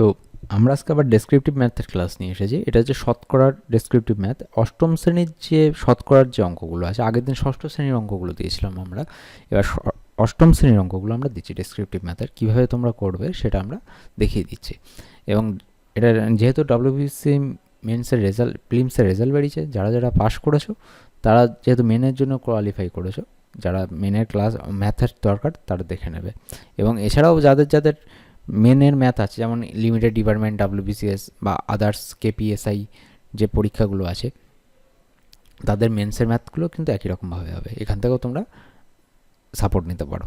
তো আমরা আজকে আবার ডেসক্রিপটিভ ম্যাথের ক্লাস নিয়ে এসেছি। এটা হচ্ছে শতকরার ডেসক্রিপটিভ ম্যাথ। অষ্টম শ্রেণীর যে শতকরার যে অঙ্কগুলো আছে, আগের দিন ষষ্ঠ শ্রেণীর অঙ্কগুলো দিয়েছিলাম আমরা, এবার অষ্টম শ্রেণীর অঙ্কগুলো আমরা দিচ্ছি ডেসক্রিপটিভ ম্যাথের। কীভাবে তোমরা করবে সেটা আমরা দেখিয়ে দিচ্ছি। এবং এটা যেহেতু ডাব্লিউবিসি মেন্সের রেজাল্ট, প্রিলিমসের রেজাল্ট বেরিয়েছে, যারা যারা পাস করেছো তারা যেহেতু মেনের জন্য কোয়ালিফাই করেছো, যারা মেনের ক্লাস ম্যাথের দরকার তারা দেখে নেবে। এবং এছাড়াও যাদের যাদের মেনের ম্যাথ আছে, যেমন লিমিটেড ডিপার্টমেন্ট, ডাব্লিউবিসিএস বা আদার্স কেপিএসআই যে পরীক্ষাগুলো আছে, তাদের মেন্সের ম্যাথগুলো কিন্তু একই রকমভাবে হবে। এখান থেকেও তোমরা সাপোর্ট নিতে পারো।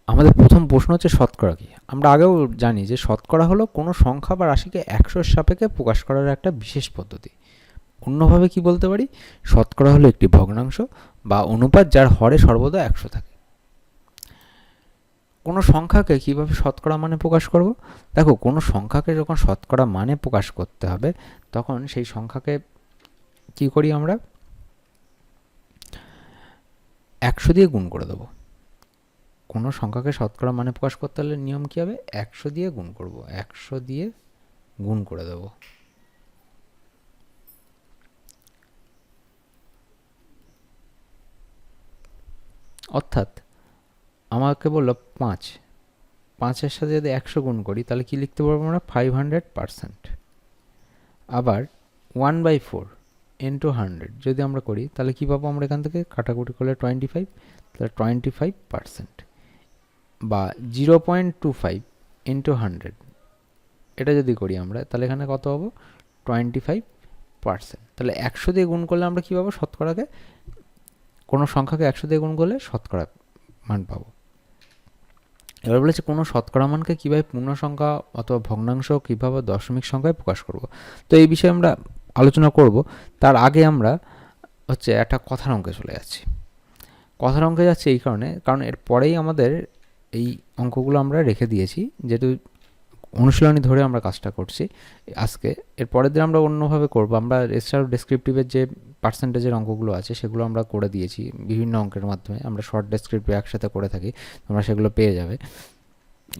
আমাদের প্রথম প্রশ্ন হচ্ছে শতকরা কি। আমরা আগেও জানি যে শতকরা হলো কোনো সংখ্যা বা রাশিকে 100-এর সাপেক্ষে প্রকাশ করার একটা বিশেষ পদ্ধতি। অন্যভাবে কি বলতে পারি, শতকরা হলো একটি ভগ্নাংশ বা অনুপাত যার হরে সর্বদা 100 থাকে। কোনো সংখ্যাকে কিভাবে শতকরা মানে প্রকাশ করব? দেখো, কোনো সংখ্যাকে যখন শতকরা মানে প্রকাশ করতে হবে, তখন সেই সংখ্যাকে কি করি আমরা, 100 দিয়ে গুণ করে দেবো। কোনো সংখ্যাকে শতকরা মানে প্রকাশ করতে হলে নিয়ম কী হবে, 100 দিয়ে গুণ করব, 100 দিয়ে গুণ করে দেব। অর্থাৎ আমাকে বললো 5-এর সাথে যদি 100 গুণ করি তাহলে কি লিখতে পারবো আমরা, 500%। আবার 1/4 ইন্টু 100 যদি আমরা করি তাহলে কি পাবো আমরা, এখান থেকে কাটাকুটি করলে 25, তাহলে 25%। বা 0.25 ইন্টু 100 এটা যদি করি আমরা তাহলে এখানে কত পাবো, 25%। তাহলে 100 দিয়ে গুণ করলে আমরা কী পাবো, শতকরাকে, কোনো সংখ্যাকে 100 দিয়ে গুণ করলে শতকরা মান পাবো। এবার বলেছে কোনো শতকরা মানকে কীভাবে পূর্ণ সংখ্যা অথবা ভগ্নাংশ কীভাবে দশমিক সংখ্যায় প্রকাশ করব। তো এই বিষয়ে আমরা আলোচনা করব। তার আগে আমরা হচ্ছে একটা কথার অঙ্কে চলে যাচ্ছি। কথার অঙ্কে যাচ্ছে এই কারণে, কারণ এর পরেই আমাদের এই অঙ্কগুলো আমরা রেখে দিয়েছি, যেহেতু অনুশীলনী ধরে আমরা কাজটা করছি আজকে। এর পরের দিন আমরা অন্যভাবে করব। আমরা এছাড়াও ডেসক্রিপটিভের যে পার্সেন্টেজের অঙ্কগুলো আছে সেগুলো আমরা করে দিয়েছি বিভিন্ন অঙ্কের মাধ্যমে। আমরা শর্ট ডেসক্রিপটিভ একসাথে করে থাকি, তোমরা সেগুলো পেয়ে যাবে।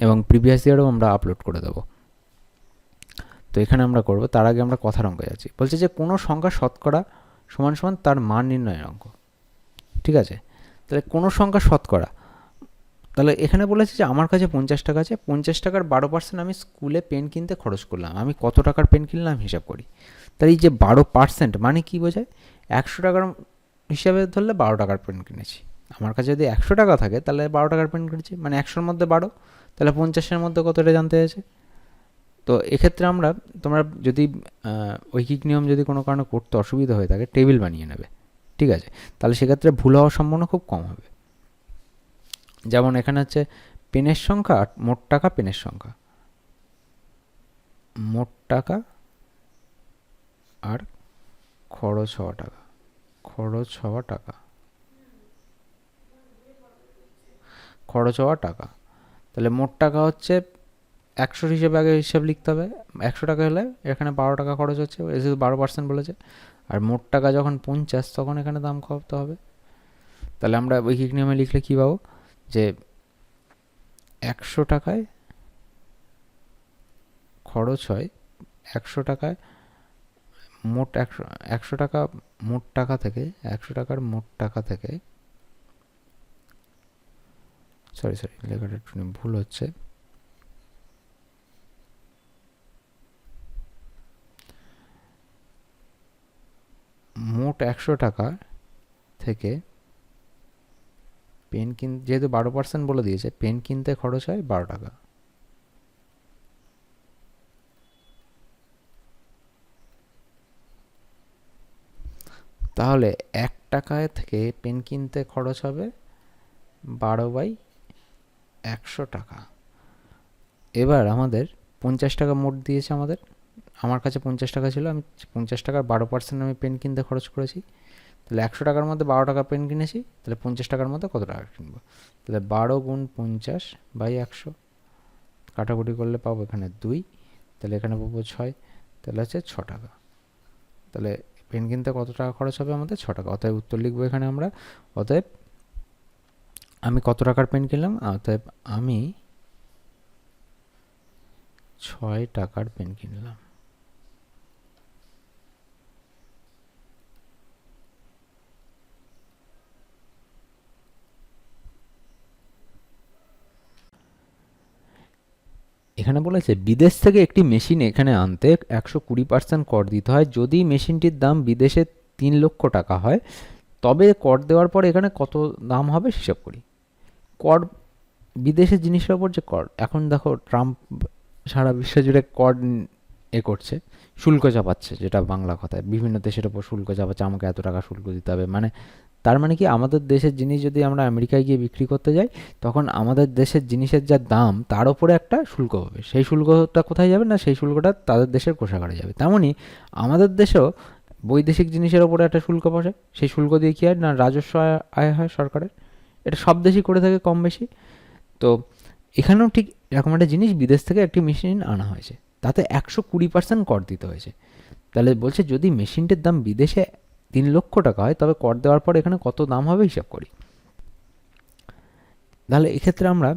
এবং প্রিভিয়াস ইয়ারও আমরা আপলোড করে দেবো। তো এখানে আমরা করব, তার আগে আমরা কথার অঙ্কে যাচ্ছি। বলছে যে কোনো সংখ্যা শতকরা সমান সমান তার মান নির্ণয়ের অঙ্ক। ঠিক আছে, তাহলে কোনো সংখ্যা শতকরা, তাহলে এখানে বলেছে যে আমার কাছে 50 টাকা আছে, 50 টাকার 12% আমি স্কুলে পেন কিনতে খরচ করলাম। আমি কত টাকার পেন কিনলাম হিসাব করি। তাহলে এই যে 12% মানে কি বোঝায়, 100 টাকার হিসাবে ধরলে 12 টাকার পেন কিনেছি। আমার কাছে যদি 100 টাকা থাকে তাহলে 12 টাকার পেন কিনেছি, মানে 100-এর মধ্যে 12, তাহলে 50-এর মধ্যে কত, এটা জানতে চাইছে। তো এক্ষেত্রে আমরা, তোমরা যদি ঐকিক নিয়ম যদি কোনো কারণে করতে অসুবিধা হয়ে থাকে, টেবিল বানিয়ে নেবে। ঠিক আছে, তাহলে সেক্ষেত্রে ভুল হওয়ার সম্ভাবনা খুব কম হবে। যেমন এখানে হচ্ছে পেনের সংখ্যা আর মোট টাকা, পেনের সংখ্যা, মোট টাকা আর খরচ হওয়া টাকা, খরচ হওয়া টাকা, খরচ হওয়া টাকা। তাহলে মোট টাকা হচ্ছে 100 হিসেবে আগে হিসাব লিখতে হবে। 100 টাকা হলে এখানে 12 টাকা খরচ হচ্ছে, যেহেতু 12% বলেছে। আর মোট টাকা যখন 50 তখন এখানে দাম কত হবে। তাহলে আমরা ঐকিক নিয়মে লিখলে কী পাবো, যে 100 টাকায় খরচ হয়, 100 টাকায় মোট 100 টাকা মোট টাকা থেকে, 100 টাকার মোট টাকা থেকে, সরি লেখাটা একটু ভুল হচ্ছে, মোট 100 টাকা থেকে পেন যেহেতু 12% বলে দিয়েছে, পেন কিনতে খরচ হয় 12 টাকা। তাহলে 1 টাকায় থেকে পেন কিনতে খরচ হবে 12/100 টাকা। এবার আমাদের 50 টাকা মোট দিয়েছে আমাদের, আমার কাছে 50 টাকা ছিল, আমি 50 টাকার 12% আমি পেন কিনতে খরচ করেছি। তাহলে 100 টাকার মধ্যে 12 টাকা পেন কিনেছি, তাহলে 50 টাকার মধ্যে কত টাকা কিনবো। তাহলে 12 × 50/100 কাটাকুটি করলে পাবো এখানে 2। তাহলে এখানে পাবো 6, তাহলে হচ্ছে 6 টাকা। তাহলে পেন কিনতে কত টাকা খরচ হবে আমাদের? 6 টাকা। অতএব উত্তর লিখবো এখানে আমরা, অতএব আমি কত টাকার পেন কিনলাম? অতএব আমি 6 টাকার পেন কিনলাম। এখানে বলেছে বিদেশ থেকে একটি মেশিন এখানে আনতে 120% কর দিতে হয়। যদি মেশিনটির দাম বিদেশে 3 লক্ষ টাকা হয়, তবে কর দেওয়ার পর এখানে কত দাম হবে হিসাব করি। কর, বিদেশের জিনিসের ওপর যে কর, এখন দেখো ট্রাম্প সারা বিশ্ব জুড়ে কর করছে, শুল্ক চাপাচ্ছে, যেটা বাংলা কথায় বিভিন্ন দেশের ওপর শুল্ক চাপাচ্ছে, আমাকে এত টাকা শুল্ক দিতে হবে। মানে তার মানে কি, আমাদের দেশের জিনিস যদি আমরা আমেরিকায় গিয়ে বিক্রি করতে যাই, তখন আমাদের দেশের জিনিসের যা দাম তার ওপরে একটা শুল্ক হবে। সেই শুল্কটা কোথায় যাবে? না, সেই শুল্কটা তাদের দেশের কোষাগারে যাবে। তেমনই আমাদের দেশেও বৈদেশিক জিনিসের ওপরে একটা শুল্ক বসে, সেই শুল্ক দিয়ে কী হয়? না, রাজস্ব আয় হয় সরকারের। এটা সব দেশই করে থাকে কম বেশি। তো এখানেও ঠিক এরকম একটা জিনিস, বিদেশ থেকে একটি মেশিন আনা হয়েছে, তাতে 120% কর দিতে হয়েছে। তাহলে বলছে যদি মেশিনটির দাম বিদেশে 3 লক্ষ টাকা হয়, তবে কর দেওয়ার পর এখানে কত দাম হবে হিসাব করি। তাহলে এক্ষেত্রে আমরা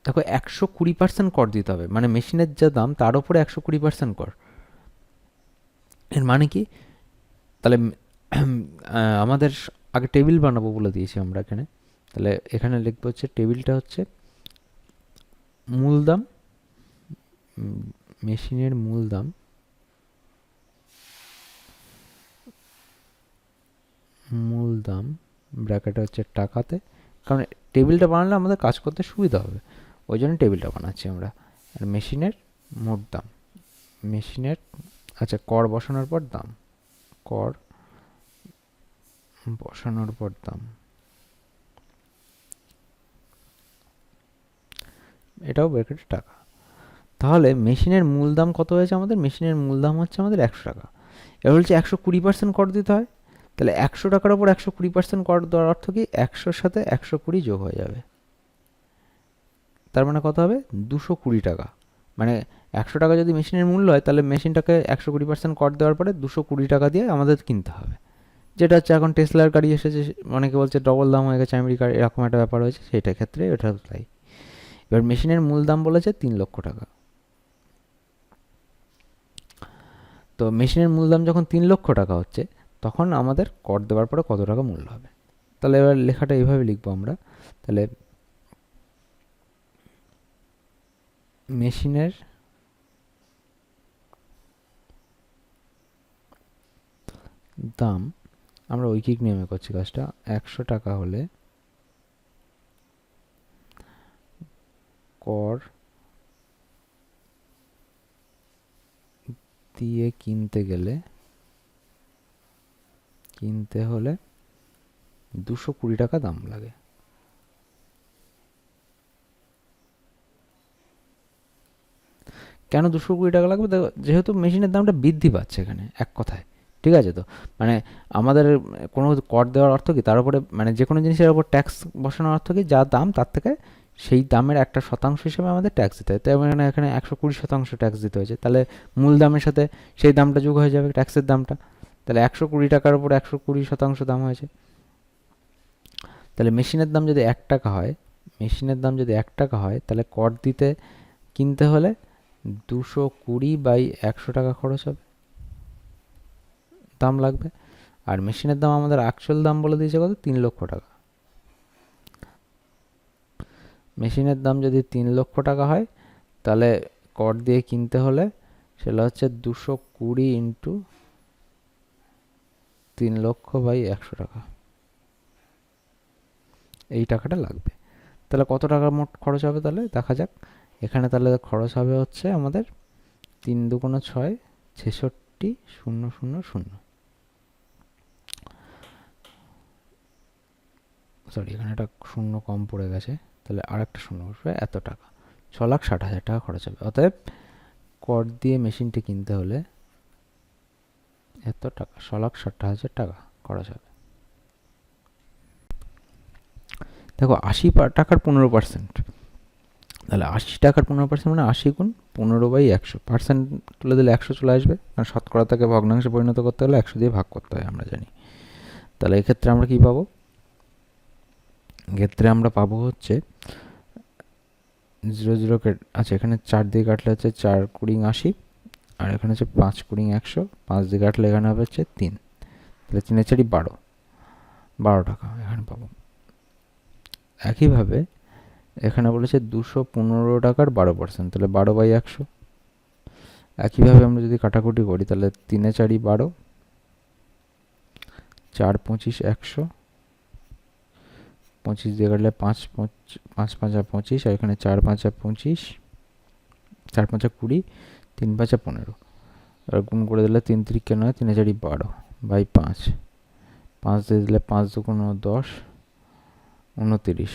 দেখো 120% কর দিতে হবে, মানে মেশিনের যা দাম তার উপরে 120% কর। এর মানে কি? তাহলে আমাদের আগে টেবিল বানাবো বলে দিয়েছি আমরা এখানে। তাহলে এখানে লিখবো হচ্ছে, টেবিলটা হচ্ছে মূলদাম, মেশিনের মূলদাম, মূলদাম ব্র্যাকেটে হচ্ছে টাকাতে, কারণ টেবিলটা বানালে আমাদের কাজ করতে সুবিধা হবে, ওই জন্য টেবিলটা বানাচ্ছি আমরা। আর মেশিনের মোট দাম, মেশিনের, আচ্ছা, কর বসানোর পর দাম, কর বসানোর পর দাম, এটাও ব্র্যাকেটে টাকা। তাহলে মেশিনের মূল দাম কত হয়েছে আমাদের? মেশিনের মূল দাম হচ্ছে আমাদের 100 টাকা। এবার বলছে 120% কর দিতে হয়। তাহলে 100 টাকার ওপর 120% কর দেওয়ার অর্থ কি? 100-র সাথে 120 যোগ হয়ে যাবে, তার মানে কত হবে? 220 টাকা। মানে 100 টাকা যদি মেশিনের মূল্য হয়, তাহলে মেশিনটাকে 120% কর দেওয়ার পরে 220 টাকা দিয়ে আমাদের কিনতে হবে। যেটা হচ্ছে এখন টেসলার গাড়ি এসেছে, অনেকে বলছে ডবল দাম হয়ে গেছে আমেরিকার, এরকম একটা ব্যাপার হয়েছে, সেটা ক্ষেত্রে এটা তাই। এবার মেশিনের মূল দাম বলেছে 3 লক্ষ টাকা। তো মেশিনের মূল দাম যখন 3 লক্ষ টাকা হচ্ছে, তখন আমাদের কর দেওয়ার পরে কত টাকা মূল্য হবে? তাহলে এবার লেখাটা এইভাবে লিখবো আমরা। তাহলে মেশিনের দাম, আমরা ঐকিক নিয়মে করছি কাজটা, 100 টাকা হলে কর দিয়ে কিনতে হলে 220 টাকা দাম লাগে। কেন 220 টাকা লাগবে? দেখো, যেহেতু মেশিনের দামটা বৃদ্ধি পাচ্ছে এখানে, এক কথায়, ঠিক আছে? তো মানে আমাদের কোনো কর দেওয়ার অর্থ কি, তার উপরে মানে যে কোনো জিনিসের উপর ট্যাক্স বসানোর অর্থ কি, যা দাম তার থেকে সেই দামের একটা শতাংশ হিসেবে আমাদের ট্যাক্স দিতে হয়। তাই মানে এখানে 120% ট্যাক্স দিতে হয়েছে। তাহলে মূল দামের সাথে সেই দামটা যোগ হয়ে যাবে, ট্যাক্সের দামটা। তাহলে 120 টাকার উপর 120% দাম হয়েছে। তাহলে মেশিনের দাম যদি 1 টাকা হয়, মেশিনের দাম যদি 1 টাকা হয়, তাহলে কর দিতে কিনতে হলে 220/100 টাকা খরচ হবে, দাম লাগবে। আর মেশিনের দাম আমাদের অ্যাকচুয়াল দাম বলে দিয়েছে কত? 3 লক্ষ টাকা। মেশিনের দাম যদি 3 লক্ষ টাকা হয়, তাহলে কর দিয়ে কিনতে হলে সেটা হচ্ছে 220 ইন্টু 3 লক্ষ/100 টাকা, এই টাকাটা লাগবে। তাহলে কত টাকা মোট খরচ হবে তাহলে দেখা যাক। এখানে তাহলে খরচ হবে হচ্ছে আমাদের 3 দুগুণ 6, 66,000। সরি, এখানে একটা শূন্য কম পড়ে গেছে, তাহলে আর একটা শূন্য বসবে, এত টাকা, 6,60,000 টাকা খরচ হবে। অতএব কর দিয়ে মেশিনটি কিনতে হলে এত টাকা, 6,60,000 টাকা খরচ হবে। দেখো 80 টাকার 15%, তাহলে 80 টাকার 15% মানে 80 × 15/100, পার্সেন্ট তুলে দিলে 100 চলে আসবে, কারণ শতকরাটাকে ভগ্নাংশে পরিণত করতে হলে 100 দিয়ে ভাগ করতে হয় আমরা জানি। তাহলে এক্ষেত্রে আমরা কি পাবো? এক্ষেত্রে আমরা পাবো হচ্ছে 0 আচ্ছা এখানে 4 দিয়ে কাটলে হচ্ছে 4 × 80, আর এখানে হচ্ছে 5 × 100, 5 দিয়ে কাটলে এখানে হবে হচ্ছে 3, তাহলে 3 × 4 12 টাকা এখানে পাবো। একইভাবে এখানে বলেছে 215 টাকার 12%, তাহলে 12/100। একইভাবে আমরা যদি কাটাকুটি করি তাহলে 3 × 4 = 12, 4 × 25 = 100, 25 দিয়ে কাটলে 5 5 5 × 25, আর এখানে 4 × 5 = 25, 4 × 5 = 20, 3 × 5 = 15, আর গুণ করে দিলে 3 × 3 = 9, 3 × 4 = 12/5, 5 দিয়ে দিলে 5 × 2 = 10, 29,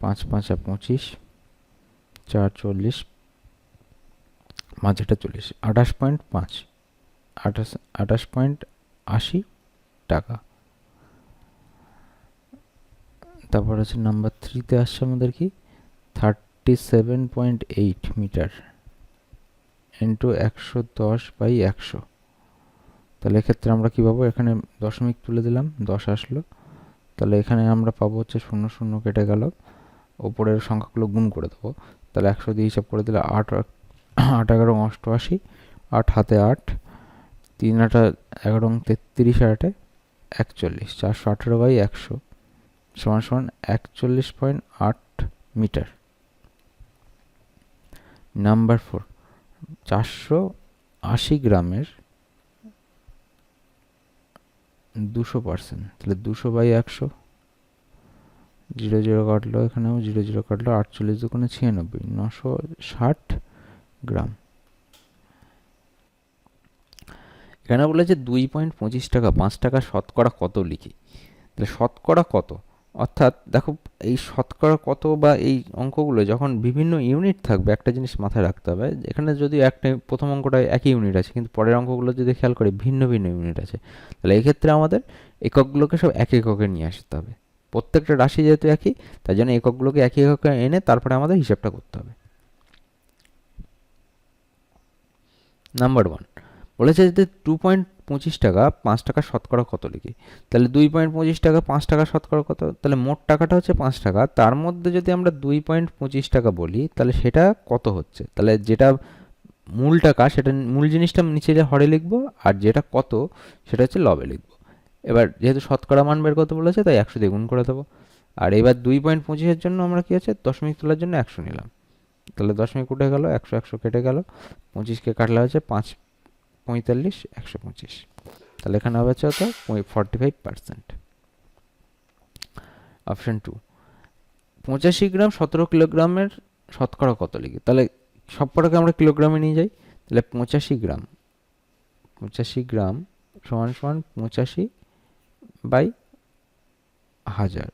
5 × 5 = 25, 4 = 40, 5 × 8 = 40, 28.5, 28.80 টাকা। তারপর হচ্ছে নাম্বার 3-তে আসছে আমাদের কি 37.8 মিটার ইন্টু 110/100। তাহলে এক্ষেত্রে আমরা কি পাবো? এখানে দশমিক তুলে দিলাম, 10 আসলো, তাহলে এখানে আমরা পাবো হচ্ছে 0 0 কেটে গেল, ওপরের সংখ্যাগুলো গুণ করে দেবো। তাহলে 100 দিয়ে হিসাব করে দিলে 8 8 11 88, 8 হাতে 8, 3 8 11 33, 8 41, 418/100 সমান সমান 41.8 মিটার। নাম্বার 4, 480 গ্রামের 200%, তাহলে 200/100, 0 0 কাটলো, এখানেও 0 0 কাটলো, 48 × 2 = 96, 960 গ্রাম। এখানে বলেছে 2.25 টাকা 5 টাকা শতকরা কত লিখি। তাহলে শতকরা কত, অর্থাৎ দেখো এই শতকরা কত বা এই অঙ্কগুলো যখন বিভিন্ন ইউনিট থাকবে, একটা জিনিস মাথায় রাখতে হবে, এখানে যদি একটা প্রথম অঙ্কটা একই ইউনিট আছে, কিন্তু পরের অঙ্কগুলো যদি খেয়াল করি ভিন্ন ভিন্ন ইউনিট আছে, তাহলে এই ক্ষেত্রে আমাদের এককগুলোকে সব এক এককে নিয়ে আসতে হবে। প্রত্যেকটা রাশি যেহেতু একই, তাই জন্য এককগুলোকে একই এককে এনে তারপরে আমাদের হিসাবটা করতে হবে। নাম্বার 1 বলেছে যে 2.25 টাকা 5 টাকা শতকরা কত লিখি। তাহলে 2.25 টাকা 5 টাকা শতকরা কত, তাহলে মোট টাকাটা হচ্ছে 5 টাকা, তার মধ্যে যদি আমরা 2.25 টাকা বলি তাহলে সেটা কত হচ্ছে। তাহলে যেটা মূল টাকা সেটা মূল জিনিসটা নিচে হরে লিখবো, আর যেটা কত সেটা হচ্ছে লবে লিখবো। এবার যেহেতু শতকরা মান বের করতে বলেছে তাই 100 দিয়ে গুণ করে দেবো। আর এবার 2.25-এর জন্য আমরা কি আছে দশমিক তোলার জন্য 100 নিলাম, তাহলে দশমিক উঠে গেল, 100 100 কেটে গেল, 25কে কাটলে হচ্ছে 5 45 125, তাহলে এখানে হবে হচ্ছে কত 45%। অপশন 2, 85 গ্রাম 17 কিলোগ্রামের শতকরা কত লিখি। তাহলে সব কটাকে আমরা কিলোগ্রামে নিয়ে যাই, তাহলে 85 গ্রাম সমান সমান 85/1000,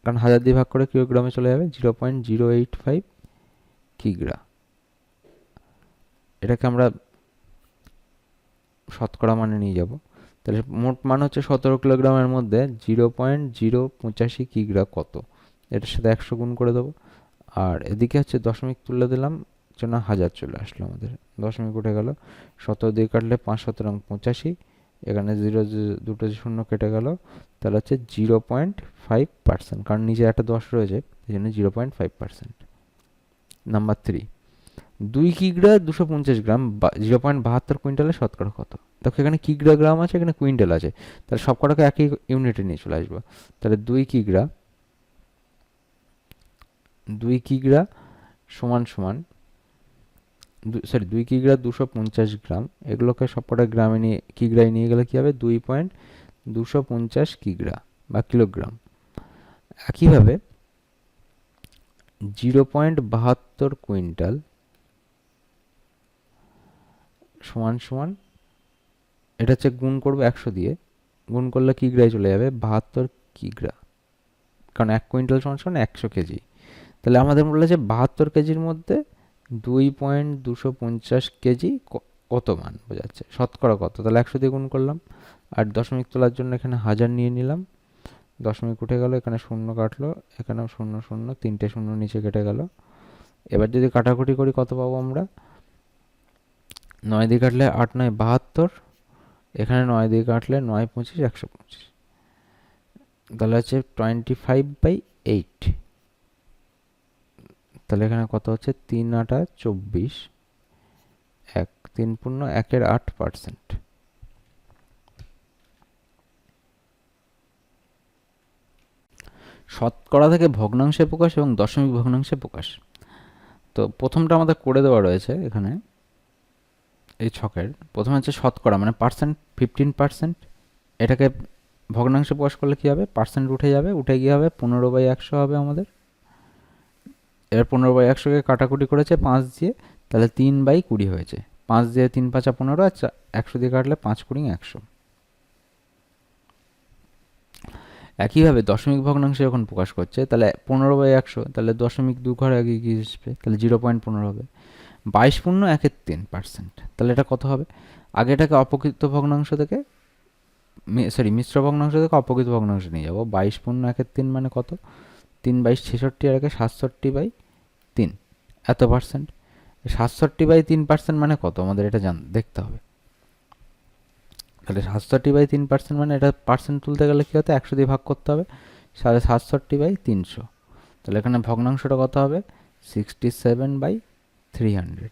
কারণ 1000 দিয়ে ভাগ করে কিলোগ্রামে চলে যাবে, 0.085 কিগ্রা। এটাকে আমরা শতকরা মানে নিয়ে যাব, তাহলে মোট মান হচ্ছে 17 কিলোগ্রামের মধ্যে 0.085 কিগ্রা কত, এটার সাথে 100 গুণ করে দেবো। আর এদিকে হচ্ছে দশমিক তুলে দিলাম, জন্য 1000 চলে আসলো আমাদের, দশমিক উঠে গেল, 17 দিয়ে কাটলে 5 17 85, এখানে 0 দুটো 0 কেটে গেল, তাহলে হচ্ছে 0.5%, কারণ নিচে একটা 10 রয়েছে এই জন্য 0.5%। নাম্বার 3, 2 কিগ্রা 250 গ্রাম 0.72 কুইন্টালের শতকরা কত। দেখো এখানে কিগ্রা গ্রাম আছে, এখানে কুইন্টাল আছে, তাহলে সব কটাকে একই ইউনিটে নিয়ে চলে আসবো। তাহলে 2 কিগ্রা সমান সমান 2 কিগ্রা 250 গ্রাম, এগুলোকে সব কটা গ্রামে নিয়ে কিগ্রায় নিয়ে গেলে কী হবে 2.250 কিগ্রা বা কিলোগ্রাম। একইভাবে 0.72 কুইন্টাল সমান সমান, এটা হচ্ছে গুণ করবো 100 দিয়ে, গুণ করলে কিগ্রায় চলে যাবে 72 কিগ্রা, কারণ 1 কুইন্টাল সমান সমান 100 কেজি। তাহলে আমাদের বলেছে 72 কেজির মধ্যে 2.250 কেজি কত মান বোঝাচ্ছে, শতকরা কত, তাহলে 100 দিয়ে গুণ করলাম, আর দশমিক তোলার জন্য এখানে 1000 নিয়ে নিলাম, দশমিক উঠে গেল, এখানে শূন্য কাটলো, এখানেও শূন্য শূন্য, তিনটে শূন্য নিচে কেটে গেল। এবার যদি কাটাকুটি করি কত পাবো আমরা? 9 দিয়ে কাটলে 8 9 72, এখানে 9 দিয়ে কাটলে 9 25 125, তাহলে হচ্ছে 25/8। তাহলে এখানে কত হচ্ছে? 3 8 24, 3 পূর্ণ 1/8%। শতকরা থেকে ভগ্নাংশে প্রকাশ এবং দশমিক ভগ্নাংশে প্রকাশ। তো প্রথমটা আমাদের করে দেওয়া রয়েছে এখানে এই ছকের। প্রথমে হচ্ছে শতকরা মানে পার্সেন্ট, 15%। এটাকে ভগ্নাংশে প্রকাশ করলে কী হবে? পার্সেন্ট উঠে যাবে, উঠে গিয়ে হবে 15/100 হবে আমাদের। এবার 15/100কে কাটাকুটি করেছে 5 দিয়ে, তাহলে 3/20 হয়েছে। 5 দিয়ে 3 5 15, আচ্ছা 100 দিয়ে কাটলে 5 20 100। একইভাবে দশমিক ভগ্নাংশে যখন প্রকাশ করছে তাহলে 15/100, তাহলে দশমিক 2 ঘর আগে গিয়ে আসবে, তাহলে 0.15 হবে। 22 পূর্ণ 1/3%, তাহলে এটা কত হবে? আগে এটাকে অপকৃত ভগ্নাংশ থেকে মিশ্র ভগ্নাংশ থেকে অপকৃত ভগ্নাংশ নিয়ে যাবো। 22 পূর্ণ 1/3 মানে কত? 3 22 66, আর 67/3, এত পার্সেন্ট। 67/3% মানে কত আমাদের এটা দেখতে হবে। তাহলে 67/3% মানে এটা পার্সেন্ট তুলতে গেলে কী হতে? 100 দিয়ে ভাগ করতে হবে, 67/300। তাহলে এখানে ভগ্নাংশটা কত হবে? 67/300।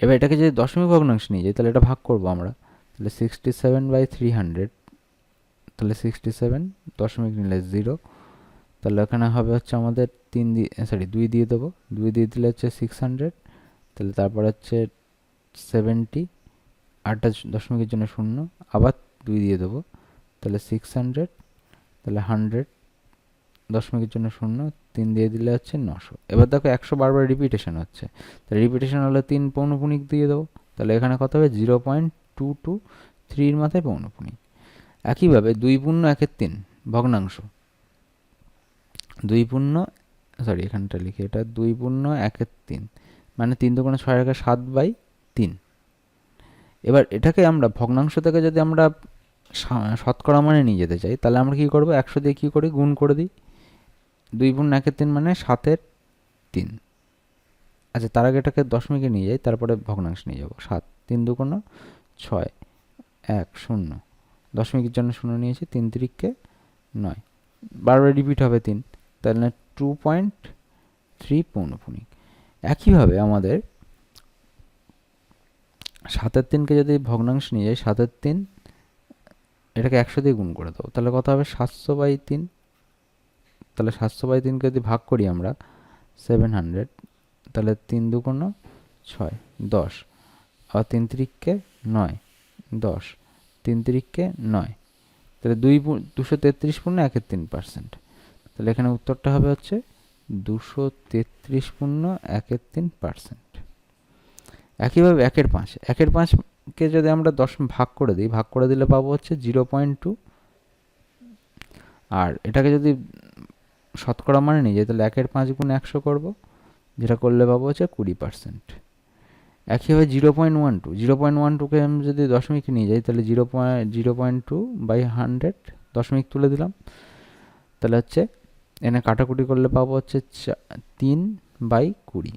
এবার এটাকে যদি দশমিক ভগ্নাংশ নিয়ে যাই তাহলে এটা ভাগ করবো আমরা, তাহলে 67/300, তাহলে 67 দশমিক নিলে 0, তাহলে এখানে হবে হচ্ছে আমাদের 2 দিয়ে দেবো, 2 দিয়ে দিলে হচ্ছে 600, তাহলে তারপর হচ্ছে 70, 8টা দশমিকের জন্য 0, আবার 2 দিয়ে দেবো, তাহলে 600, তাহলে 100 দশমিকের জন্য 0, 3 দিয়ে দিলে হচ্ছে 900। এবার দেখো 100 বারবার রিপিটেশন হচ্ছে, তাহলে রিপিটেশন হলে 3 পৌনপুণিক দিয়ে দেবো, তাহলে এখানে কত হবে? 0.223 মাথায় পৌনপুণিক। একইভাবে 2 পূর্ণ 1/3 ভগ্নাংশ, 2 পূর্ণ এখানটা লিখে, এটা 2 পূর্ণ 1/3 মানে 3 2 6 7/3। এবার এটাকে আমরা ভগ্নাংশ থেকে যদি আমরা শতকরা মানে নিয়ে যেতে চাই তাহলে আমরা কী করবো? 100 দিয়ে কী করি? গুণ করে দিই। 2 পূর্ণ 1/3 মানে 7/3। আচ্ছা তার আগে এটাকে দশমিকে নিয়ে যাই, তারপরে ভগ্নাংশ নিয়ে যাবো। 7 3 2 6 1 0, দশমিকের জন্য 0 নিয়েছি, 3 3 9, বারবার রিপিট হবে 3, তাহলে 2.3 পৌনপুণিক। একইভাবে আমাদের 7/3কে যদি ভগ্নাংশ নিয়ে যাই, 7/3 এটাকে 100 দিয়ে গুণ করে দেবো, তাহলে কত হবে? 700/3। তাহলে 700/3কে যদি ভাগ করি আমরা 700, তাহলে 3 2 6 10, আর 3 3 9 10, 3 3 9, তাহলে 233 পূর্ণ 1/3%। তাহলে এখানে উত্তরটা হবে হচ্ছে 233 পূর্ণ 1/3%। একইভাবে 1/5কে যদি আমরা ভাগ করে দিই, ভাগ করে দিলে পাবো হচ্ছে 0.2, আর এটাকে যদি শতকরা মানে নিয়ে যাই তাহলে 1/5 গুণ 100 করবো, যেটা করলে পাবো হচ্ছে 20%। একইভাবে 0.12কে আমি যদি দশমিক নিয়ে যাই তাহলে 0.2/100 দশমিক তুলে দিলাম, তাহলে হচ্ছে এনে কাটাকুটি করলে পাবো হচ্ছে 3/20,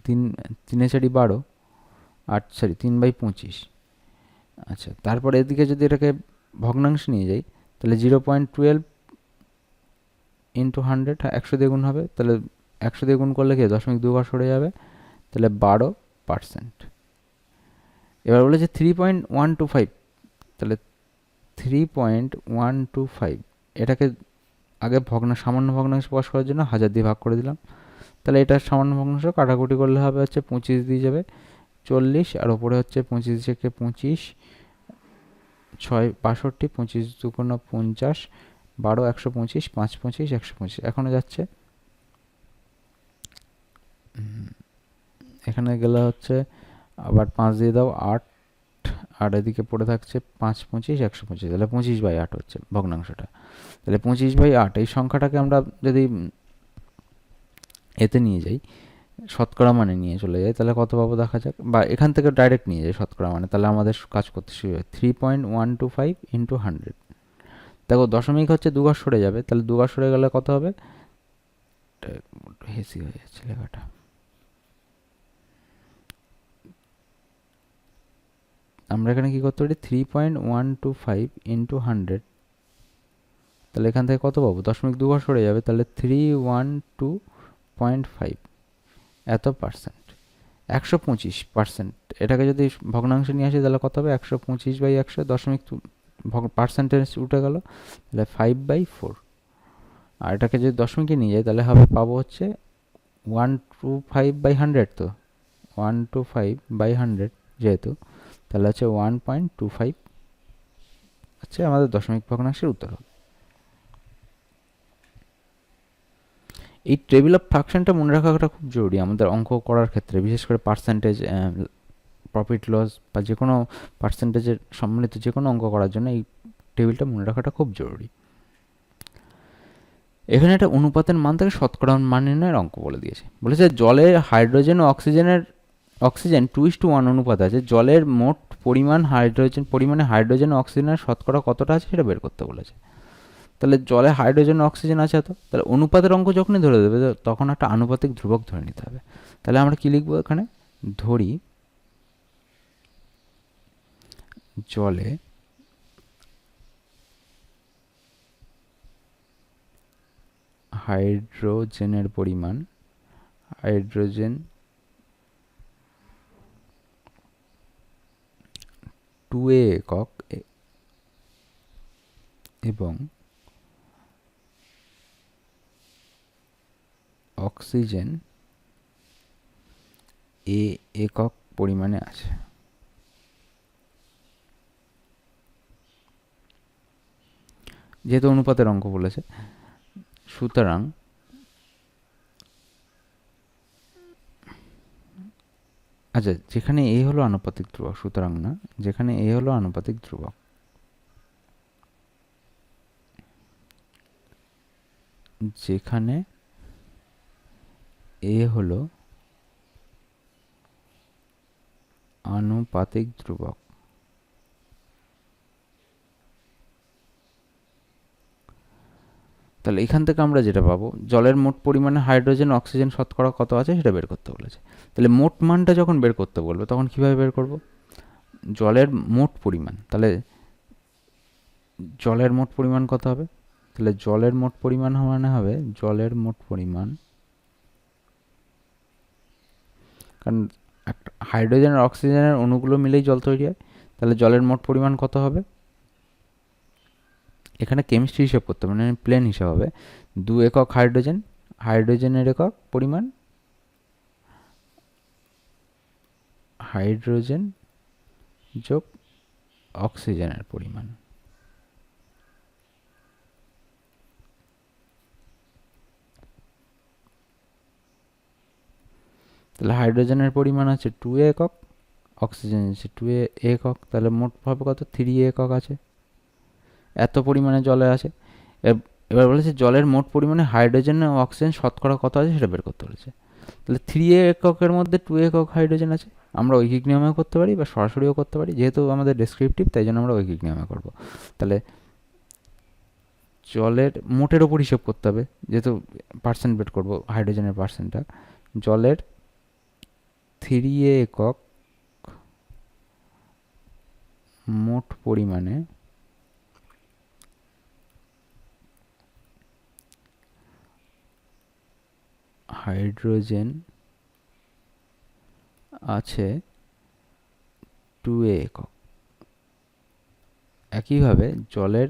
3 4 12, 3/25। আচ্ছা তারপরে এদিকে যদি এটাকে ভগ্নাংশ নিয়ে যাই তাহলে 0.12 ইন্টু 100, 100 দিয়ে গুণ হবে, তাহলে 100 দিয়ে গুণ করলে কি দশমিক 2 ঘর সরে যাবে, তাহলে 12%। এবার বলেছে 3.125, তাহলে 3.125 এটাকে আগে সামান্য ভগ্নাংশ প্রকাশ করার জন্য 1000 দিয়ে ভাগ করে দিলাম, তাহলে এটা সামান্য ভগ্নাংশ কাটাকুটি করলে হবে হচ্ছে 25 দিয়ে যাবে 40, আর ওপরে হচ্ছে 25 থেকে 25 6 62, 25 2 50, 12 125, 5 25 125, এখনো যাচ্ছে। এখানে গেলে হচ্ছে আবার 5 দিয়ে দাও 8, আর এদিকে পড়ে থাকছে 5 25 125, তাহলে 25/8 হচ্ছে ভগ্নাংশটা। তাহলে 25/8 এই সংখ্যাটাকে আমরা যদি এতে নিয়ে যাই, শতকরা মানে নিয়ে চলে যাই, তাহলে কত পাবো দেখা যাক, বা এখান থেকে ডাইরেক্ট নিয়ে যাই শতকরা মানে, তাহলে আমাদের কাজ করতে শুরু হয় 3.125 ইন্টু 100। দেখো দশমিক হচ্ছে দুঘর সরে যাবে, তাহলে দুঘর সরে গেলে কত হবে, হেসি হয়ে যাচ্ছে লেখাটা, আমরা এখানে কি করতে পারি 3.125 ইন্টু 100, তাহলে এখান থেকে কত পাবো, দশমিক দুঘর সরে যাবে, তাহলে 312.5 এত পার্সেন্ট, 125%। এটাকে যদি ভগ্নাংশে নিয়ে আসি তাহলে কত হবে, 125/100, দশমিক পার্সেন্টেজ উঠে গেল, তাহলে 5/4। আর এটাকে যদি দশমিকে নিয়ে যাই তাহলে হবে, পাবো হচ্ছে 125/100, তো 125/100 যেহেতু, তাহলে হচ্ছে 1.25 হচ্ছে আমাদের দশমিক ভগ্নাংশের উত্তর হবে। এই টেবিল অফ ফ্র্যাকশনটা মনে রাখাটা খুব জরুরি আমাদের অঙ্ক করার ক্ষেত্রে, বিশেষ করে পার্সেন্টেজ, প্রফিট লস বা যে কোনো পার্সেন্টেজের সম্বলিত যে কোনো অঙ্ক করার জন্য এই টেবিলটা মনে রাখাটা খুব জরুরি। এখানে একটা অনুপাতের মান থেকে শতকরা মান নির্ণয়ের অঙ্ক বলে দিয়েছে, বলেছে জলে হাইড্রোজেন ও অক্সিজেন 2:1 অনুপাত আছে, জলের মোট পরিমাণে হাইড্রোজেন ও অক্সিজেনের শতকরা কতটা আছে সেটা বের করতে বলেছে। তাহলে জলে হাইড্রোজেন ও অক্সিজেন আছে এত, তাহলে অনুপাতের অঙ্ক যখনই ধরে দেবে তখন একটা আনুপাতিক ধ্রুবক ধরে নিতে হবে। তাহলে আমরা কি লিখবো এখানে, ধরি জলে হাইড্রোজেনের পরিমাণ, হাইড্রোজেন 2A একক এবং অক্সিজেন A একক পরিমাণে আছে। যেহেতু অনুপাতের অঙ্ক বলেছে, সুতরাং আচ্ছা, যেখানে এ হলো আনুপাতিক ধ্রুবক, সুতরাং না, যেখানে এ হলো আনুপাতিক ধ্রুবক, যেখানে এ হলো আনুপাতিক ধ্রুবক, তাহলে এখান থেকে আমরা যেটা পাবো, জলের মোট পরিমাণে হাইড্রোজেন অক্সিজেন শতকরা কত আছে সেটা বের করতে বলেছে। তাহলে মোট মানটা যখন বের করতে বলবে তখন কিভাবে বের করব, জলের মোট পরিমাণ, তাহলে জলের মোট পরিমাণ কত হবে, তাহলে জলের মোট পরিমাণ মানে হবে জলের মোট পরিমাণ, কারণ একটা হাইড্রোজেন আর অক্সিজেনের অণুগুলো মিলেই জল তৈরি হয়, তাহলে জলের মোট পরিমাণ কত হবে, এখানে কেমিস্ট্রি হিসাব করতে হবে, মানে প্লেন হিসাব হবে, 2 একক হাইড্রোজেন, হাইড্রোজেনের একক পরিমাণ, হাইড্রোজেন যোগ অক্সিজেনের পরিমাণ, তাহলে হাইড্রোজেনের পরিমাণ আছে 2 একক, অক্সিজেন আছে 2 একক, তাহলে মোট ভাবে কত 3 একক আছে, এত পরিমাণে জলে আছে। এবার বলেছে জলের মোট পরিমাণে হাইড্রোজেন ও অক্সিজেন শতকরা কত আছে সেটা বের করতে বলেছে। তাহলে 3 এককের মধ্যে 2 একক হাইড্রোজেন আছে, আমরা ঐকিক নিয়মেও করতে পারি বা সরাসরিও করতে পারি, যেহেতু আমাদের ডেসক্রিপটিভ তাই জন্য আমরা ঐকিক নিয়মে করব। তাহলে জলের মোটের ওপর হিসেব করতে হবে, যেহেতু পার্সেন্ট বের করব হাইড্রোজেনের পার্সেন্টটা, জলের 3 একক মোট পরিমাণে হাইড্রোজেন আছে 2 একক। একইভাবে জলের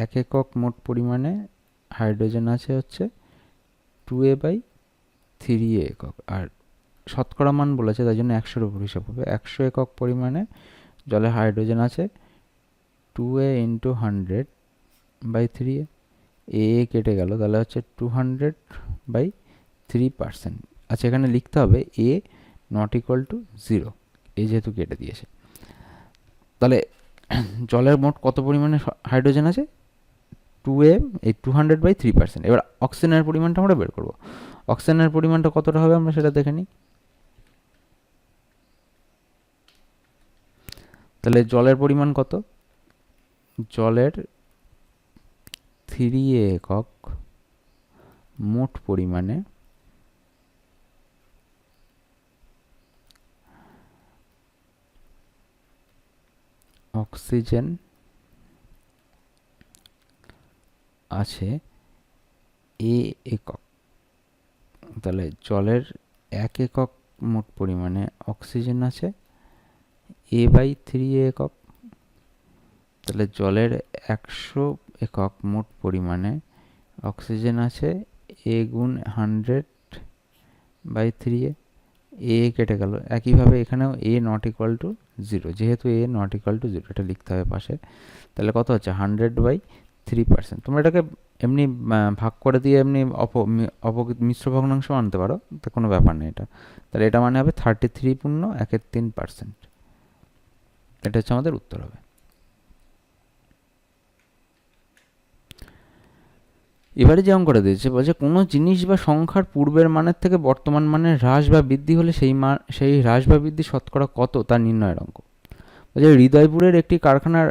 1 একক মোট পরিমাণে হাইড্রোজেন আছে হচ্ছে 2A/3 একক, আর শতকরা মান বলেছে তাই জন্য 100-এর উপর হিসাব হবে, 100 একক পরিমাণে জলে হাইড্রোজেন আছে 2A ইন্টু 100/3, এ কেটে গেল, তাহলে হচ্ছে 200/3%। আচ্ছা, এখানে লিখতে হবে এ নট ইকুয়াল টু 0, এ যেহেতু কেটে দিয়েছে। তাহলে জলের মোট কত পরিমাণে হাইড্রোজেন আছে, 2a, এই 200/3%। এবার অক্সিজেনের পরিমাণটা আমরা বের করব। অক্সিজেনের পরিমাণটা কতটা হবে আমরা সেটা দেখে নিই। তাহলে জলের পরিমাণ কত? জলের 3a একক মোট পরিমাণে অক্সিজেন আছে a একক। তাহলে জলের 1 একক মোট পরিমাণে অক্সিজেন আছে a/3 একক। তাহলে জলের 100 একক মোট পরিমাণে অক্সিজেন আছে a গুণ 100/3 এ কেটে গেল। একইভাবে এখানেও a নট ইকুয়াল টু 0, যেহেতু a নট ইকুয়াল টু 0 এটা লিখতে হবে পাশে। তাহলে কত হচ্ছে 100/3%। তোমরা এটাকে এমনি ভাগ করে দিয়ে এমনি মিশ্র ভগ্নাংশ আনতে পারো, তো কোনো ব্যাপার নেই এটা। তাহলে এটা মানে হবে 33.13%। এটা হচ্ছে আমাদের উত্তর হবে। এবারে যে অঙ্কটা দিয়েছে বলছে কোনো জিনিস বা সংখ্যার পূর্বের মানের থেকে বর্তমান মানের হ্রাস বা বৃদ্ধি হলে সেই হ্রাস বা বৃদ্ধি শতকরা কত তা নির্ণয়ের অঙ্ক। বলছে হৃদয়পুরের একটি কারখানার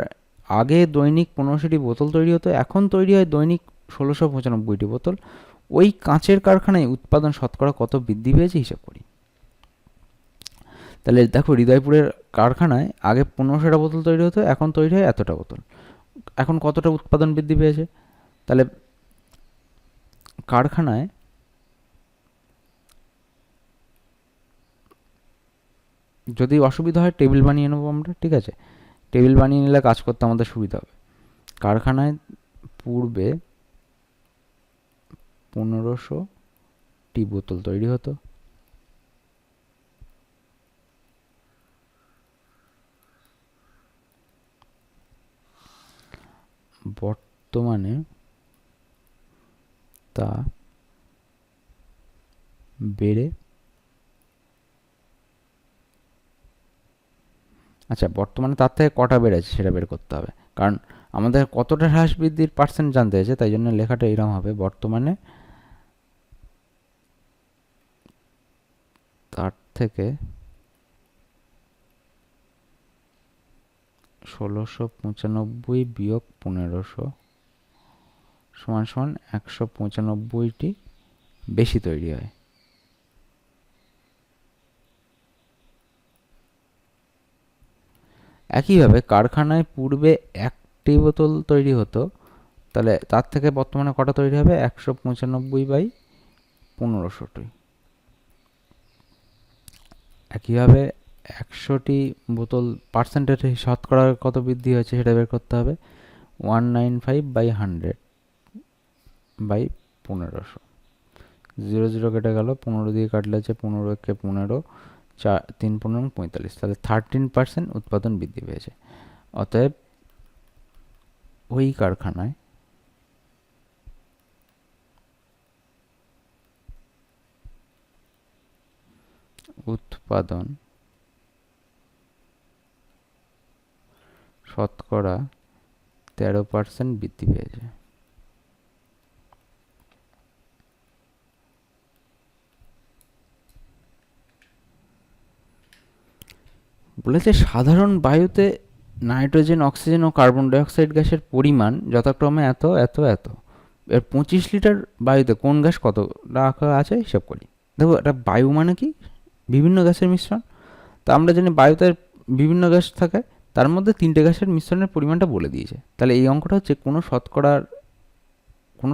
আগে দৈনিক 1500টি বোতল তৈরি হতো, এখন তৈরি হয় দৈনিক 1695টি বোতল। ওই কাঁচের কারখানায় উৎপাদন শতকরা কত বৃদ্ধি পেয়েছে হিসাব করি। তাহলে দেখো হৃদয়পুরের কারখানায় আগে 1500টা বোতল তৈরি হতো, এখন তৈরি হয় এতটা বোতল। এখন কতটা উৎপাদন বৃদ্ধি পেয়েছে? তাহলে কারখানায় যদি অসুবিধা হয় টেবিল বানিয়ে নেবো আমরা, ঠিক আছে? টেবিল বানিয়ে নিলে কাজ করতে আমাদের সুবিধা হবে। কারখানায় পূর্বে 1500টি বোতল তৈরি হতো, বর্তমানে তা বেড়ে, আচ্ছা বর্তমানে তার থেকে কটা বেড়েছে সেটা বের করতে হবে, কারণ আমাদের কতটা হ্রাস বৃদ্ধির পার্সেন্ট জানতে হয়েছে, তাই জন্য লেখাটা এরকম হবে বর্তমানে তার থেকে 1695 বিয়োগ 1500 সমান সমান 195টি বেশি তৈরি হয়। একইভাবে কারখানায় পূর্বে 1টি বোতল তৈরি হতো, তাহলে তার থেকে বর্তমানে কটা তৈরি হবে? 195/1500টি। একইভাবে 100টি বোতল পার্সেন্টেজ শতকরা কত বৃদ্ধি হয়েছে সেটা বের করতে হবে। 195/100/1500। 0 কেটে গেল, 15 দিয়ে কাটলে হচ্ছে 15 × 15, 3 15 45। তাহলে 13% উৎপাদন বৃদ্ধি পেয়েছে। অতএব ওই কারখানায় উৎপাদন শতকরা 13% বৃদ্ধি পেয়েছে। বলেছে সাধারণ বায়ুতে নাইট্রোজেন, অক্সিজেন ও কার্বন ডাইঅক্সাইড গ্যাসের পরিমাণ যথাক্রমে এত এত এত। এর 25 লিটার বায়ুতে কোন গ্যাস কত রাখা আছে হিসাব করি। দেখো এটা বায়ু মানে কি? বিভিন্ন গ্যাসের মিশ্রণ। তা আমরা জানি বায়ুতে বিভিন্ন গ্যাস থাকে, তার মধ্যে 3টে গ্যাসের মিশ্রণের পরিমাণটা বলে দিয়েছে। তাহলে এই অঙ্কটা হচ্ছে কোনো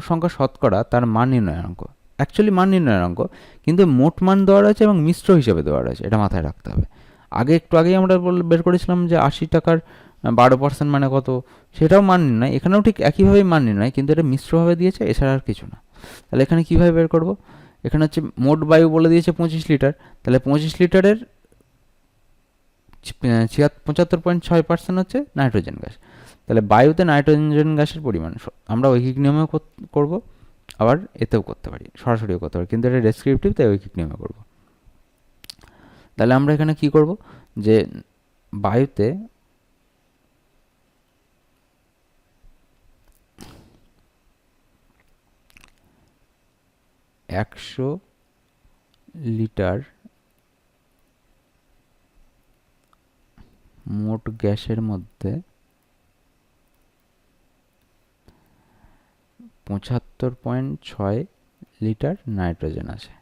সংখ্যা শতকরা তার মান নির্ণয়ের অঙ্ক। অ্যাকচুয়ালি মান নির্ণয়ের অঙ্ক, কিন্তু মোট মান দেওয়া রয়েছে এবং মিশ্র হিসেবে দেওয়া রয়েছে, এটা মাথায় রাখতে হবে। একটু আগেই আমরা বের করেছিলাম যে 80 টাকার 12% মানে কত, সেটাও মান নির্ণয়। এখানেও ঠিক একইভাবেই মান নির্ণয়, কিন্তু এটা মিশ্রভাবে দিয়েছে, এছাড়া আর কিছু না। তাহলে এখানে কীভাবে বের করব? এখানে হচ্ছে মোট বায়ু বলে দিয়েছে 25 লিটার, তাহলে 25 লিটারের 75.6% হচ্ছে নাইট্রোজেন গ্যাস। তাহলে বায়ুতে নাইট্রোজেন গ্যাসের পরিমাণ আমরা ঐকিক নিয়মেও করব, আবার এতেও করতে পারি, সরাসরিও করতে পারি, কিন্তু এটা ডেসক্রিপটিভ, তাই ঐকিক নিয়মে করব। তাহলে আমরা এখানে কি করব, যে বায়ুতে 100 লিটার মোট গ্যাসের মধ্যে 75.6 লিটার নাইট্রোজেন আছে।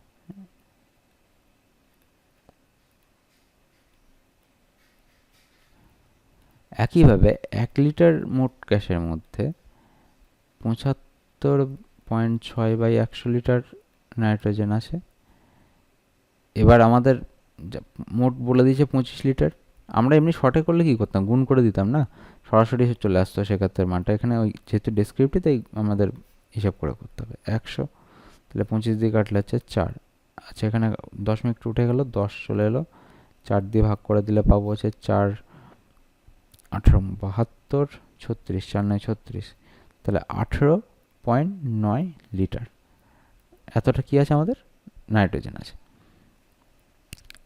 একইভাবে 1 লিটার মোট গ্যাসের মধ্যে 75.6/100 লিটার নাইট্রোজেন আছে। এবার আমাদের মোট বলে দিয়েছে 25 লিটার। আমরা এমনি শর্টে করলে কি করতাম, গুণ করে দিতাম না, সরাসরি চলে আসতো সেক্ষেত্রে মানটা। এখানে ওই যেহেতু ডেসক্রিপটিভ তাই আমাদের হিসাব করে করতে হবে। 100 তাহলে 25 দিয়ে কাটলে হচ্ছে 4। আচ্ছা, এখানে দশমিক উঠে গেল, 10 চলে এলো, 4 দিয়ে ভাগ করে দিলে পাবো হচ্ছে 4 18 72 36, 4 9 36, তাহলে 18.9 লিটার এতটা কি আছে আমাদের নাইট্রোজেন আছে।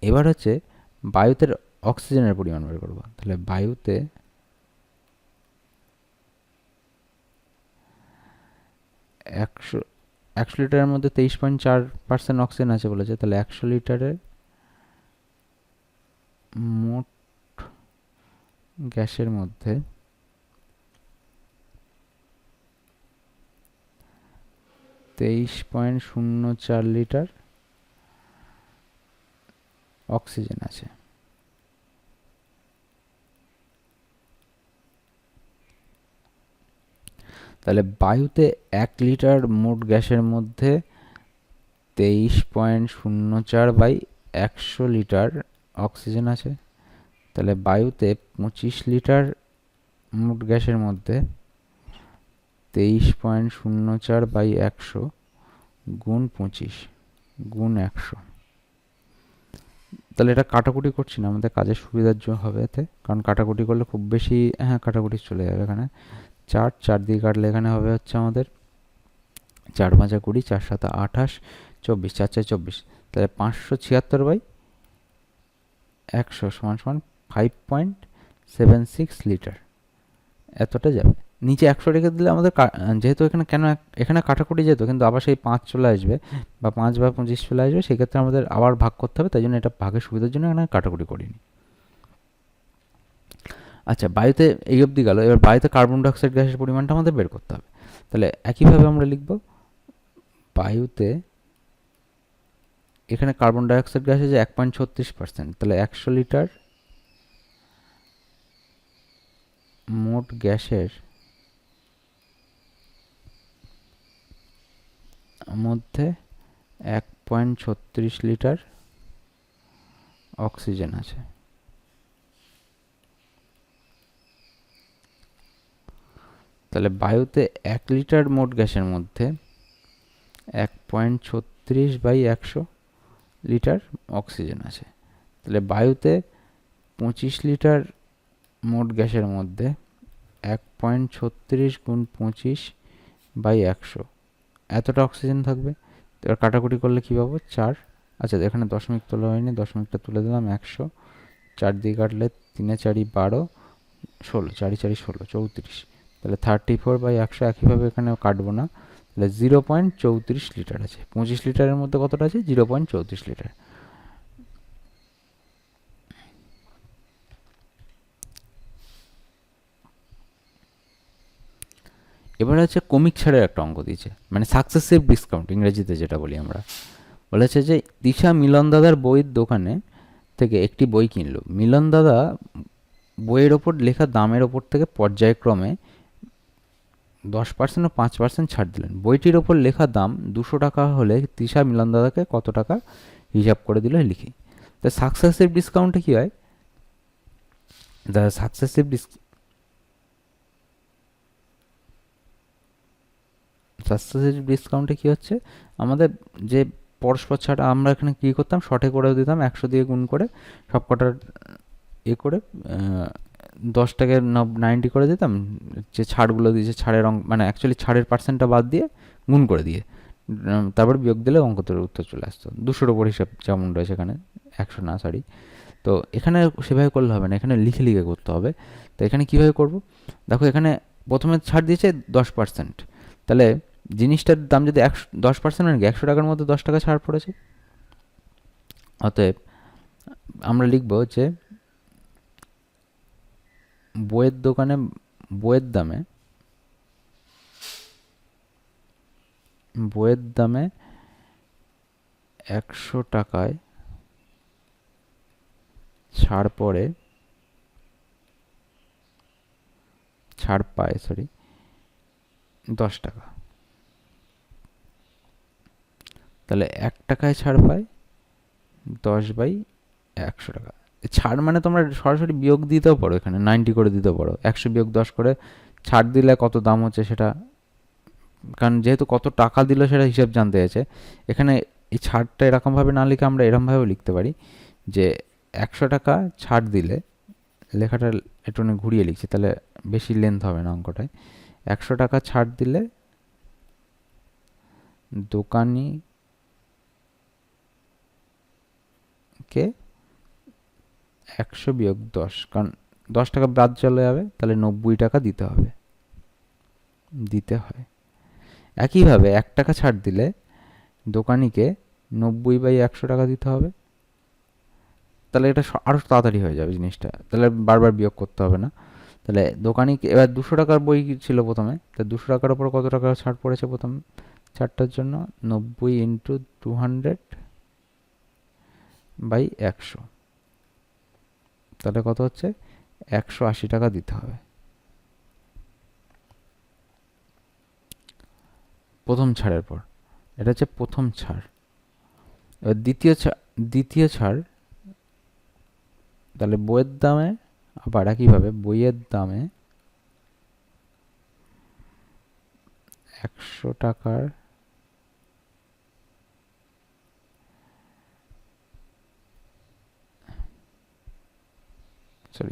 এবার হচ্ছে বায়ুতে অক্সিজেনের পরিমাণ বের করবো। তাহলে বায়ুতে 100 লিটারের মধ্যে 23.4% অক্সিজেন আছে বলেছে। তাহলে 100 লিটারের মোট গ্যাসের মধ্যে 23.04 লিটার অক্সিজেন আছে। তাহলে বায়ুতে 1 লিটার মোট গ্যাসের মধ্যে 23.04/100 লিটার অক্সিজেন আছে। তাহলে বায়ুতে 25 লিটার মোট গ্যাসের মধ্যে 23.04/100 গুণ 25 গুণ 100। তাহলে এটা কাটাকুটি করছি না, আমাদের কাজের সুবিধার জন্য হবে এতে, কারণ কাটাকুটি করলে খুব বেশি, হ্যাঁ কাটাকুটি চলে যাবে। এখানে 4 দিয়ে কাটলে এখানে হবে হচ্ছে আমাদের 4 5 20, 4 7 28, 24, 4 4 24। তাহলে 576/100 সমান সমান 5.76 লিটার এতটা যাবে। নিচে 100 রেখে দিলে আমাদের যেহেতু এখানে কাটাকুটি যেত, কিন্তু আবার সেই 5 চলে আসবে বা 5 বা 25 চলে আসবে, সেক্ষেত্রে আমাদের আবার ভাগ করতে হবে। তাই জন্য এটা ভাগের সুবিধার জন্য এখানে কাটাকুটি করিনি। আচ্ছা, বায়ুতে এই অবধি গেল। এবার বায়ুতে কার্বন ডাইঅক্সাইড গ্যাসের পরিমাণটা আমাদের বের করতে হবে। তাহলে একইভাবে আমরা লিখব বায়ুতে, এখানে কার্বন ডাইঅক্সাইড গ্যাস আছে 1.36%। তাহলে 100 লিটার মোট গ্যাসের মধ্যে 1.36 লিটার অক্সিজেন আছে। তাহলে বায়ুতে 1 লিটার মোট গ্যাসের মধ্যে 1.36/100 লিটার অক্সিজেন আছে। তাহলে বায়ুতে 25 লিটার মোট গ্যাসের মধ্যে 1.36 গুণ 25/100 এতটা অক্সিজেন থাকবে। এবার কাটাকুটি করলে কী পাবো, 4। আচ্ছা, এখানে দশমিক তোলা হয়নি, দশমিকটা তুলে দিলাম। 100, 4 দিয়ে কাটলে 3 4 12, 16, 4 4 16, 34। তাহলে 34/100 একইভাবে এখানেও কাটবো না। তাহলে 0.34 লিটার আছে। 25 লিটারের মধ্যে কতটা আছে, 0.34 লিটার। এবার হচ্ছে কমিক ছাড়ের একটা অঙ্ক দিয়েছে, মানে সাকসেসিভ ডিসকাউন্ট ইংরেজিতে যেটা বলি আমরা। বলেছে যে দিশা মিলন দাদার বইয়ের দোকানে থেকে একটি বই কিনলো। মিলন দাদা বইয়ের ওপর লেখা দামের ওপর থেকে পর্যায়ক্রমে 10% ও 5% ছাড় দিলেন। বইটির ওপর লেখা দাম 200 টাকা হলে দিশা মিলন দাদাকে কত টাকা হিসাব করে দিল লিখি। তো সাকসেসিভ ডিসকাউন্টে কী হয়, সাকসেসিভ ডিসকাউন্টে কী হচ্ছে, আমাদের যে পরস্পর ছাড় আমরা এখানে কী করতাম, শর্টে করে দিতাম, 100 দিয়ে গুণ করে সব কটার করে 10টাকে 90 করে দিতাম। যে ছাড়গুলো দিয়েছে ছাড়ের মানে অ্যাকচুয়ালি ছাড়ের পার্সেন্টটা বাদ দিয়ে গুণ করে দিয়ে তারপর বিয়োগ দিলে অঙ্কটার উত্তর চলে আসতো। 200-র ওপর হিসাব যেমন রয়েছে এখানে, 100 না সরি। তো এখানে সেভাবে করলে হবে না, এখানে লিখে লিখে করতে হবে। তো এখানে কীভাবে করব, দেখো এখানে প্রথমে ছাড় দিয়েছে 10%। তাহলে জিনিসটার দাম যদি 10% মানে 100 টাকার মধ্যে 10 টাকা ছাড় পড়েছে। অতএব আমরা লিখব যে বইয়ের দোকানে বইয়ের দামে 100 টাকায় ছাড় পায় 10 টাকা। তাহলে 1 টাকায় ছাড় পায় 10/100 টাকা। ছাড় মানে তোমরা সরাসরি বিয়োগ দিতেও পারো, এখানে 90 করে দিতেও পারো, 100 বিয়োগ 10 করে ছাড় দিলে কত দাম হচ্ছে সেটা, কারণ যেহেতু কত টাকা দিল সেটা হিসাব জানতে চাইছে। এখানে এই ছাড়টা এরকমভাবে না লিখে আমরা এরকমভাবেও লিখতে পারি যে 100 টাকা ছাড় দিলে, লেখাটা একটু ঘুরিয়ে লিখছি তাহলে বেশি লেন্থ হবে না অঙ্কটায়। 100 টাকা ছাড় দিলে দোকানিকে 100 বিয়োগ 10, কারণ 10 টাকা বাদ চলে যাবে, তাহলে 90 টাকা দিতে হয়। একইভাবে 1 টাকা ছাড় দিলে দোকানিকে 90/100 টাকা দিতে হবে। তাহলে এটা আরও তাড়াতাড়ি হয়ে যাবে জিনিসটা, তাহলে বারবার বিয়োগ করতে হবে না। তাহলে দোকানিকে এবার 200 টাকার বই ছিল প্রথমে, তা 200 টাকার ওপর কত টাকা ছাড় পড়েছে প্রথম ছাড়টার জন্য? 90 × 200/100, তাহলে কত হচ্ছে? 180 টাকা দিতে হবে প্রথম ছাড়ের পর। এটা হচ্ছে প্রথম ছাড়। এবার দ্বিতীয় ছাড়, তাহলে বইয়ের দামে আবার একইভাবে বইয়ের দামে 100 টাকার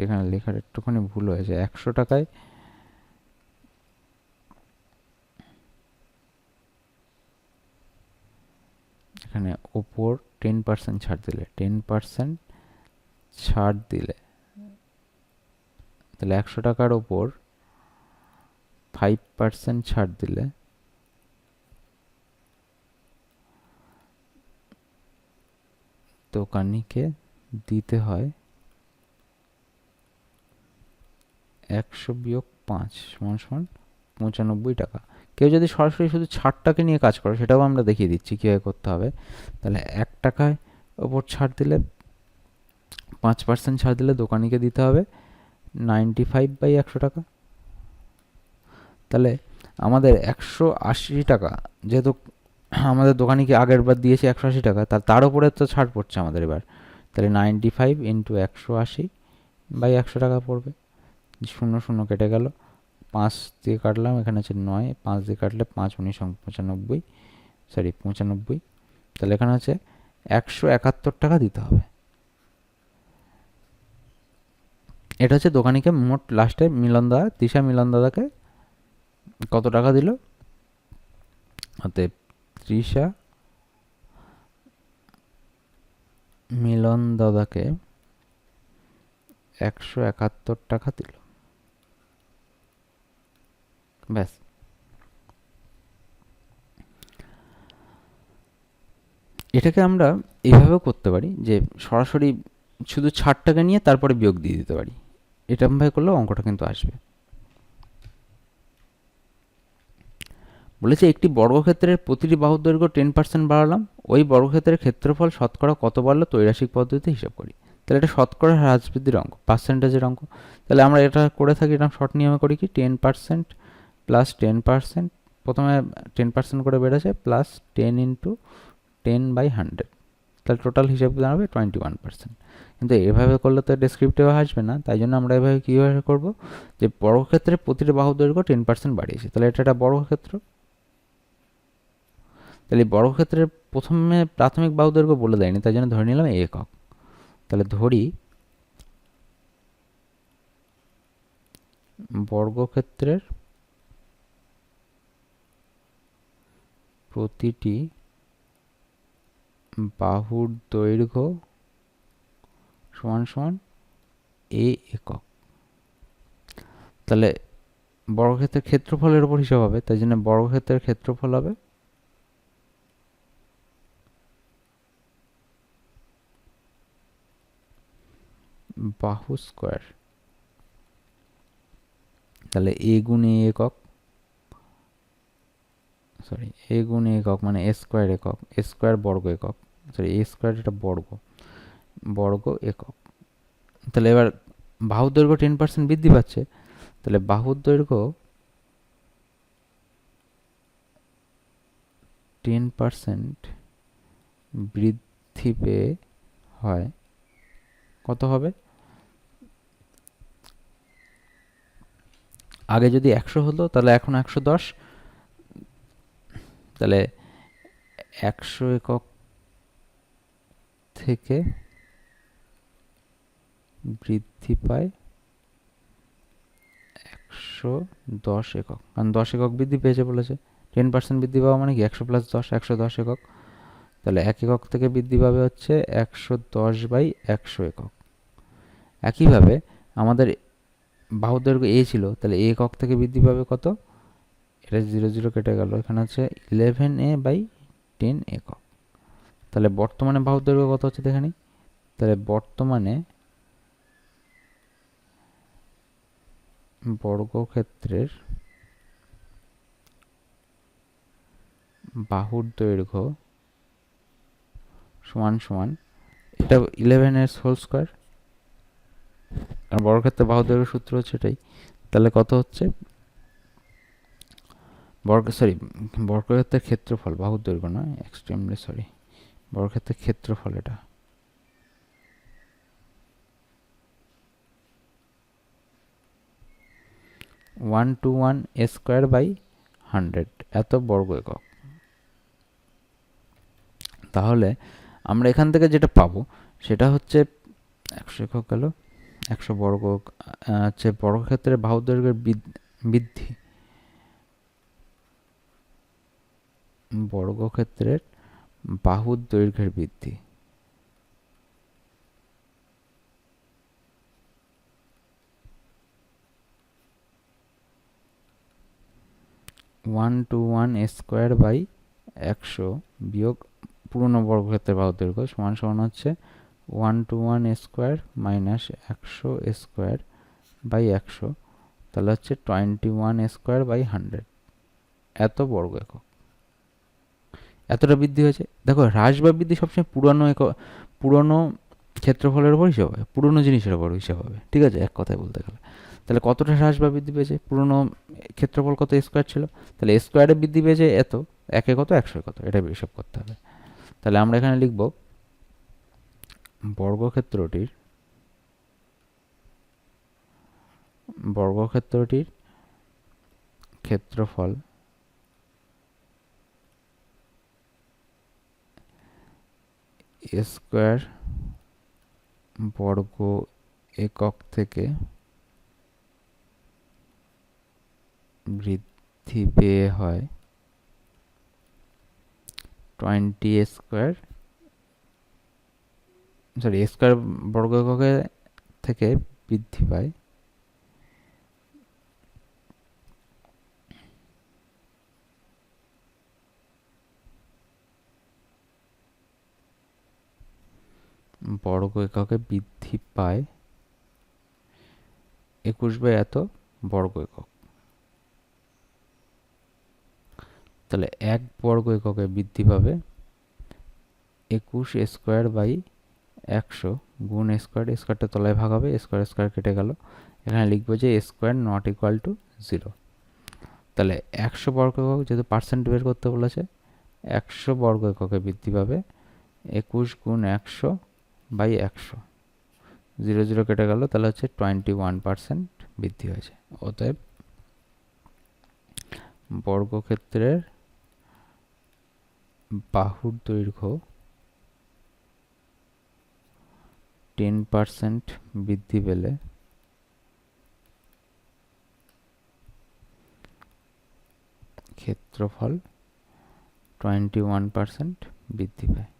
এখানে লেখার একটুখানি ভুল হয়েছে। 100 টাকায় এখানে ওপর 10% ছাড় দিলে, 10% ছাড় দিলে, তাহলে 100 টাকার ওপর 5% ছাড় দিলে দোকানিকে দিতে হয় 100 বিয়োগ 5 সমান 95 টাকা। কেউ যদি সরাসরি শুধু ছাড়টাকে নিয়ে কাজ করে সেটাও আমরা দেখিয়ে দিচ্ছি কীভাবে করতে হবে। তাহলে 1 টাকায় ওপর ছাড় দিলে 5% ছাড় দিলে দোকানিকে দিতে হবে 95/100 টাকা। তাহলে আমাদের 180 টাকা, যেহেতু আমাদের দোকানিকে আগের বার দিয়েছে 180 টাকা, তার উপরে তো ছাড় পড়ছে আমাদের এবার, তাহলে 95 × 180/100 টাকা পড়বে। 0 কেটে গেল, 5 দিয়ে কাটলাম, এখানে আছে 9, 5 দিয়ে কাটলে 5 × 9 = 95, তাহলে এখানে আছে 171 টাকা দিতে হবে। এটা হচ্ছে দোকানিকে মোট লাস্টে তৃষা মিলন দাদাকে কত টাকা দিল। অতএব তৃষা মিলন দাদাকে 171 টাকা দিল, ব্যাস। এটাকে আমরা এইভাবেও করতে পারি যে সরাসরি শুধু ছাড়টাকে নিয়ে তারপরে বিয়োগ দিয়ে দিতে পারি। এরকমভাবে করলেও অঙ্কটা কিন্তু আসবে। বলেছে একটি বর্গক্ষেত্রের প্রতিটি বাহুর দৈর্ঘ্য 10% বাড়ালাম, ওই বর্গক্ষেত্রের ক্ষেত্রফল শতকরা কত বাড়লো ত্রৈরাশিক পদ্ধতিতে হিসাব করি। তাহলে এটা শতকরা হ্রাস বৃদ্ধির অঙ্ক, পার্সেন্টেজের অঙ্ক। তাহলে আমরা এটা করে থাকি, এটা শর্ট নিয়মে করি কি, 10% প্লাস 10%, প্রথমে 10% করে বেড়েছে, প্লাস 10 × 10/100, তাহলে টোটাল হিসাব দাঁড়াবে 21%। কিন্তু এভাবে করলে তো ডেসক্রিপটিভ আসবে না, তাই জন্য আমরা এভাবে কীভাবে করবো, যে বর্গক্ষেত্রের প্রতিটি বাহু দৈর্ঘ্য 10% বাড়িয়েছে, তাহলে এটা একটা বর্গক্ষেত্র। তাহলে বর্গক্ষেত্রের প্রথমে প্রাথমিক বাহু দৈর্ঘ্য বলে দেয়নি, তাই জন্য ধরে নিলাম একক। তাহলে ধরি বর্গক্ষেত্রের প্রতিটি বাহুর দৈর্ঘ্য সমান একক। তাহলে বর্গক্ষেত্রের ক্ষেত্রফলের উপর হিসাব হবে, তাই জন্য বর্গক্ষেত্রের ক্ষেত্রফল হবে বাহু স্কোয়ার। তাহলে এ গুণ এ একক, সরি এ গুণ এ একক মানে এ স্কোয়ার একক, এ স্কোয়ার বর্গ একক, সরি এ স্কোয়ার এটা বর্গ, বর্গ একক। তাহলে এবার বাহুর দৈর্ঘ্য 10% বৃদ্ধি পাচ্ছে, তাহলে বাহুর দৈর্ঘ্য 10% বৃদ্ধি পেয়ে হয় কত হবে? আগে যদি 100 হতো তাহলে এখন 110, তাহলে 100 একক থেকে বৃদ্ধি পায় 110 একক, কারণ 10 একক বৃদ্ধি পেয়েছে বলেছে। 10% বৃদ্ধি পাওয়া মানে কি 100 প্লাস 10, 110 একক। তাহলে 1 একক থেকে বৃদ্ধি পাবে হচ্ছে 110/100 একক। একইভাবে আমাদের বাহুর দৈর্ঘ্য এ ছিল, তাহলে এ একক থেকে বৃদ্ধি পাবে কত? এটা 0 0 কেটে গেল, এখানে হচ্ছে 11a/10 একক। তাহলে বর্তমানে বাহুর দৈর্ঘ্য কত হচ্ছে দেখে নিই। তাহলে বর্তমানে বর্গক্ষেত্রের বাহুর দৈর্ঘ্য সমান সমান, এটা 11 হোল স্কোয়ার, কারণ বর্গক্ষেত্রে বাহুর দৈর্ঘ্য সূত্র হচ্ছে এটাই। তাহলে কত হচ্ছে বর্গক্ষেত্রের ক্ষেত্রফল, বাহুর দৈর্ঘ্য নয়, এক্সট্রিমলি সরি, বর্গক্ষেত্রের ক্ষেত্রফল এটা one two one a square by 100 এত বর্গ একক। তাহলে আমরা এখান থেকে যেটা পাবো সেটা হচ্ছে 100 একক গেল, 100 বর্গ হচ্ছে বর্গক্ষেত্রের বাহুর দৈর্ঘ্যের বৃদ্ধি, বর্গক্ষেত্রের বাহুর দৈর্ঘ্যের বৃদ্ধি। One two one a square by 100 বিয়োগ পুরনো বর্গক্ষেত্রের বাহুর দৈর্ঘ্য সমান সমান হচ্ছে 1 a square minus 100 a square by 100, তাহলে হচ্ছে 21 এ স্কোয়ার বাই 100 এত বর্গ একক। এতটা বৃদ্ধি হয়েছে। দেখো হ্রাস বা বৃদ্ধি সবসময় পুরনো ক্ষেত্রফলের উপর হিসাব হবে, পুরনো জিনিসের উপর হিসাব হবে, ঠিক আছে, এক কথায় বলতে গেলে। তাহলে কতটা হ্রাস বা বৃদ্ধি পেয়েছে? পুরনো ক্ষেত্রফল কত স্কোয়ার ছিল, তাহলে স্কোয়ারে বৃদ্ধি পেয়েছে এত, একে কত 100 কত, এটা হিসাব করতে হবে। তাহলে আমরা এখানে লিখব বর্গক্ষেত্রটির ক্ষেত্রফল স্কোয়ার বর্গ একক থেকে বৃদ্ধি পেয়ে হয় 20 স্কোয়ার, সরি স্কোয়ার বর্গ এককে থেকে বৃদ্ধি পায় বর্গ এককে বৃদ্ধি পায় 21/এত বর্গ একক। তাহলে 1 বর্গ এককে বৃদ্ধি পাবে 21 স্কোয়ার বাই 100 গুণ স্কোয়ার, স্কোয়ারটা তলায় ভাগ হবে, স্কোয়ার স্কোয়ার কেটে গেল, এখানে লিখবো যে স্কোয়ার নট ইকুয়াল টু 0। তাহলে 100 বর্গ একক যেহেতু পার্সেন্ট বের করতে বলেছে, 100 বর্গ এককে বৃদ্ধি পাবে 21 গুণ 100 বাই 100, 0 0 কেটে গেল, তাহলে হচ্ছে 21% বৃদ্ধি হয়েছে। অতএব বর্গক্ষেত্রের বাহুর দৈর্ঘ্য 10% বৃদ্ধি পেলে ক্ষেত্রফল 21% বৃদ্ধি পায়।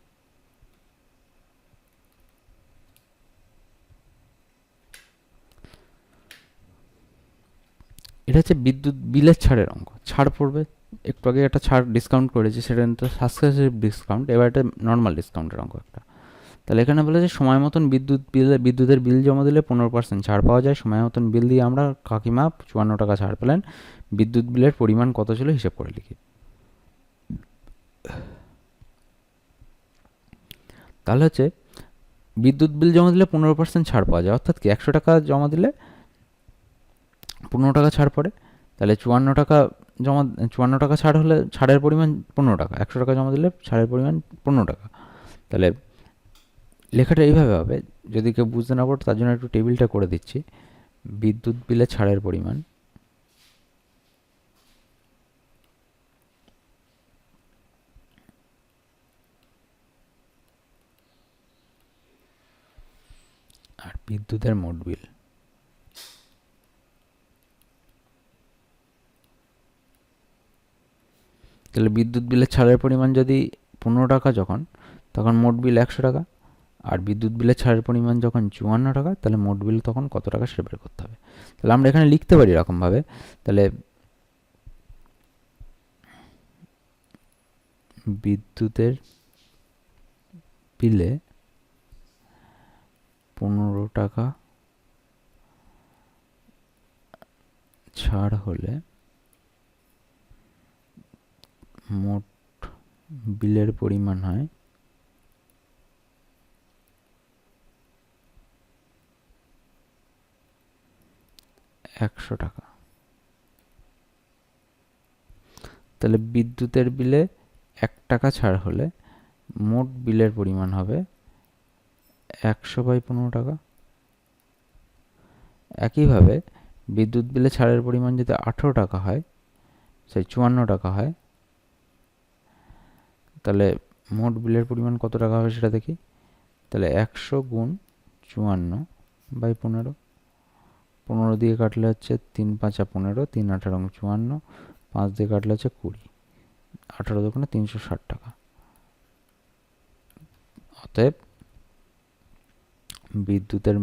এটা হচ্ছে বিদ্যুৎ বিলের ছাড়ের অঙ্ক। ছাড় পড়বে, একটু আগে একটা ছাড় ডিসকাউন্ট করেছে, সেটা কিন্তু সাকসেসিভ ডিসকাউন্ট, এবার এটা নর্মাল ডিসকাউন্টের অঙ্ক একটা। তাহলে এখানে বলেছে সময় মতন বিদ্যুতের বিল জমা দিলে 15% ছাড় পাওয়া যায়। সময় মতন বিল দিয়ে আমরা কাকিমা 54 টাকা ছাড় পেলেন, বিদ্যুৎ বিলের পরিমাণ কত ছিল হিসেব করে লিখি। তাহলে হচ্ছে বিদ্যুৎ বিল জমা দিলে 15% ছাড় পাওয়া যায়, অর্থাৎ কি 100 টাকা জমা দিলে 15 টাকা ছাড় পড়ে। তাহলে 54 টাকা ছাড় হলে ছাড়ের পরিমাণ 15 টাকা, 100 টাকা জমা দিলে ছাড়ের পরিমাণ 15 টাকা। তাহলে লেখাটা এইভাবে হবে, যদি কেউ বুঝতে না পারো তার জন্য একটু টেবিলটা করে দিচ্ছি। বিদ্যুৎ বিলে ছাড়ের পরিমাণ আর বিদ্যুতের মোট বিল। তাহলে বিদ্যুৎ বিলের ছাড়ের পরিমাণ যদি 15 টাকা যখন, তখন মোট বিল 100 টাকা। আর বিদ্যুৎ বিলের ছাড়ের পরিমাণ যখন 54 টাকা, তাহলে মোট বিল তখন কত টাকা সেটা বের করতে হবে। তাহলে আমরা এখানে লিখতে পারি এরকমভাবে, তাহলে বিদ্যুতের বিলে 15 টাকা ছাড় হলে মোট বিলের পরিমাণ হয় 100 টাকা। তাহলে বিদ্যুতের বিলে 1 টাকা ছাড় হলে মোট বিলের পরিমাণ হবে 100/15 টাকা। একইভাবে বিদ্যুৎ বিলে ছাড়ের পরিমাণ যদি 18 টাকা হয়, 54 টাকা হয়, তাহলে মোট বিলের পরিমাণ কত টাকা হবে সেটা দেখি। তাহলে 100 গুণ 54/15, 15 দিয়ে কাটলে হচ্ছে 3 5 15, 3 18 54, 5 দিয়ে কাটলে হচ্ছে 20, 18 দোকানে 360 টাকা। অতএব বিদ্যুতের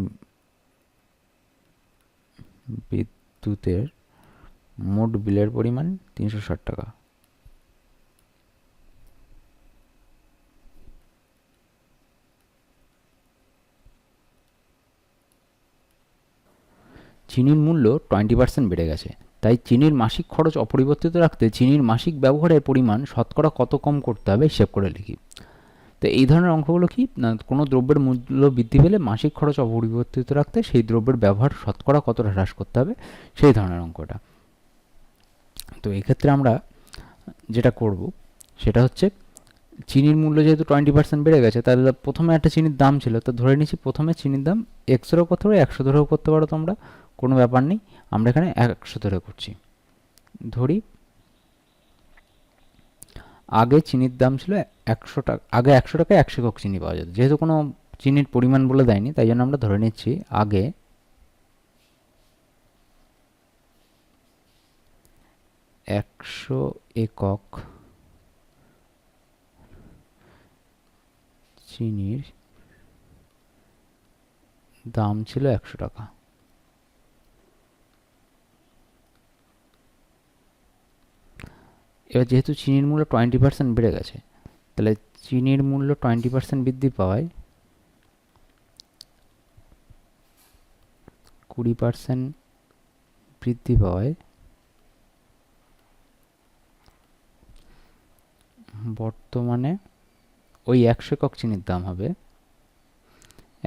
মোট বিলের পরিমাণ 360 টাকা। চিনির মূল্য 20% বেড়ে গেছে, তাই চিনির মাসিক খরচ অপরিবর্তিত রাখতে চিনির মাসিক ব্যবহারের পরিমাণ শতকরা কত কম করতে হবে হিসেব করে লিখি। তো এই ধরনের অঙ্কগুলো কি না, কোনো দ্রব্যের মূল্য বৃদ্ধি পেলে মাসিক খরচ অপরিবর্তিত রাখতে সেই দ্রব্যের ব্যবহার শতকরা কতটা হ্রাস করতে হবে, সেই ধরনের অঙ্কটা। তো এক্ষেত্রে আমরা যেটা করব সেটা হচ্ছে, চিনির মূল্য যেহেতু 20% বেড়ে গেছে, তাহলে প্রথমে একটা চিনির দাম ছিল, তো ধরে নিচ্ছি প্রথমে চিনির দাম 100 করতে পারো, 100 ধরেও করতে পারো তোমরা, কোনো ব্যাপার নেই। আমরা এখানে 100 ধরে করছি। ধরি আগে চিনির দাম ছিল 100 টাকা, আগে 100 টাকায় 100 একক চিনি পাওয়া যেত। যেহেতু কোনো চিনির পরিমাণ বলে দেয়নি, তাই জন্য আমরা ধরে নিচ্ছি আগে 100 একক চিনির দাম ছিল 100 টাকা। এবার যেহেতু চিনির মূল্য 20% বেড়ে গেছে, তাহলে চিনির মূল্য 20% বৃদ্ধি পাওয়ায় 20% বৃদ্ধি পাওয়ায় বর্তমানে ওই 100 একক চিনির দাম হবে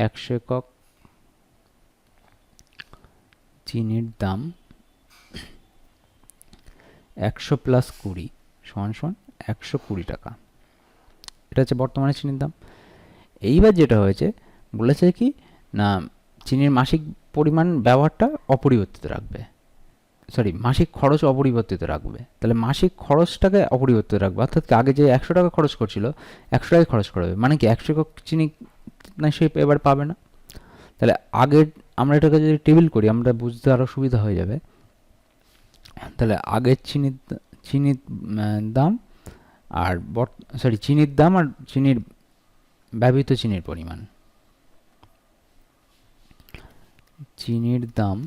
100 একক চিনির দাম 100 + 20 = 120 টাকা। এটা হচ্ছে বর্তমানে চিনির দাম। এইবার যেটা হয়েছে, বলেছে কি না, চিনির মাসিক পরিমাণ ব্যবহারটা অপরিবর্তিত রাখবে, সরি মাসিক খরচ অপরিবর্তিত রাখবে। তাহলে মাসিক খরচটাকে অপরিবর্তিত রাখবে, অর্থাৎ আগে যে 100 টাকা খরচ করছিল 100 টাকায় খরচ করবে, মানে কি 100 একক চিনি না সে এবার পাবে না। তাহলে আগের, আমরা এটাকে যদি টেবিল করি আমরা বুঝতে আরও সুবিধা হয়ে যাবে। তাহলে আগের চিনির দাম আর চিনির দাম আর চিনির ব্যবহৃত চিনির পরিমাণ, চিনির দাম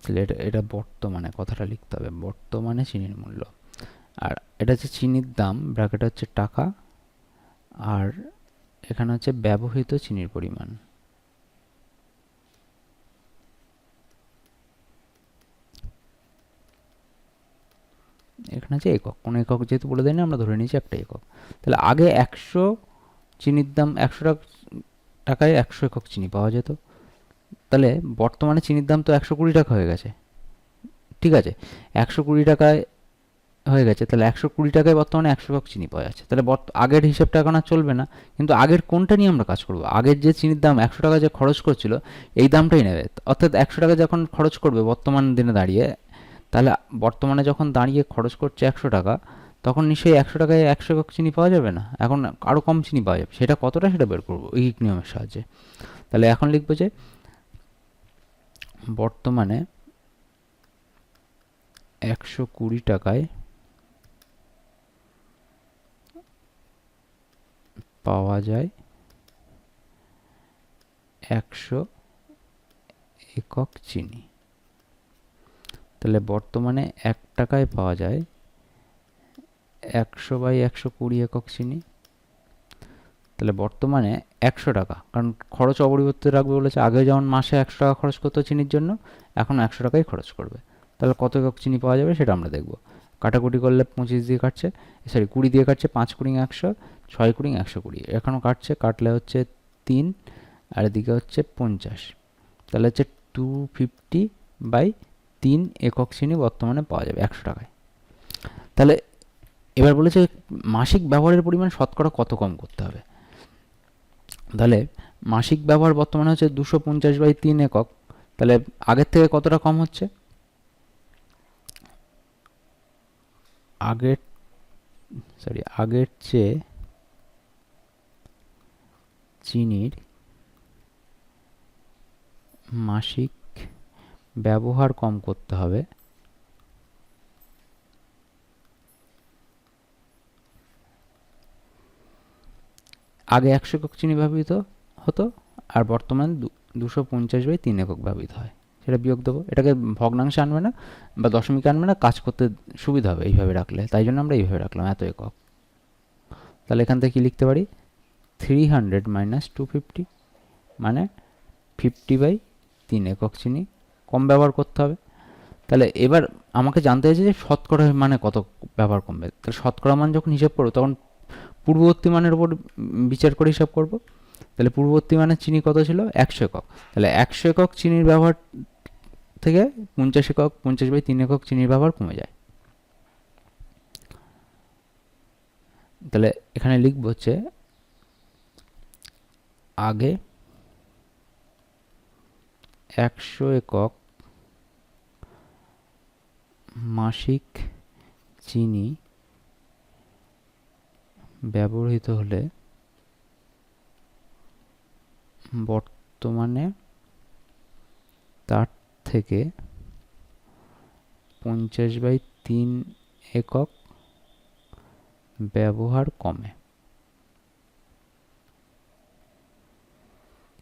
তাহলে এটা বর্তমানে কথাটা লিখতে হবে, বর্তমানে চিনির মূল্য। আর এটা হচ্ছে চিনির দাম, ব্র্যাকেট হচ্ছে টাকা, আর এখানে হচ্ছে ব্যবহৃত চিনির পরিমাণ। এখানে হচ্ছে একক, কোনো একক যেহেতু বলে দেয় না, আমরা ধরে নিয়েছি একটা একক। তাহলে আগে 100 চিনির দাম 100 টাকায় 100 একক চিনি পাওয়া যেত। তাহলে বর্তমানে চিনির দাম তো 120 টাকা হয়ে গেছে, ঠিক আছে, 120 টাকায় হয়ে গেছে, তাহলে 120 টাকায় বর্তমানে 100 একক চিনি পাওয়া যাচ্ছে। তাহলে আগের হিসেবটা এখন আর চলবে না, কিন্তু আগের কোনটা নিয়ে আমরা কাজ করব? আগের যে চিনির দাম 100 টাকা যে খরচ করছিল, এই দামটাই নেবে। অর্থাৎ 100 টাকা যখন খরচ করবে বর্তমান দিনে দাঁড়িয়ে, তাহলে বর্তমানে যখন দাঁড়িয়ে খরচ করছে 100 টাকা, তখন নিশ্চয়ই 100 টাকায় 100 একক চিনি পাওয়া যাবে না, এখন আরও কম চিনি পাওয়া যাবে। সেটা কতটা, সেটা বের করবো এই নিয়মের সাহায্যে। তাহলে এখন লিখবো যে বর্তমানে 120 টাকায় পাওয়া যায় 100 একক চিনি। তাহলে বর্তমানে 1 টাকায় পাওয়া যায় 100/120 একক চিনি। তাহলে বর্তমানে 100 টাকা, কারণ খরচ অপরিবর্তিত রাখবে বলেছে, আগে যেমন মাসে 100 টাকা খরচ করতো চিনির জন্য, এখন 100 টাকাই খরচ করবে। তাহলে কত একক চিনি পাওয়া যাবে সেটা আমরা দেখব। কাটাকুটি করলে 25 দিয়ে কাটছে, সরি 20 দিয়ে কাটছে, 5 কুড়ি 100, 6 কুড়ি 120, এখনও কাটছে, কাটলে হচ্ছে 3, আর এদিকে হচ্ছে 50। তাহলে হচ্ছে 250/3 একক চিনি বর্তমানে পাওয়া যাবে 100 টাকায়। তাহলে এবার বলেছে মাসিক ব্যবহারের পরিমাণ শতকরা কত কম করতে হবে। তাহলে মাসিক ব্যবহার বর্তমানে হচ্ছে 250/3 একক, তাহলে আগের থেকে কতটা কম হচ্ছে? আগের চেয়ে চিনির মাসিক ব্যবহার কম করতে হবে। আগে 100 একক চিনি ব্যবহৃত হতো, আর বর্তমানে 250/3 একক ব্যবহৃত হয়। সেটা বিয়োগ দেবো, এটাকে ভগ্নাংশে আনবে না বা দশমিকে আনবে না, কাজ করতে সুবিধা হবে এইভাবে রাখলে, তাই জন্য আমরা এইভাবে রাখলাম এত একক। তাহলে এখান থেকে কি লিখতে পারি? 300 - 250, মানে 50/3 একক চিনি কম ব্যবহার করতে হবে। তাহলে এবার আমাকে জানতে হয়েছে যে শতকরা মানে কত ব্যবহার কমবে। তাহলে শতকরা মান যখন হিসাব করবো, তখন পূর্ববর্তী মানের উপর বিচার করে হিসাব করব। তাহলে পূর্ববর্তী মানের চিনি কত ছিল? 100 একক। তাহলে 100 একক চিনির ব্যবহার থেকে 50 একক, 50/3 একক চিনির ব্যবহার কমে যায়। তাহলে এখানে লিখব হচ্ছে আগে 100 একক মাসিক চিনি ব্যবহৃত হলে বর্তমানে তার থেকে 50/3 একক ব্যবহার কমে।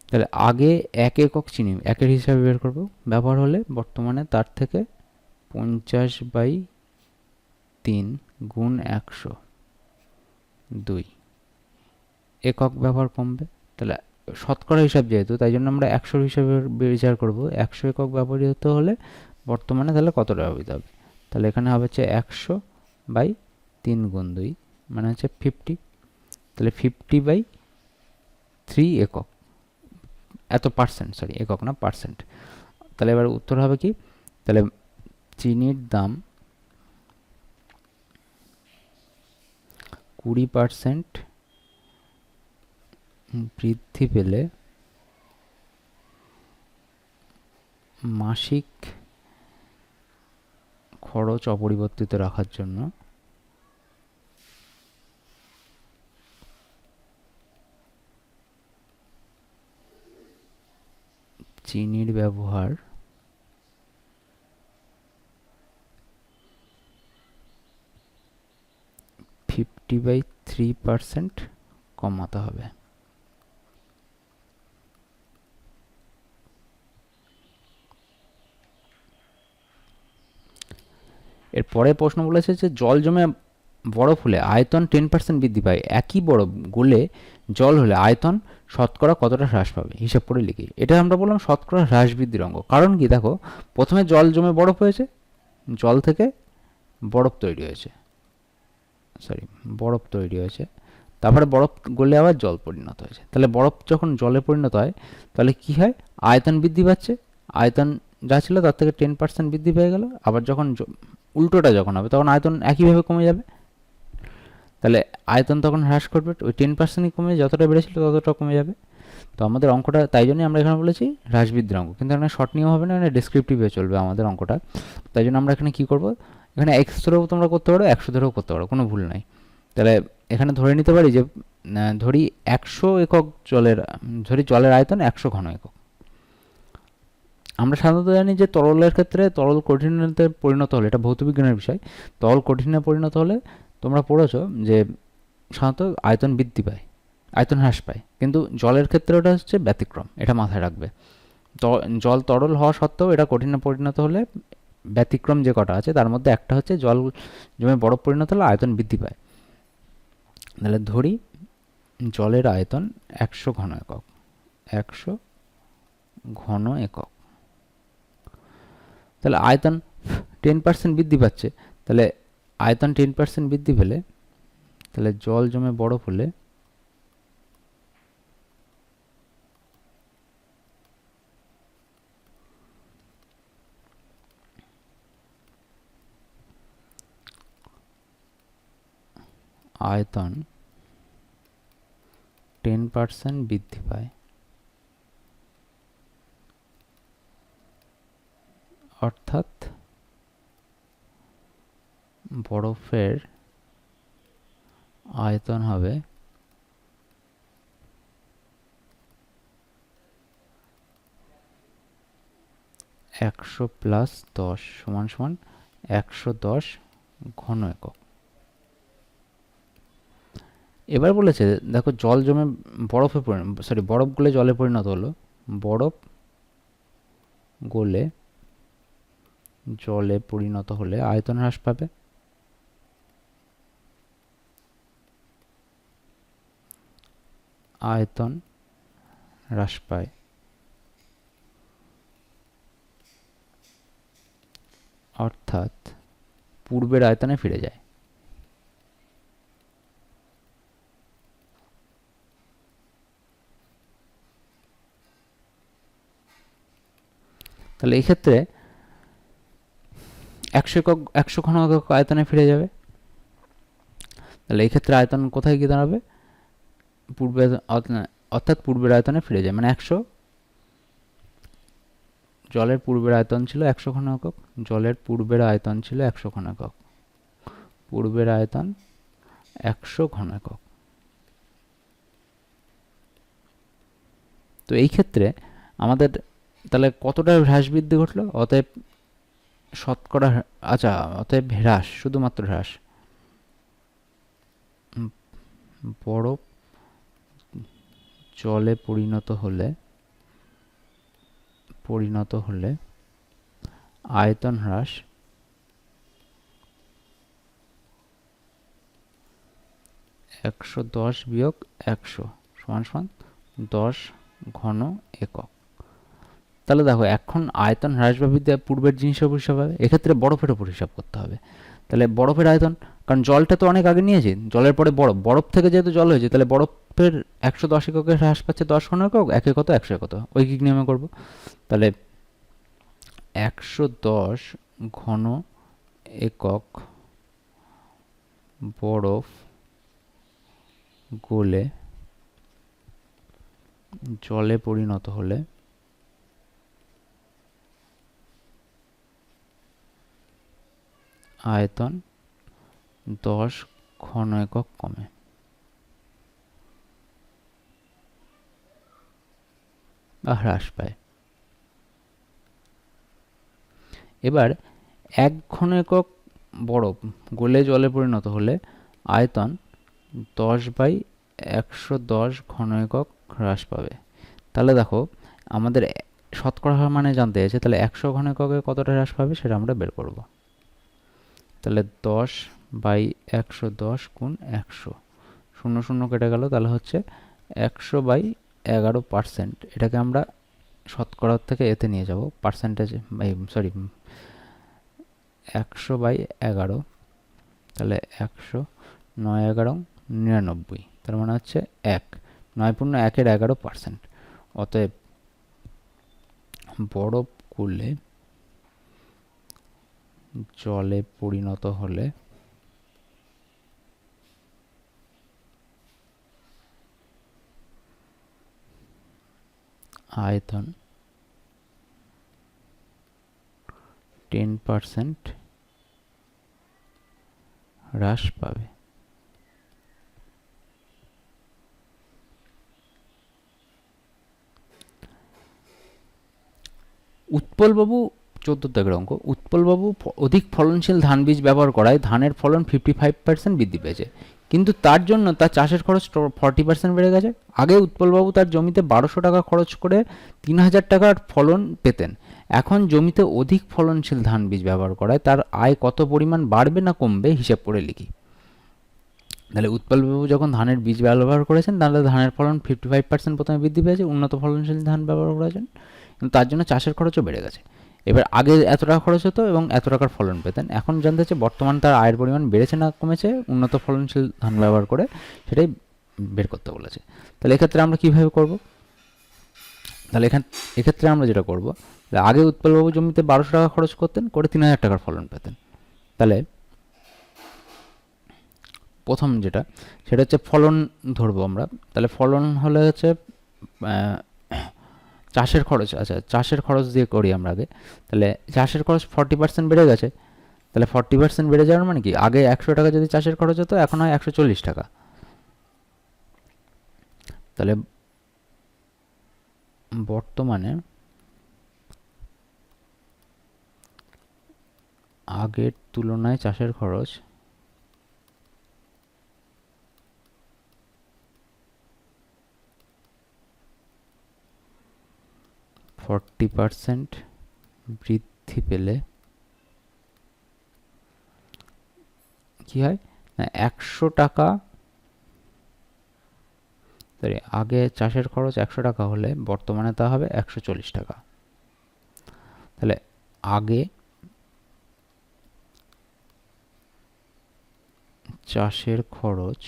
তাহলে আগে 1 একক চিনি একের হিসাবে বের করব ব্যবহার হলে, বর্তমানে তার থেকে 50/3 গুণ 100 2 একক ব্যবহার কমবে। তাহলে শতকরা হিসাব যেহেতু, তাই জন্য আমরা 100 হিসাবে বিচার করব। 100 একক ব্যবহৃত হলে বর্তমানে তাহলে কতটা ব্যবহৃত হবে? তাহলে এখানে হবে হচ্ছে 100/3 গুণ 2, মানে হচ্ছে 50। তাহলে 50/3 একক, এত পার্সেন্ট, সরি একক না পার্সেন্ট। তাহলে এবার উত্তর হবে কি? তাহলে চিনির দাম 20% বৃদ্ধি পেলে মাসিক খরচ অপরিবর্তিত রাখার জন্য চিনির ব্যবহার 50/3% কমাতে হবে। এরপরে প্রশ্ন বলেছে যে জল জমে বরফ হলে আয়তন 10% বৃদ্ধি পায়, একই বরফ গলে জল হলে আয়তন শতকরা কতটা হ্রাস পাবে, হিসাব করে লিখি। এটা আমরা বললাম শতকরা হ্রাস বৃদ্ধির অঙ্ক। কারণ কি, দেখো প্রথমে জল জমে বরফ হয়েছে, জল থেকে বরফ তৈরি হয়েছে, বরফ তৈরি হয়েছে, তারপরে বরফ গলে আবার জল পরিণত হয়েছে। তাহলে বরফ যখন জলে পরিণত হয় তাহলে কি হয়, আয়তন বৃদ্ধি পাচ্ছে, আয়তন যা ছিল তার থেকে 10% বৃদ্ধি পেয়ে গেল। আবার যখন উল্টোটা যখন হবে তখন আয়তন একইভাবে কমে যাবে, তাহলে আয়তন তখন হ্রাস করবে, ওই 10%ই কমে, যতটা বেড়েছিল ততটা কমে যাবে। তো আমাদের অঙ্কটা তাই জন্যই আমরা এখানে বলেছি হ্রাস বৃদ্ধির অঙ্ক, কিন্তু এখানে শর্ট নিয়ম হবে না, এখানে ডেসক্রিপটিভে চলবে আমাদের অঙ্কটা। তাই জন্য আমরা এখানে কী করবো, এখানে এক্স ধরেও তোমরা করতে পারো, 100 ধরেও করতে পারো, কোনো ভুল নাই। তাহলে এখানে ধরে নিতে পারি যে ধরি 100 একক জলের, ধরি জলের আয়তন 100 ঘন একক। আমরা সাধারণত জানি যে তরলের ক্ষেত্রে তরল কঠিনতে পরিণত হলে, এটা ভৌতবিজ্ঞানের বিষয়, তরল কঠিনে পরিণত হলে তোমরা পড়েছো যে সাধারণত আয়তন বৃদ্ধি পায়, আয়তন হ্রাস পায়, কিন্তু জলের ক্ষেত্রে ওটা হচ্ছে ব্যতিক্রম, এটা মাথায় রাখবে। জল তরল হওয়া সত্ত্বেও এটা কঠিনে পরিণত হলে ব্যতিক্রম যে কটা আছে তার মধ্যে একটা হচ্ছে জল জমে বরফ পরিণত হলে আয়তন বৃদ্ধি পায়। তাহলে ধরি জলের আয়তন 100 ঘন একক, 100 ঘন একক, তাহলে আয়তন 10% বৃদ্ধি পাচ্ছে। তাহলে আয়তন 10% বৃদ্ধি পেলে, তাহলে জল জমে বরফ হলে আয়তন 10% বৃদ্ধি পায়, অর্থাৎ বরফের আয়তন হবে 100 প্লাস 10 সমান সমান 110 ঘন একক। এবার বলেছে দেখো জল জমে বরফে বরফ গলে জলে পরিণত হলো, বরফ গলে জলে পরিণত হলে আয়তন হ্রাস পাবে, আয়তন হ্রাস পায়, অর্থাৎ পূর্বের আয়তনে ফিরে যায়। তাহলে এই ক্ষেত্রে 100 ঘন একক আয়তনে ফিরে যাবে। তাহলে এই ক্ষেত্রে আয়তন কোথায় গিয়ে দাঁড়াবে, পূর্বের, অর্থাৎ পূর্বের আয়তনে ফিরে যায়, মানে 100, জলের পূর্বের আয়তন ছিল 100 ঘন একক, জলের পূর্বের আয়তন ছিল 100 ঘন একক, পূর্বের আয়তন 100 ঘন একক। তো এই ক্ষেত্রে আমাদের তাহলে কতটা হ্রাস বৃদ্ধি ঘটলো, অতএব শতকরা, আচ্ছা অতএব হ্রাস, শুধুমাত্র হ্রাস, বরফ জলে পরিণত হলে আয়তন হ্রাস 110 বিয়োগ 100 সমান সমান 10 ঘন একক। তাহলে দেখো এখন আয়তন হ্রাস বা বৃদ্ধি পূর্বের জিনিসের উপর হিসাব হবে, এক্ষেত্রে বরফের উপর হিসাব করতে হবে। তাহলে বরফের আয়তন, কারণ জলটা তো অনেক আগে নিয়েছি, জলের পরে বরফ, বরফ থেকে যেহেতু জল হয়েছে তাহলে বরফের 110 এককের হ্রাস পাচ্ছে 10 ঘন একক, একে কত 100 কত, ঐকিক নিয়মে করব। তাহলে 110 ঘন একক বরফ গলে জলে পরিণত হলে আয়তন 10 ঘন একক কমে। বা হ্রাস পায়। এবার 1 ঘন একক বরফ গলে জলে পরিণত হলে আয়তন 10/110 ঘন একক হ্রাস পাবে। তাহলে দেখো আমাদের শতকরা মানে জানতে চাইছে, তাহলে 100 ঘন এককে কতটা হ্রাস পাবে সেটা আমরা বের করব। তাহলে 10/110 গুণ 100, 0 0 কেটে গেল, তাহলে হচ্ছে 100/11%। এটাকে আমরা শতকরার থেকে এতে নিয়ে যাব পার্সেন্টেজ, সরি 100/11, তাহলে 100, 9 11 99, তার মানে হচ্ছে 1, 9.1-এর 11%। অতএব বরফ গলে জলে পরিণত হলে আয়তন 10% হ্রাস পাবে। উৎপলবাবু 14 দাগের অঙ্ক, উৎপলবাবু অধিক ফলনশীল ধান বীজ ব্যবহার করায় ধানের ফলন 55% বৃদ্ধি পেয়েছে, কিন্তু তার জন্য তার চাষের খরচ 40% বেড়ে গেছে। আগে উৎপলবাবু তার জমিতে 1200 টাকা খরচ করে 3000 টাকার ফলন পেতেন। এখন জমিতে অধিক ফলনশীল ধান বীজ ব্যবহার করায় তার আয় কত পরিমাণ বাড়বে না কমবে হিসাব করে লিখি। তাহলে উৎপলবাবু যখন ধানের বীজ ব্যবহার করেছেন তাহলে ধানের ফলন 55% প্রথমে বৃদ্ধি পেয়েছে উন্নত ফলনশীল ধান ব্যবহার করেছেন, কিন্তু তার জন্য চাষের খরচও বেড়ে গেছে। এবার আগে এত টাকা খরচ হতো এবং এত টাকার ফলন পেতেন, এখন জানতে হচ্ছে বর্তমান তার আয়ের পরিমাণ বেড়েছে না কমেছে উন্নত ফলনশীল ধান ব্যবহার করে, সেটাই বের করতে বলেছে। তাহলে এক্ষেত্রে আমরা কীভাবে করব? তাহলে এক্ষেত্রে আমরা যেটা করব, আগে উৎপলবাবু জমিতে 1200 টাকা খরচ করতেন, করে 3000 টাকার ফলন পেতেন। তাহলে প্রথম যেটা সেটা হচ্ছে ফলন ধরবো আমরা। তাহলে ফলন হলে হচ্ছে চাষের খরচ, আচ্ছা চাষের খরচ দিয়ে করি আমরা আগে। তাহলে চাষের খরচ 40% বেড়ে গেছে, তাহলে 40% বেড়ে যাওয়ার মানে কি, আগে 100 টাকা যদি চাষের খরচ হতো এখন হয় 140 টাকা। তাহলে বর্তমানে আগের তুলনায় চাষের খরচ 40% বৃদ্ধি পেলে কি হয় না, 100 টাকা, সরি আগে চাষের খরচ 100 টাকা হলে বর্তমানে তা হবে 140 টাকা। তাহলে আগে চাষের খরচ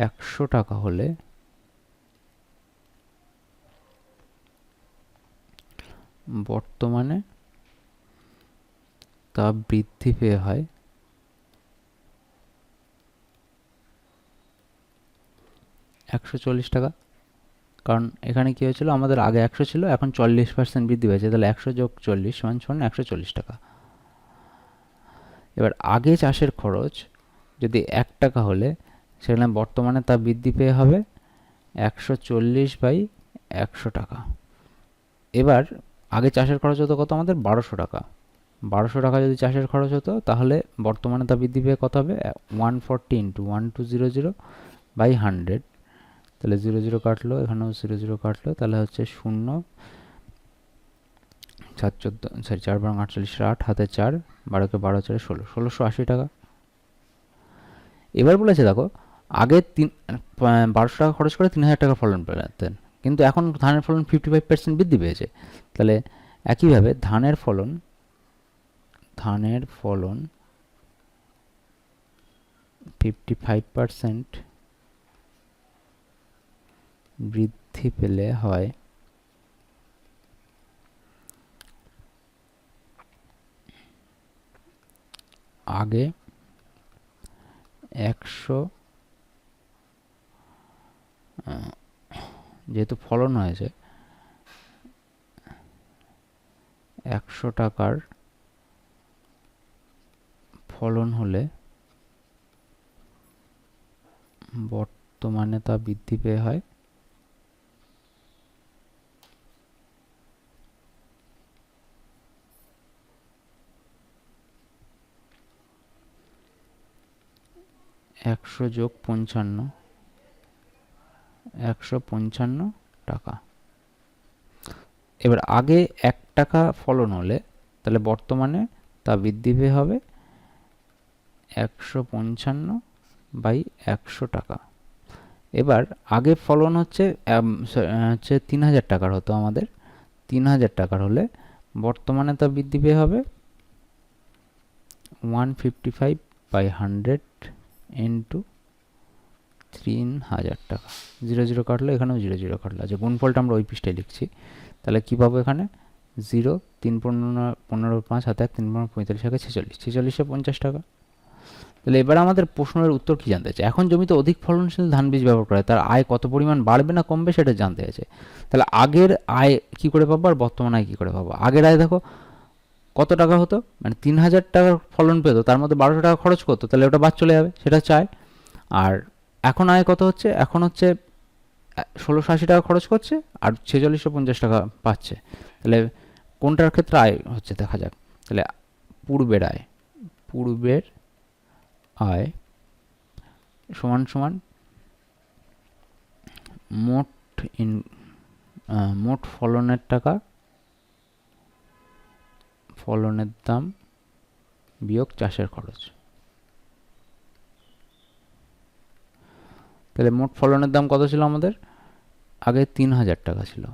100 টাকা হলে বর্তমানে তা বৃদ্ধি পেয়ে হয় 140 টাকা। কারণ এখানে কি হয়েছিল, আমাদের আগে 100 ছিল, এখন 40% বৃদ্ধি পেয়েছে, তাহলে 100 যোগ 40 সমান 140 টাকা। এবার আগে চাষের খরচ যদি 1 টাকা হলে সেখানে বর্তমানে তা বৃদ্ধি পেয়ে হবে 140/100 টাকা। এবার আগে চাষের খরচ হতো কত আমাদের, 1200 টাকা। 1200 টাকা যদি চাষের খরচ হতো তাহলে বর্তমানে তা বৃদ্ধি পেয়ে কত হবে, 140 × 1200/100। তাহলে 0 0 কাটলো, এখানেও 0 0 কাটলো, তাহলে হচ্ছে 0 4 14, সরি 4 বারং 48, 8 হাতে 4, 12কে 12 4 16, 1680 টাকা। এবার বলেছে দেখো আগে 1200 টাকা খরচ করে 3000 টাকা ফলন পেতেন, কিন্তু এখন ধানের ফলন 55% বৃদ্ধি পেয়েছে। তাহলে একইভাবে ধানের ফলন 55% বৃদ্ধি পেলে হয় আগে 100, যেহেতু ফলন হয়েছে 100 টাকার ফলন হলে বর্তমানে তা বৃদ্ধি পেয়ে হয় 100 যোগ 55, 155 টাকা। এবার আগে 1 টাকা ফলন হলে তাহলে বর্তমানে তা বৃদ্ধি পেয়ে হবে 155/100 টাকা। এবার আগে ফলন হচ্ছে 3000 টাকার হতো আমাদের, 3000 টাকার হলে বর্তমানে তা বৃদ্ধি পেয়ে হবে 155/100 ইন্টু 3000 টাকা। 0 কাটলো, এখানেও 0 কাটলো। আচ্ছা, গুণফলটা আমরা ওই পৃষ্ঠায় লিখছি। তাহলে কী পাবো এখানে? 0, 3 15 5 হাতে 1, 3 15 45 টাকা 46, 46 50 টাকা। তাহলে এবার আমাদের প্রশ্নের উত্তর কি জানতে চাই? এখন জমিতে অধিক ফলনশীল ধান বীজ ব্যবহার করে তার আয় কত পরিমাণ বাড়বে না কমবে সেটা জানতে চাইছে। তাহলে আগের আয় কি করে পাবো আর বর্তমান আয় কি করে পাবো? আগের আয় দেখো কত টাকা হতো, মানে 3000 টাকার ফলন পেতো, তার মধ্যে 1200 টাকা খরচ করতো, তাহলে ওটা বাদ চলে যাবে, সেটা চায়। আর এখন আয় কত হচ্ছে? এখন হচ্ছে 1680 টাকা খরচ করছে আর 4650 টাকা পাচ্ছে। তাহলে কোনটার ক্ষেত্রে আয় হচ্ছে দেখা যাক। তাহলে পূর্বের আয় সমান সমান মোট ফলনের টাকা, ফলনের দাম বিয়োগ চাষের খরচ। তাহলে মোট ফলনের দাম কত ছিল আমাদের? আগে 3000 টাকা ছিল,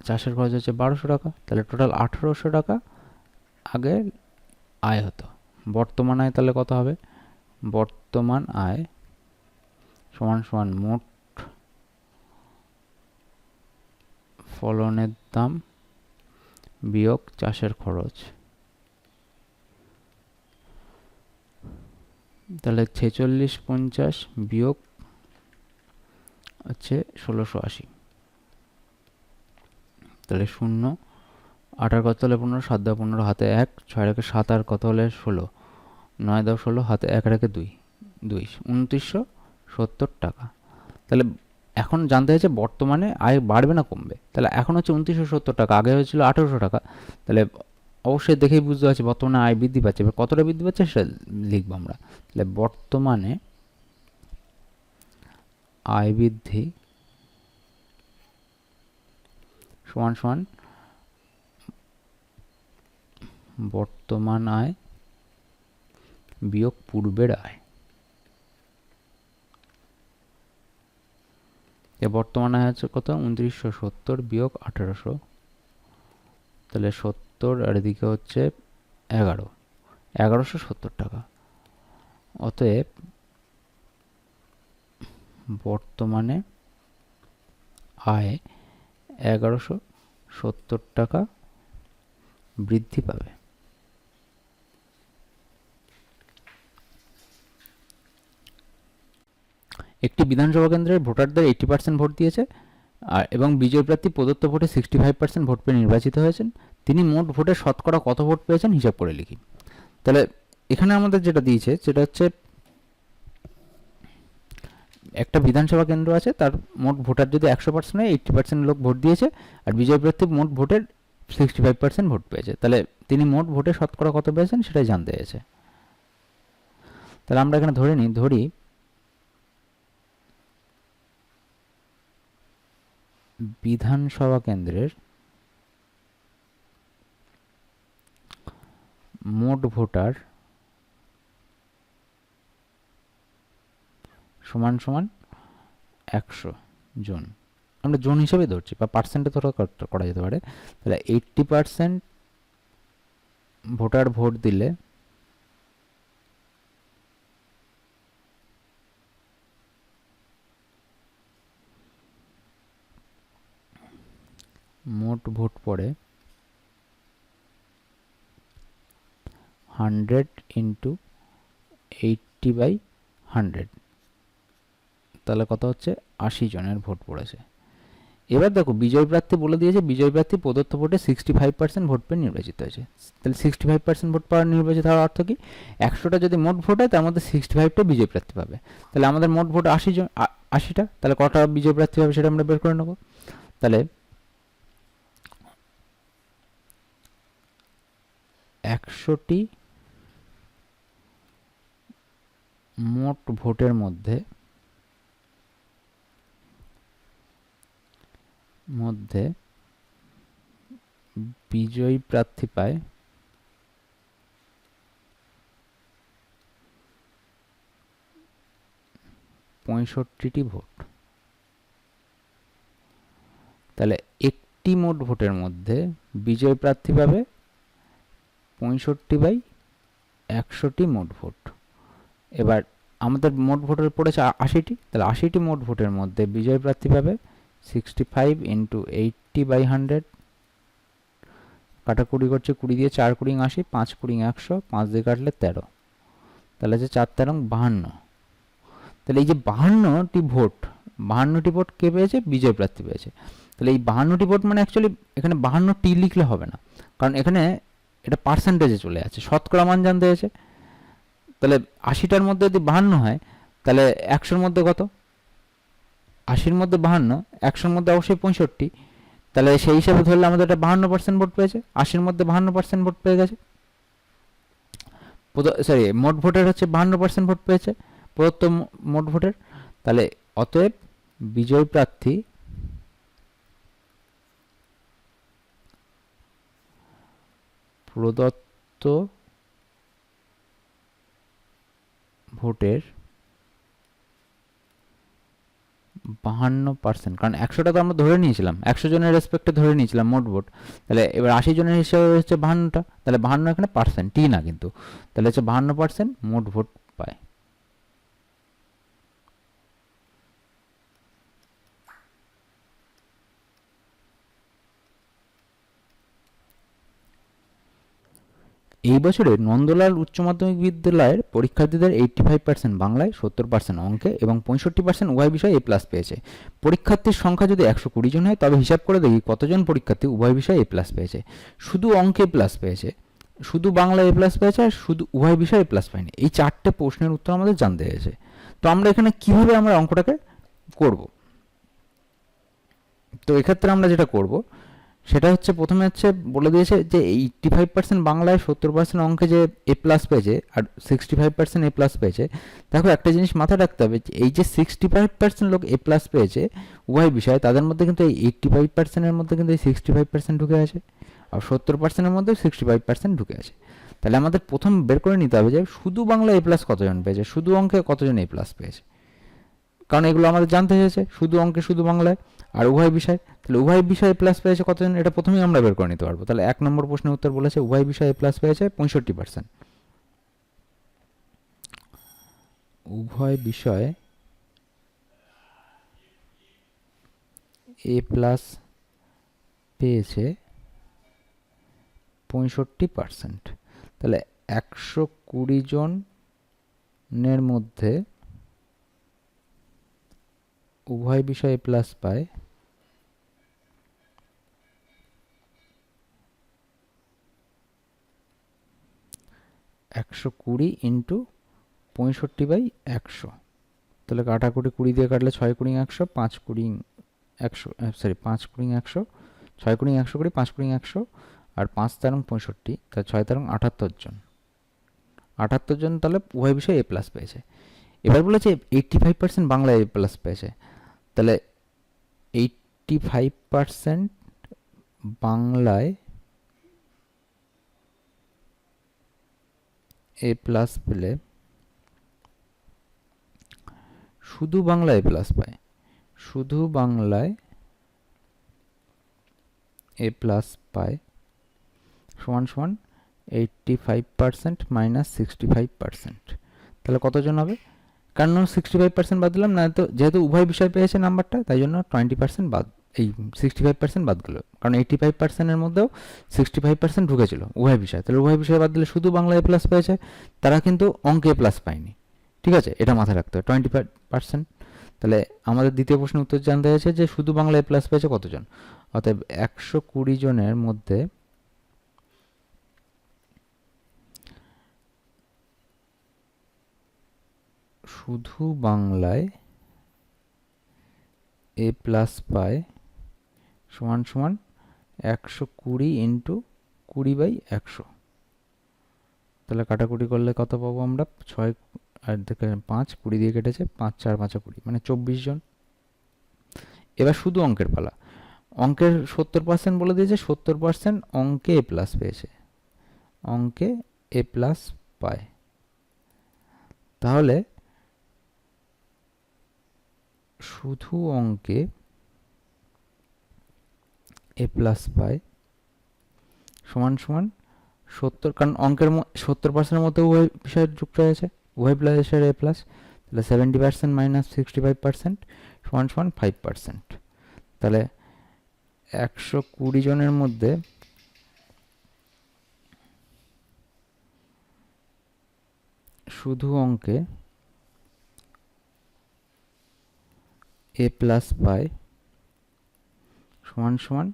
চাষের খরচ হচ্ছে 1200 টাকা, তাহলে টোটাল 1800 টাকা আগে আয় হতো। বর্তমান আয় তাহলে কত হবে? বর্তমান আয় সমান সমান মোট ফলনের দাম বিয়োগ চাষের খরচ। তাহলে 4650 বিয়োগ হচ্ছে 1680, তাহলে 0, 8 আর কত হলে 15, 7 10 15 হাতে 1, 6 রেখে 7 আর কত হলে 16, 9 10 16 হাতে 1 রেখে 2, 2970 টাকা। তাহলে এখন জানতে হয়েছে বর্তমানে আয় বাড়বে না কমবে। তাহলে এখন হচ্ছে 2970 টাকা, আগে হয়েছিল 1800 টাকা। তাহলে অবশ্যই দেখেই বুঝতে পারছি বর্তমানে আয় বৃদ্ধি পাচ্ছে। এবার কতটা বৃদ্ধি পাচ্ছে সেটা লিখবো আমরা। তাহলে বর্তমানে আয় বৃদ্ধি সমান সমান বর্তমান আয় বিয়োগ পূর্বের আয়। বর্তমান আয় হচ্ছে কত? 2970 বিয়োগ 1800, তাহলে 70 আর এদিকে হচ্ছে 1170 টাকা। অতএব বর্তমানে আয় 1170 টাকা বৃদ্ধি পাবে। একটি বিধানসভা কেন্দ্রের ভোটারদের 80% ভোট দিয়েছে এবং বিজয়ী প্রার্থী প্রদত্ত ভোটে 65% ভোট পেয়ে নির্বাচিত হয়েছেন। তিনি মোট ভোটের শতকরা কত ভোট পেয়েছেন হিসাব করে লিখি। তাহলে এখানে আমাদের যেটা দিয়েছে সেটা হচ্ছে একটা বিধানসভা কেন্দ্র আছে, তার মোট ভোটার যদি 100% হয়, 80% লোক ভোট দিয়েছে আর বিজয়ী প্রার্থী মোট ভোটের 65% ভোট পেয়েছে। তাহলে তিনি মোট ভোটে শতকরা কত পেয়েছেন সেটাই জানতে চেয়েছে। তাহলে আমরা এখানে ধরি বিধানসভা কেন্দ্রের মোট ভোটার সমান সমান 100 জন। আমরা জন হিসেবে ধরছি বা পার্সেন্টে ধরা করা যেতে পারে। তাহলে 80% ভোটার ভোট দিলে মোট ভোট পড়ে 100 ইন্টু 80/100, তাহলে কত হচ্ছে? 80 জনের ভোট পড়েছে। এবার দেখো বিজয় প্রার্থী বলে দিয়েছে বিজয় প্রার্থী প্রদত্ত ভোটে 65% ভোট পেয়ে নির্বাচিত হয়েছে। তাহলে 65% ভোট পাওয়ার নির্বাচিত হওয়ার অর্থ কি? 100টা যদি মোট ভোট হয় তার মধ্যে 65টা বিজয় প্রার্থী পাবে। তাহলে আমাদের মোট ভোট 80টা, তাহলে কটা বিজয় প্রার্থী পাবে সেটা আমরা বের করে নেব। তাহলে 100টি মোট ভোটের মধ্যে বিজয়ী প্রার্থী পায় 65টি ভোট। তাহলে একটি মোট ভোটের মধ্যে বিজয় প্রার্থী পাবে 65/100টি মোট ভোট। এবার আমাদের মোট ভোটের পড়েছে 80টি, তাহলে 80টি মোট ভোটের মধ্যে বিজয় প্রার্থী পাবে 65 × 80/100। কাটাকুটি করছে 20 দিয়ে 4 × 80, 5 × 100, 5 দিয়ে কাটলে 13, তাহলে হচ্ছে 4 13 52। তাহলে এই যে 52টি ভোট কে পেয়েছে? বিজয় প্রার্থী পেয়েছে। তাহলে এই 52টি ভোট মানে অ্যাকচুয়ালি এখানে 52টি লিখলে হবে না, কারণ এখানে এটা পার্সেন্টেজে চলে আছে, শতকরা মান জানতে হয়েছে। তাহলে 80টার মধ্যে যদি 52 হয়, তাহলে 100-র মধ্যে কত? 80-র মধ্যে 52, 100-র মধ্যে অবশ্যই 65। তাহলে সেই হিসাবে ধরলে আমাদের এটা 52% ভোট পেয়েছে, 80-র মধ্যে 52% ভোট পেয়ে গেছে। সরি, মোট ভোটের হচ্ছে 52% ভোট পেয়েছে প্রদত্ত মোট ভোটের। তাহলে অতএব বিজয় প্রার্থী প্রদত্ত ভোটের 52%, কারণ 100টা তো আমরা ধরে নিয়েছিলাম, 100 জনের রেসপেক্টে ধরে নিয়েছিলাম মোট ভোট। তাহলে এবার 80 জনের হিসাবে হচ্ছে 52টা, তাহলে 52 এখানে পার্সেন্ট, টি না কিন্তু। তাহলে হচ্ছে 52% মোট ভোট পায়। এই বছরে নন্দলাল উচ্চ মাধ্যমিক বিদ্যালয়ের পরীক্ষার্থীদের 85% বাংলায়, 70% অঙ্কে এবং 65% উভয় বিষয়ে এ প্লাস পেয়েছে। পরীক্ষার্থীর সংখ্যা যদি 120 জন হয়, তবে হিসাব করে দেখি কতজন পরীক্ষার্থী উভয় বিষয়ে এ প্লাস পেয়েছে। শুধু অঙ্কে প্লাস পেয়েছে, শুধু বাংলায় এ প্লাস পেয়েছে, আর শুধু উভয় বিষয়ে এ প্লাস পায়নি। এই 4টে প্রশ্নের উত্তর আমাদের জানতে হয়েছে। তো আমরা এখানে কিভাবে আমরা অঙ্কটাকে করব? তো এক্ষেত্রে আমরা যেটা করব সেটা হচ্ছে, প্রথমে হচ্ছে বলে দিয়েছে যে 85% বাংলায়, 70% অঙ্কে যে এ প্লাস পেয়েছে আর 65% এ প্লাস পেয়েছে। দেখো একটা জিনিস মাথায় রাখতে হবে, এই যে 65% লোক এ প্লাস পেয়েছে উভয় বিষয়ে, তাদের মধ্যে কিন্তু এই 85%-এর মধ্যে কিন্তু এই 65% ঢুকে আছে, আর 70%-এর মধ্যে 65% ঢুকে আছে। তাহলে আমাদের প্রথম বের করে নিতে হবে যে শুধু বাংলা এ প্লাস কতজন পেয়েছে, শুধু অঙ্কে কতজন এ প্লাস পেয়েছে, কারণ এগুলো আমাদের জানতে হয়েছে শুধু অঙ্কে, শুধু বাংলায় আর উভয় বিষয়। তাহলে উভয় বিষয়ে প্লাস পেয়েছে কতজন, এটা প্রথমেই আমরা বের করে নিতে পারবো। তাহলে 1 নম্বর প্রশ্নের উত্তর বলেছে উভয় বিষয়ে প্লাস পেয়েছে 65%। উভয় বিষয়ে এ প্লাস পেয়েছে 65%। তাহলে 120 জনের মধ্যে উভয় বিষয়ে প্লাস পায় 120 × 65/100। তাহলে কাটাকুটি 20 দিয়ে কাটলে 6 × 100, 5 × 100, সরি 5 × 100, 6 × 100 করি, 5 × 100, আর 5 তেরং 65, তাহলে 6 তেরং 78 জন। 78 জন তাহলে উভয় বিষয়ে এ প্লাস পেয়েছে। এবার বলেছে 85% বাংলায় এ প্লাস পেয়েছে, তাহলে 85% বাংলায় এ প্লাস পেলে শুধু বাংলায় এ প্লাস পায়, শুধু বাংলায় এ প্লাস পায় সমান সমান 85% মাইনাস 65%। তাহলে কতজন হবে? কারণ 65% বাদ দিলাম না, তো যেহেতু উভয় বিষয় পেয়েছে নাম্বারটা, তাই জন্য 20% বাদ, এই 65% বাদ গেল, কারণ 85%-এর মধ্যেও 65% ঢুকেছিল উভয় বিষয়। তাহলে উভয় বিষয় বাদ দিলে শুধু বাংলায় প্লাস পেয়েছে, তারা কিন্তু অঙ্কে প্লাস পায়নি। ঠিক আছে, এটা মাথায় রাখতে হবে 20%। তাহলে আমাদের দ্বিতীয় প্রশ্নের উত্তর জানতে হয়েছে যে শুধু বাংলায় প্লাস পেয়েছে কতজন। অতএব 120 জনের মধ্যে শুধু বাংলায় এ প্লাস পায় সমান সমান 120 × 20/100। তাহলে কাটাকুটি করলে কত পাবো আমরা? 6 আর 5, 20 দিয়ে কেটেছে, 5 4 5 20, মানে 24 জন। এবার শুধু অঙ্কের পালা। অঙ্কের 70% বলে দিয়েছে, 70% অঙ্কে এ প্লাস পেয়েছে, অঙ্কে এ প্লাস পায়। তাহলে শুধু অঙ্কে এ প্লাস পায় সমান সমান 70, কারণ অঙ্কের 70%-এর মধ্যে উভয় বিষয়ের যুক্ত হয়েছে, উভয় বিষয়ের এ প্লাস, তাহলে 70% মাইনাস 65% সমান সমান 5%। তাহলে 120 জনের মধ্যে শুধু অঙ্কে এ প্লাস পায় সমান সমান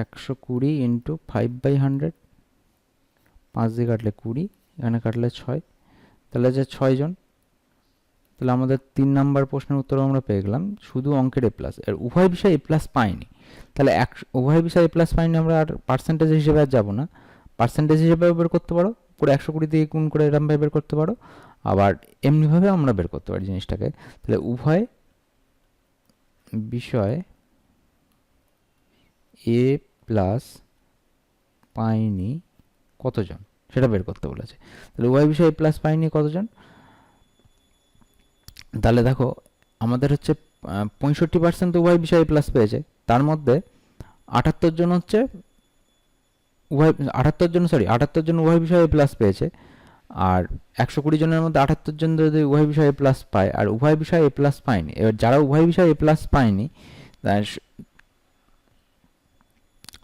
120 ইন্টু 5/100, 5 দিয়ে কাটলে 20, এখানে কাটলে 6, তাহলে যে 6 জন। তাহলে আমাদের 3 নাম্বার প্রশ্নের উত্তর আমরা পেয়ে গেলাম শুধু অঙ্কের এ প্লাস, এর উভয় বিষয়ে এ প্লাস পাইনি। তাহলে উভয় বিষয়ে এ প্লাস পাইনি, আমরা আর পার্সেন্টেজ হিসেবে আর যাবো না, পার্সেন্টেজ হিসেবে বের করতে পারো, পুরো 120 দিয়ে গুণ করে এরমভাবে বের করতে পারো, আবার এমনিভাবে আমরা বের করতে পারি জিনিসটাকে। তাহলে উভয় বিষয় এ প্লাস পাইনি কতজন সেটা বের করতে বলেছে। তাহলে উভয় বিষয়ে এ প্লাস পাইনি কতজন, তাহলে দেখো আমাদের হচ্ছে 65% তো উভয় বিষয়ে প্লাস পেয়েছে, তার মধ্যে 78 জন হচ্ছে উভয় 78 জন উভয় বিষয়ে প্লাস পেয়েছে, আর 120 জনের মধ্যে 78 জন যদি উভয় বিষয়ে প্লাস পায় আর উভয় বিষয়ে এ প্লাস পায়নি, এবার যারা উভয় বিষয়ে এ প্লাস পায়নি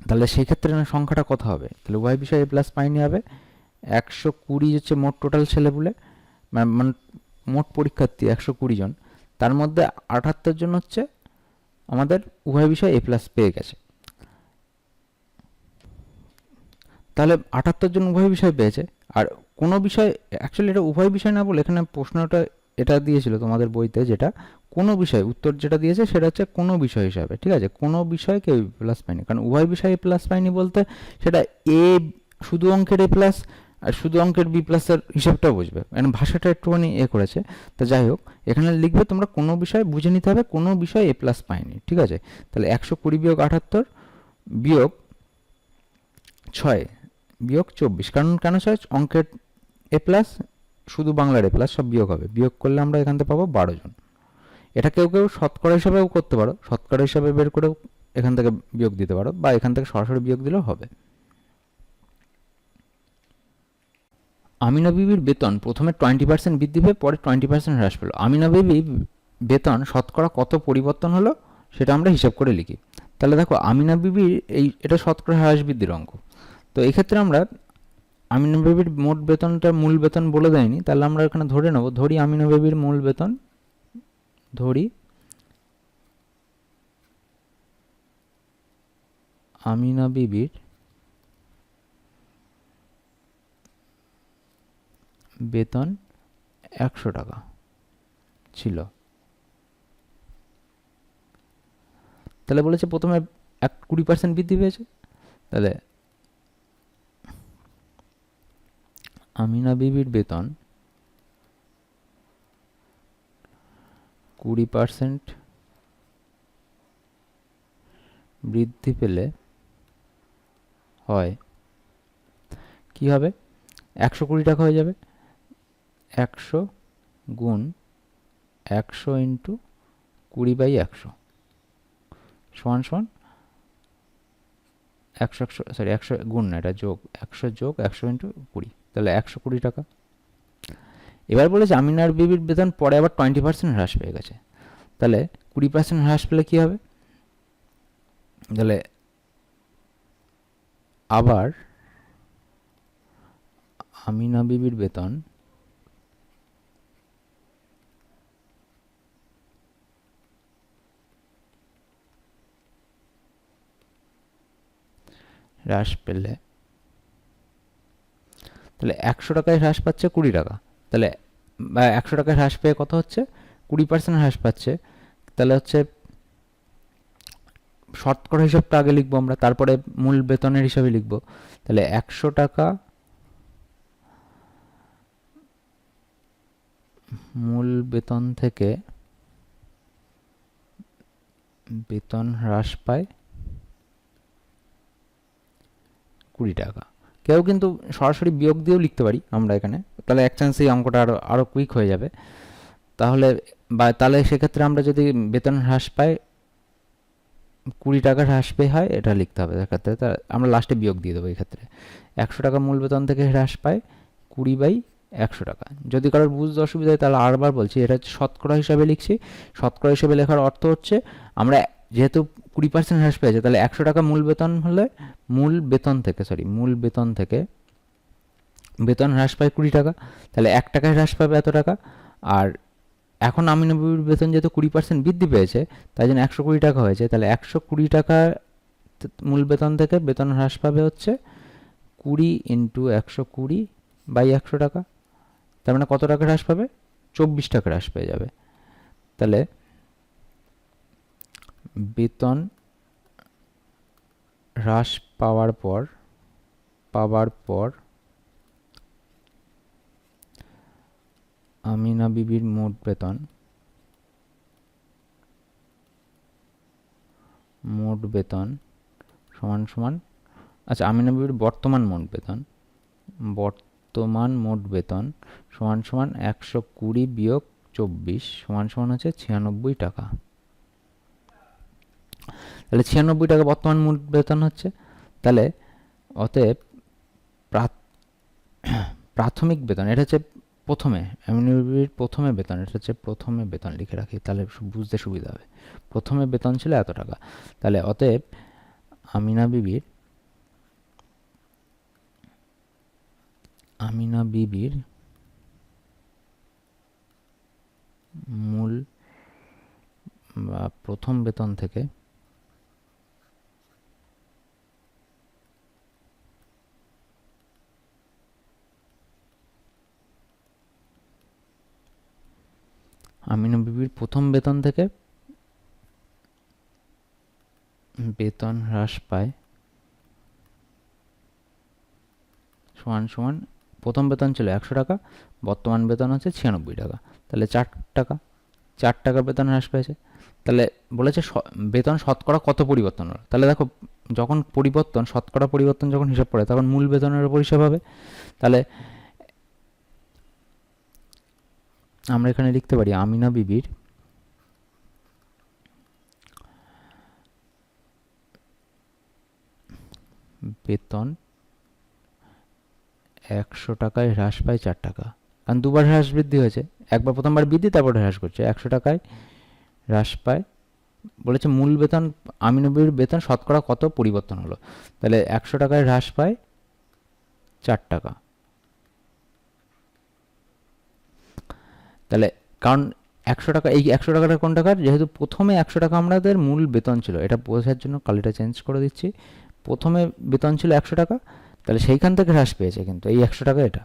তাহলে সেই ক্ষেত্রে সংখ্যাটা কত হবে, তাহলে উভয় বিষয়ে এ প্লাস পায়নি হবে 120 হচ্ছে মোট টোটাল ছেলেপুলে, মানে মোট পরীক্ষার্থী 120 জন, তার মধ্যে 78 জন হচ্ছে আমাদের উভয় বিষয়ে এ প্লাস পেয়ে গেছে। তাহলে 78 জন উভয় বিষয় পেয়েছে, আর কোনো বিষয়, অ্যাকচুয়ালি এটা উভয় বিষয় না বলে এখানে প্রশ্নটা এটা দিয়েছিল তোমাদের বইতে, যেটা কোনো বিষয় উত্তর যেটা দিয়েছে সেটা হচ্ছে কোনো বিষয় হিসাবে, ঠিক আছে, কোনো বিষয়ে কেউ প্লাস পায়নি, কারণ উভয় বিষয়ে প্লাস পায়নি বলতে সেটা এ শুধু অঙ্কের এ প্লাস আর শুধু অঙ্কের বি প্লাসের হিসাবটাও বুঝবে, মানে ভাষাটা একটুখানি করেছে। তো যাই হোক, এখানে লিখবে তোমরা কোনো বিষয় বুঝে নিতে হবে, কোনো বিষয় এ প্লাস পায়নি, ঠিক আছে। তাহলে 120 বিয়োগ 78 বিয়োগ 6 বিয়োগ 24, কারণ কেন 6, অঙ্কের এ প্লাস শুধু বাংলার এ প্লাস সব বিয়োগ হবে, বিয়োগ করলে আমরা এখান থেকে পাবো 12 জন। এটা কেউ কেউ শতকরা হিসাবেও করতে পারো, শতকরা হিসাবে বের করেও এখান থেকে বিয়োগ দিতে পারো, বা এখান থেকে সরাসরি বিয়োগ দিলেও হবে। আমিনা বিবির বেতন প্রথমে 20% বৃদ্ধি পেয়ে পরে 20% হ্রাস পেল, আমিনা বিবি বেতন শতকরা কত পরিবর্তন হলো সেটা আমরা হিসাব করে লিখি। তাহলে দেখো আমিনা বিবির এটা শতকরা হ্রাস বৃদ্ধির অঙ্ক, তো এই ক্ষেত্রে আমরা আমিনা বিবির মোট বেতনটা মূল বেতন বলে দেয়নি, তাহলে আমরা এখানে ধরে নেব, ধরি আমিনা বিবির মূল বেতন, ধরি আমিনা বিবির বেতন 100 টাকা ছিল। তাহলে বলেছে প্রথমে 20% বৃদ্ধি পেয়েছে, তাহলে আমিনা বিবির বেতন 20% বৃদ্ধি পেলে হয় কি হবে, 120 টাকা হয়ে যাবে, 100 গুণ 100 ইন্টু 20/100 সমান সমান 100 গুণ না, এটা যোগ 100 যোগ 100 ইন্টু 20, তাহলে 120 টাকা। এবার বলেছে আমিনার বিবির বেতন পরে আবার 20% হ্রাস পেয়ে গেছে, তাহলে 20% হ্রাস পেলে কি হবে, তাহলে আবার আমিনা বিবির বেতন হ্রাস পেলে, তাহলে 100 টাকায় হ্রাস পাচ্ছে 20 টাকা, তাহলে 100 টাকায় হ্রাস পেয়ে কত হচ্ছে, 20% হ্রাস পাচ্ছে, তাহলে হচ্ছে শতকরা হিসাবটা আগে লিখবো আমরা, তারপরে মূল বেতনের হিসাবে লিখবো। তাহলে 100 টাকা মূল বেতন থেকে বেতন হ্রাস পায় 20 টাকা। কেউ কিন্তু সরাসরি বিয়োগ দিয়েও লিখতে পারি আমরা এখানে, তাহলে এক চান্স এই অঙ্কটা আরও কুইক হয়ে যাবে। তাহলে বা তাহলে সেক্ষেত্রে আমরা যদি বেতন হ্রাস পাই 20 টাকা হ্রাস পেয়ে হয়, এটা লিখতে হবে সেক্ষেত্রে। তা আমরা লাস্টে বিয়োগ দিয়ে দেবো। এক্ষেত্রে 100 টাকা মূল বেতন থেকে হ্রাস পায় 20/100 টাকা। যদি কারোর বুঝতে অসুবিধা হয় তাহলে আরবার বলছি, এটা হচ্ছে শতকরা হিসাবে লিখছি। শতকরা হিসাবে লেখার অর্থ হচ্ছে আমরা যেহেতু 20% হ্রাস পেয়েছে, তাহলে 100 টাকা মূল বেতন হলে মূল বেতন থেকে বেতন হ্রাস পায় 20 টাকা, তাহলে 1 টাকায় হ্রাস পাবে এত টাকা। আর এখন আমিনবীর বেতন যেহেতু 20% বৃদ্ধি পেয়েছে, তাই জন্য 120 টাকা হয়েছে, তাহলে 120 টাকা মূল বেতন থেকে বেতন হ্রাস পাবে হচ্ছে 20 × 120/100 টাকা। তার মানে কত টাকা হ্রাস পাবে? 24 টাকা হ্রাস পেয়ে যাবে। তাহলে বেতন হ্রাস পাওয়ার পর আমিনা বিবির মোট বেতন সমান সমান, আচ্ছা আমিনা বিবির বর্তমান মোট বেতন সমান সমান 120 বিয়োগ 24 সমান সমান হচ্ছে 96 টাকা। তাহলে 96 টাকা বর্তমান মোট বেতন হচ্ছে। তাহলে অতএব প্রাথমিক বেতন, এটা হচ্ছে প্রথমে আমিনবীর প্রথমে বেতন, এটা হচ্ছে প্রথমে বেতন লিখে রাখি তাহলে বুঝতে সুবিধা হবে। প্রথমে বেতন ছিল এত টাকা, তাহলে অতএব আমিনা বিবির মূল বা প্রথম বেতন থেকে বেতন হ্রাস পায় সমান সমান, প্রথম বেতন ছিল 100 টাকা, বর্তমান বেতন হচ্ছে 96 টাকা, তাহলে 4 টাকা বেতন হ্রাস পেয়েছে। তাহলে বলেছে বেতন শতকরা কত পরিবর্তন হলো। তাহলে দেখো, যখন শতকরা পরিবর্তন যখন হিসাব করে তখন মূল বেতনের উপর হিসাব হবে। তাহলে আমরা এখানে লিখতে পারি আমিনা বিবির বেতন 100 টাকায় হ্রাস পায় 4 টাকা, কারণ দুবার হ্রাস বৃদ্ধি হয়েছে, একবার প্রথমবার বৃদ্ধি তারপর হ্রাস করছে। 100 টাকায় হ্রাস পায়, বলেছে মূল বেতন আমিনবীর বেতন শতকরা কত পরিবর্তন হলো। তাহলে 100 টাকায় হ্রাস পায় 4 টাকা। তাহলে কারণ 100 টাকা, এই 100 টাকাটা কোন টাকার, যেহেতু প্রথমে 100 টাকা আমাদের মূল বেতন ছিল, এটা বোঝার জন্য কালিটা চেঞ্জ করে দিচ্ছি। প্রথমে বেতন ছিল 100 টাকা, তাহলে সেইখান থেকে হ্রাস পেয়েছে কিন্তু এই 100 টাকা এটা।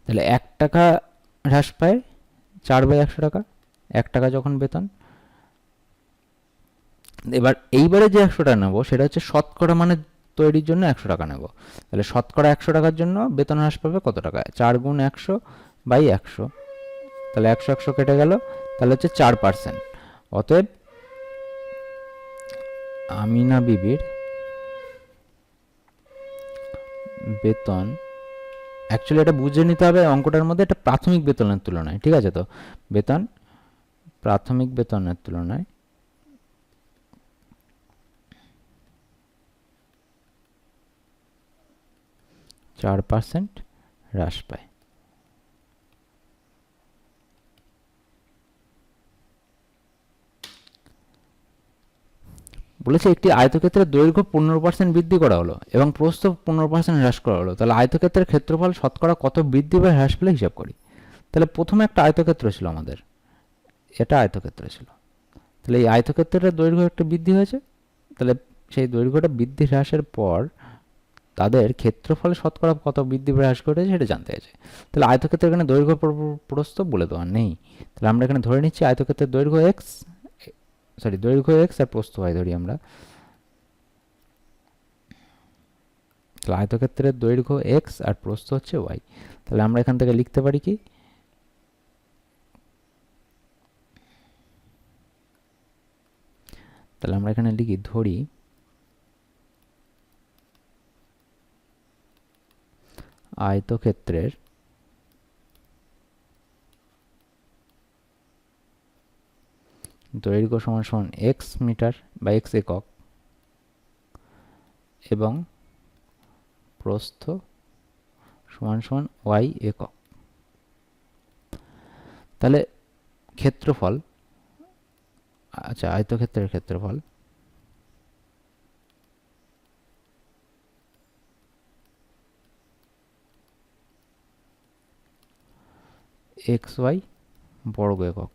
তাহলে 1 টাকা হ্রাস পায় 4/100 টাকা, 1 টাকা যখন বেতন। এইবারে যে 100 টাকা নেবো সেটা হচ্ছে শতকরা মানে তৈরির জন্য 100 টাকা নেবো। তাহলে শতকরা 100 টাকার জন্য বেতন হ্রাস পাবে কত টাকা? 4 × 100/100, তাহলে 100 কেটে গেল, তাহলে হচ্ছে 4%। অতএব আমিনা বিবির বেতন, অ্যাকচুয়ালি এটা বুঝে নিতে হবে অঙ্কটার মধ্যে, এটা প্রাথমিক বেতনের তুলনায়, ঠিক আছে? তো বেতন প্রাথমিক বেতনের তুলনায় 4% হ্রাস পায়। বলেছে একটি আয়তক্ষেত্রের দৈর্ঘ্য 15% বৃদ্ধি করা হলো এবং প্রস্থ 15% হ্রাস করা হলো, তাহলে আয়তক্ষেত্রের ক্ষেত্রফল শতকরা কত বৃদ্ধি বা হ্রাস পেলে হিসাব করি। তাহলে প্রথমে একটা আয়তক্ষেত্র ছিল আমাদের, এটা আয়তক্ষেত্র ছিল, তাহলে এই আয়তক্ষেত্রের দৈর্ঘ্য একটা বৃদ্ধি হয়েছে, তাহলে সেই দৈর্ঘ্যটা বৃদ্ধি হ্রাসের পর তাদের ক্ষেত্রফল শতকরা কত বৃদ্ধি বা হ্রাস করেছে সেটা জানতে চাইছে। তাহলে আয়তক্ষেত্রের এখানে দৈর্ঘ্য প্রস্থ বলে দেওয়া নেই, তাহলে আমরা এখানে ধরে নিচ্ছি আয়তক্ষেত্রের দৈর্ঘ্য এক্স আর প্রস্থ y ধরি আমরা। তাহলে আয়তক্ষেত্রের দৈর্ঘ্য এক্স আর প্রস্থ হচ্ছে y। তাহলে আমরা এখান থেকে লিখতে পারি কি, তাহলে আমরা এখানে লিখি, ধরি আয়তক্ষেত্রের দৈর্ঘ্য সমান সমান এক্স মিটার বা এক্স একক এবং প্রস্থ সমান সমান ওয়াই একক। তাহলে ক্ষেত্রফল, আচ্ছা আয়তক্ষেত্রের ক্ষেত্রফল এক্স ওয়াই বর্গ একক।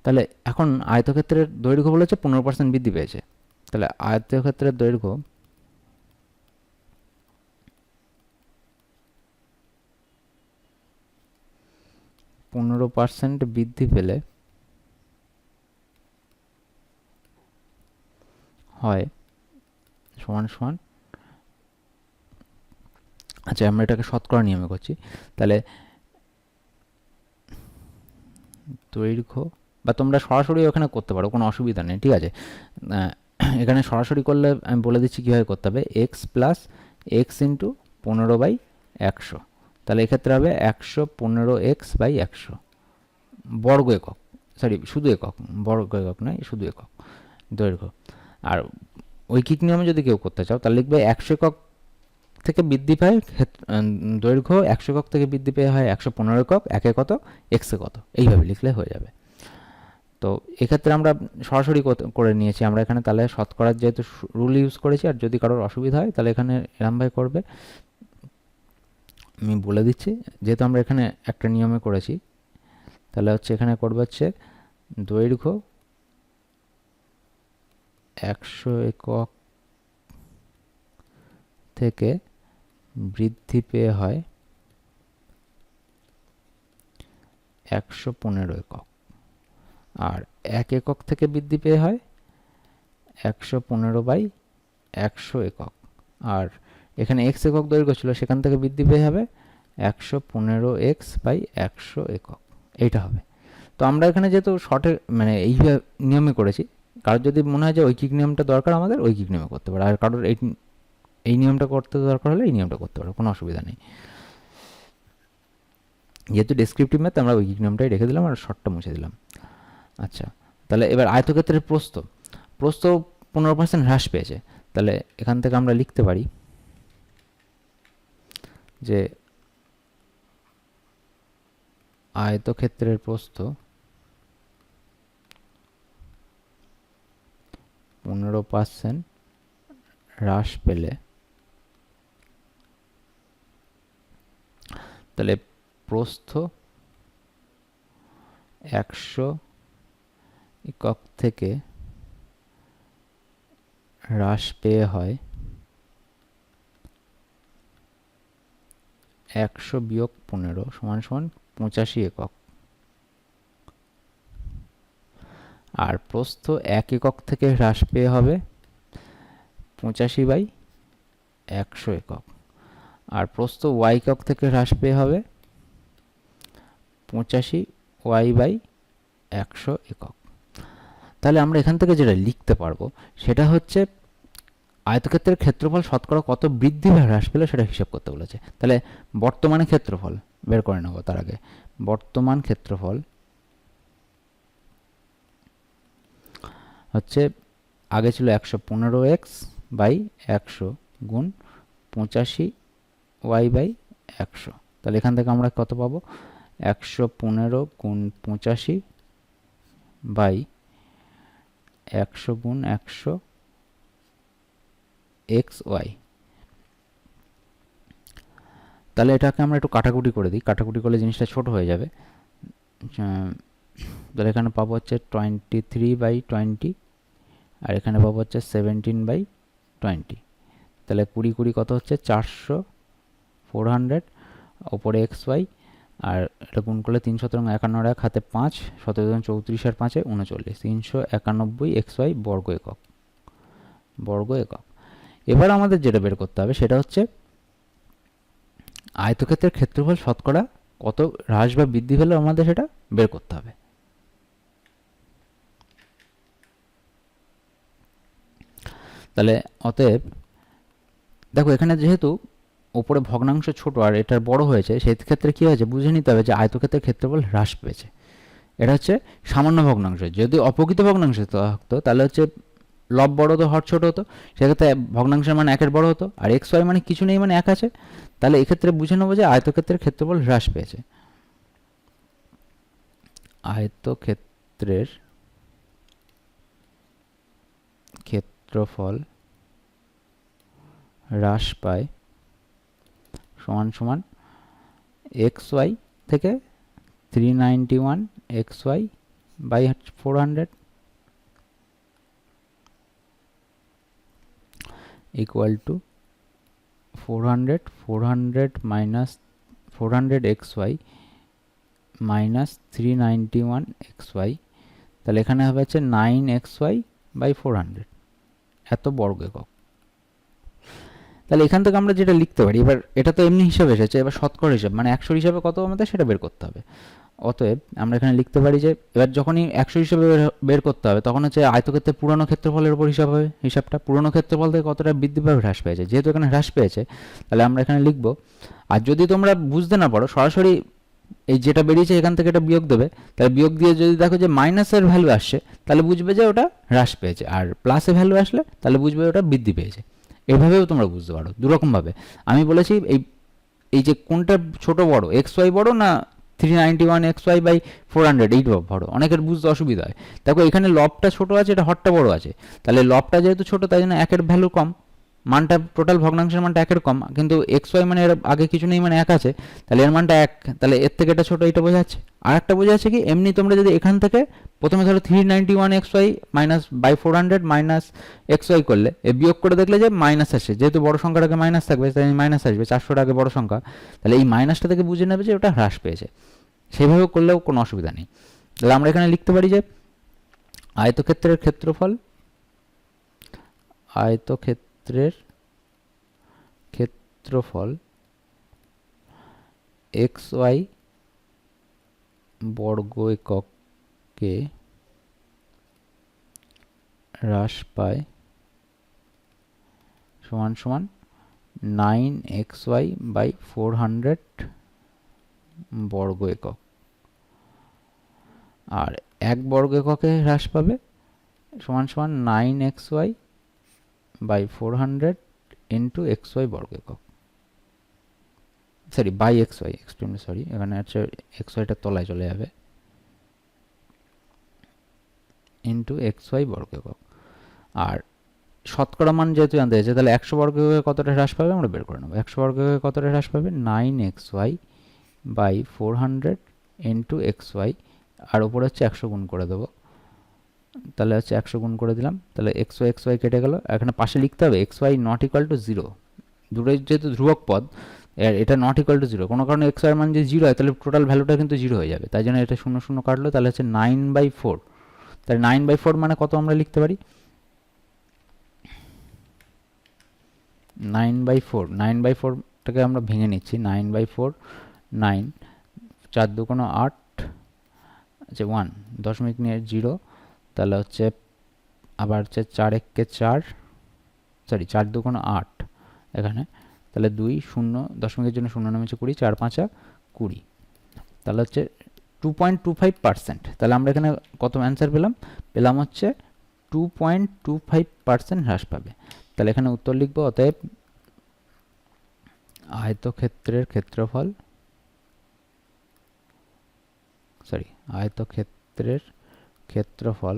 তাহলে এখন আয়তক্ষেত্রের দৈর্ঘ্য বলেছে 15% বৃদ্ধি পেয়েছে। তাহলে আয়তক্ষেত্রের দৈর্ঘ্য %15 বৃদ্ধি পেলে হয় সমান সমান, আচ্ছা আমরা এটাকে শতকরা নিয়মে করছি। তাহলে দৈর্ঘ্য, বা তোমরা সরাসরি ওখানে করতে পারো, কোনো অসুবিধা নেই, ঠিক আছে। এখানে সরাসরি করলে আমি বলে দিচ্ছি কীভাবে করতে হবে। এক্স প্লাস এক্স ইন্টু 15/100, তাহলে এক্ষেত্রে হবে 115x/100 বর্গ একক, সরি শুধু একক, বর্গ একক নয় শুধু একক দৈর্ঘ্য। আর ঐকিক নিয়মে যদি কেউ করতে চাও তাহলে লিখবে 100 একক থেকে বৃদ্ধি পায় দৈর্ঘ্য, 100 একক থেকে বৃদ্ধি পেয়ে হয় 115 একক, একে কত এক্সে কত, এইভাবে লিখলে হয়ে যাবে। তো এক্ষেত্রে আমরা সরাসরি করে নিয়েছি আমরা এখানে, তাহলে শতকরার যেহেতু রুল ইউজ করেছি, আর যদি কারোর অসুবিধা হয় তাহলে এখানে এরমভাবে করবে। আমি বলে দিচ্ছি, যেহেতু আমরা এখানে একটা নিয়মে করেছি, তাহলে হচ্ছে এখানে করবে হচ্ছে দৈর্ঘ্য 100 একক থেকে বৃদ্ধি পেয়ে হয় 115 একক, আর 1 একক থেকে বৃদ্ধি পেয়ে হয় 115/100 একক, আর এখানে x একক দৈর্ঘ্য ছিল সেখান থেকে বৃদ্ধি পেয়ে হবে 115x/100 একক, এইটা হবে। তো আমরা এখানে যেহেতু শর্টের মানে এই নিয়মে করেছি, কারোর যদি মনে হয় যে ঐকিক নিয়মটা দরকার আমাদের, ঐকিক নিয়মে করতে পারে, আর কারোর এই নিয়মটা করতে দরকার হলে এই নিয়মটা করতে পারে, কোনো অসুবিধা নেই। যেহেতু ডেসক্রিপটিভ ম্যাথ আমরা ঐকিক নিয়মটাই রেখে দিলাম আর শর্টটা মুছে দিলাম। আচ্ছা, তাহলে এবার আয়তক্ষেত্রের প্রস্থ 15% হ্রাস পেয়েছে। তাহলে এখান থেকে আমরা লিখতে পারি যে আয়তক্ষেত্রের প্রস্থ 15% হ্রাস পেলে, তাহলে প্রস্থ 100 একক থেকে হ্রাস পেয়ে হয় 100 বিয়োগ 15 সমান সমান 85 একক, আর প্রস্থ 1 একক থেকে হ্রাস পেয়ে হবে 85/100 একক, আর প্রস্থ y একক থেকে হ্রাস পেয়ে হবে 85y/100 একক। তাহলে আমরা এখান থেকে যেটা লিখতে পারবো সেটা হচ্ছে আয়তক্ষেত্রের ক্ষেত্রফল শতকরা কত বৃদ্ধি বা হ্রাস পেলে সেটা হিসাব করতে বলেছে। তাহলে বর্তমানে ক্ষেত্রফল বের করে নেব, তার আগে বর্তমান ক্ষেত্রফল হচ্ছে আগে ছিল 115x/100 গুণ 85y/100, তাহলে এখান থেকে আমরা কত পাবো 115 গুণ 85/100 গুণ 100 xy। তাহলে এটাকে আমরা একটু কাটাকুটি করে দিই, কাটাকুটি করলে জিনিসটা ছোট হয়ে যাবে। তাহলে এখানে পাবো হচ্ছে 23/20, আর এখানে পাবো হচ্ছে 17/20, তাহলে 20 20 কত হচ্ছে 400, 400 ওপরে xy, আর এটা গুণ করলে 3 7 51 1 হাতে 5 17 34 আর 5 39, 391 xy বর্গ একক, বর্গ একক। এবার আমাদের যেটা বের করতে হবে সেটা হচ্ছে আয়তক্ষেত্রের ক্ষেত্রফল শতকরা কত হ্রাস বা বৃদ্ধি হলে আমাদের সেটা বের করতে হবে। তাহলে অতএব দেখো এখানে যেহেতু ওপরে ভগ্নাংশ ছোট আর এটার বড় হয়েছে, সেই ক্ষেত্রে কি হয়েছে বুঝে নিতে হবে যে আয়তক্ষেত্রের ক্ষেত্রফল হ্রাস পেয়েছে। এটা হচ্ছে সামান্য ভগ্নাংশ। যদি অপ্রকৃত ভগ্নাংশ থাকতো তাহলে হচ্ছে লব বড় হতো, হর ছোট হতো, সেক্ষেত্রে ভগ্নাংশের মান একের বড় হতো। আর এক্স ওয়াই মানে কিছু নেই, মানে এক আছে, তাহলে এক্ষেত্রে বুঝে নেবো যে আয়তক্ষেত্রের ক্ষেত্রফল হ্রাস পেয়েছে। আয়তক্ষেত্রের ক্ষেত্রফল হ্রাস পায় সমান সমান এক্স ওয়াই থেকে 391 x y by 400 equal to 400 minus 400 xy minus 391 xy, তাহলে এখানে হবে হচ্ছে 9xy বাই 400, এত বর্গ একক। তাহলে এখান থেকে আমরা যেটা লিখতে পারি, এবার এটা তো এমনি হিসাবে এসেছে, এবার শতকরা হিসাব মানে 100 হিসাবে কত আমাদের সেটা বের করতে হবে। অতএব আমরা এখানে লিখতে পারি যে এবার যখনই 100 হিসাবে বের করতে হবে তখন হচ্ছে আয়তক্ষেত্রের পুরনো ক্ষেত্রফলের উপর হিসাব হবে। হিসাবটা পুরনো ক্ষেত্রফল থেকে কতটা বৃদ্ধি পাবে, হ্রাস পেয়েছে, যেহেতু এখানে হ্রাস পেয়েছে তাহলে আমরা এখানে লিখব। আর যদি তোমরা বুঝতে না পারো সরাসরি এই যেটা বেরিয়েছে এখান থেকে এটা বিয়োগ দেবে, তাহলে বিয়োগ দিয়ে যদি দেখো যে মাইনাসের ভ্যালু আসছে তাহলে বুঝবে যে ওটা হ্রাস পেয়েছে, আর প্লাসের ভ্যালু আসলে তাহলে বুঝবে ওটা বৃদ্ধি পেয়েছে। এভাবেও তোমরা বুঝতে পারো দুরকমভাবে। আমি বলেছি এই যে কোনটা ছোট বড়, এক্স ওয়াই বড় না 391 এক্স ওয়াই বাই 400 এই বড়, অনেকের বুঝতে অসুবিধা হয়। দেখো এখানে লবটা ছোট আছে, এটা হরটা বড় আছে, তাহলে লবটা যেহেতু ছোট তাই জন্য একের ভ্যালু কম, মানটা টোটাল ভগ্নাংশের মানটা একের কম, কিন্তু এক্স ওয়াই মানে এর আগে কিছু নেই মানে এক আছে, তাহলে এর মানটা এক, তাহলে এর থেকে এটা ছোট, এটা বোঝা যাচ্ছে। আর একটা বোঝা যাচ্ছে কি, এমনি তোমরা যদি এখান থেকে প্রথমে ধরো 391 x y minus by 400 minus x y করলে এ বিয়োগ করে দেখলে যে মাইনাস আসছে, যেহেতু বড় সংখ্যাটাকে মাইনাস থাকবে তাই মাইনাস আসবে, 400 আগে বড় সংখ্যা, তাহলে এই মাইনাসটা থেকে বুঝে নেবে যে ওটা হ্রাস পেয়েছে। সেভাবে করলেও কোনো অসুবিধা নেই। তাহলে আমরা এখানে লিখতে পারি যে আয়তক্ষেত্রের ক্ষেত্রফল, আয়তক্ষেত্রের ক্ষেত্রফল এক্স ওয়াই বর্গ এককে হ্রাস পায় সমান সমান 9xy বাই 400 বর্গ একক। আর এক বর্গ এককে হ্রাস পাবে সমান সমান 9xy বাই 400 ইন্টু xy বর্গ একক, sorry by xy, extremely sorry, এখানে হচ্ছে xyটা তলায় চলে যাবে, ইন্টু xy বর্গ একক। আর শতকরা মান যেহেতু জানতে চাইছে তাহলে 100 বর্গ এককে কতটা হ্রাস পাবে আমরা বের করে নেব। 100 বর্গ এককে কতটা হ্রাস পাবে, 9xy বাই 400 ইন্টু xy, আর উপরে হচ্ছে 100 গুণ করে দেবো, তাহলে হচ্ছে 100 গুণ করে দিলাম, তাহলে xy কেটে গেল। এখানে পাশে লিখতে হবে xy নট ইকুয়াল টু 0, দুটোই যেহেতু ধ্রুবক পদ, এটা নট ইকুয়াল টু 0, কোনো কারণে xy এর মান যদি 0 হয় তাহলে টোটাল ভ্যালুটা কিন্তু 0 হয়ে যাবে, তাই জন্য এটা 0 0 কাটলো, তাহলে হচ্ছে 9/4। তাহলে 9/4 মানে কত আমরা লিখতে পারি, 9/4, 9/4টাকে আমরা ভেঙে নিচ্ছি, 9/4, 9, 4 2 8, আচ্ছা 1 দশমিক নিয়ে 0, তাহলে হচ্ছে আবার হচ্ছে 4 1 4, সরি 4 2 8 এখানে, তাহলে 2 0 দশমিকের জন্য 0 নামেছে 20, 4 5 20, তাহলে হচ্ছে 2.25%। তাহলে আমরা এখানে কত অ্যান্সার পেলাম হচ্ছে 2.25% হ্রাস পাবে। তাহলে এখানে উত্তর লিখব, অতএব আয়তক্ষেত্রের ক্ষেত্রফল, সরি আয়তক্ষেত্রের ক্ষেত্রফল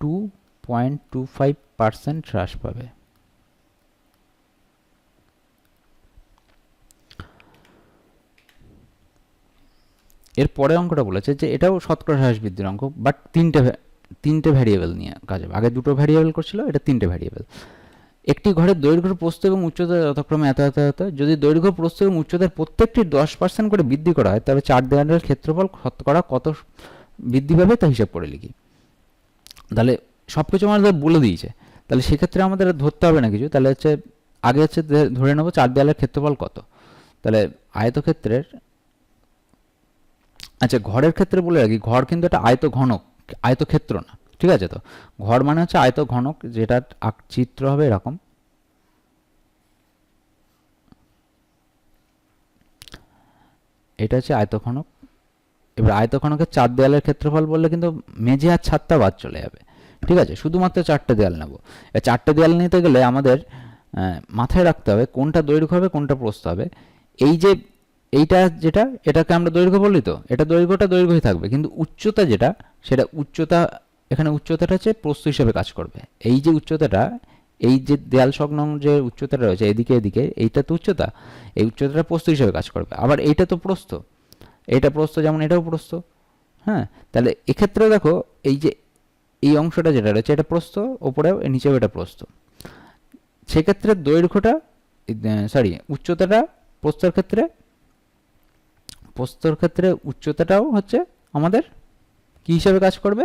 2.25% হ্রাস পাবে। এর পরে অঙ্কটা বলেছে যে এটাও শতকরা হ্রাস বৃদ্ধির অঙ্ক, বাট তিনটে ভ্যারিয়েবল নিয়ে কাজ হবে। আগে দুটো ভ্যারিয়েবল করছিল, এটা তিনটে ভ্যারিয়েবল। একটি ঘরের দৈর্ঘ্য, প্রস্থ এবং উচ্চতা যথাক্রমে এত এত এত, যদি দৈর্ঘ্য, প্রস্থ এবং উচ্চতার প্রত্যেকটি 10% করে বৃদ্ধি করা হয় তবে 4 দেওয়ালের ক্ষেত্রফল শতকরা কত বৃদ্ধি পাবে তা হিসাব করে লিখি। তাহলে সব কিছু আমাদের বলে দিয়েছে, তাহলে সেক্ষেত্রে আমাদের ধরতে হবে না কিছু, তাহলে হচ্ছে আগে হচ্ছে ধরে নেবো 4 দেওয়ালের ক্ষেত্রফল কত। তাহলে আয়তক্ষেত্রের, আচ্ছা ঘরের ক্ষেত্রে বলে রাখি, ঘর কিন্তু একটা আয়তঘনক, আয়তক্ষেত্র না, ঠিক আছে? তো ঘর মানে হচ্ছে আয়তঘনক, যেটা চিত্র হবে এরকম, এটা হচ্ছে আয়তঘনক, এবার আয়তঘনকের 4 দেয়ালের ক্ষেত্রফল বললে কিন্তু মেঝে আর ছাদটা বাদ চলে যাবে, ঠিক আছে, শুধুমাত্র 4টে দেয়াল নেব। এবার 4টে দেয়াল নিতে গেলে আমাদের মাথায় রাখতে হবে কোনটা দৈর্ঘ্য হবে কোনটা প্রস্থ হবে। এই যে এইটা যেটা, এটাকে আমরা দৈর্ঘ্য বলি, তো এটা দৈর্ঘ্যটা দৈর্ঘ্যই থাকবে, কিন্তু উচ্চতা যেটা, সেটা উচ্চতা, এখানে উচ্চতাটা হচ্ছে প্রস্থ হিসেবে কাজ করবে। এই যে উচ্চতাটা, এই যে দেয়াল সংলগ্ন যে উচ্চতাটা রয়েছে এদিকে এদিকে, এইটা তো উচ্চতা, এই উচ্চতাটা প্রস্থ হিসেবে কাজ করবে। আবার এইটা তো প্রস্থ, এটা প্রস্থ যেমন এটাও প্রস্থ। হ্যাঁ, তাহলে এক্ষেত্রে দেখো এই যে এই অংশটা যেটা রয়েছে এটা প্রস্থ, ওপরেও নিচেও এটা প্রস্থ। সেক্ষেত্রে দৈর্ঘ্যটা, সরি, উচ্চতাটা প্রস্থর ক্ষেত্রে উচ্চতাটাও হচ্ছে আমাদের কি হিসাবে কাজ করবে,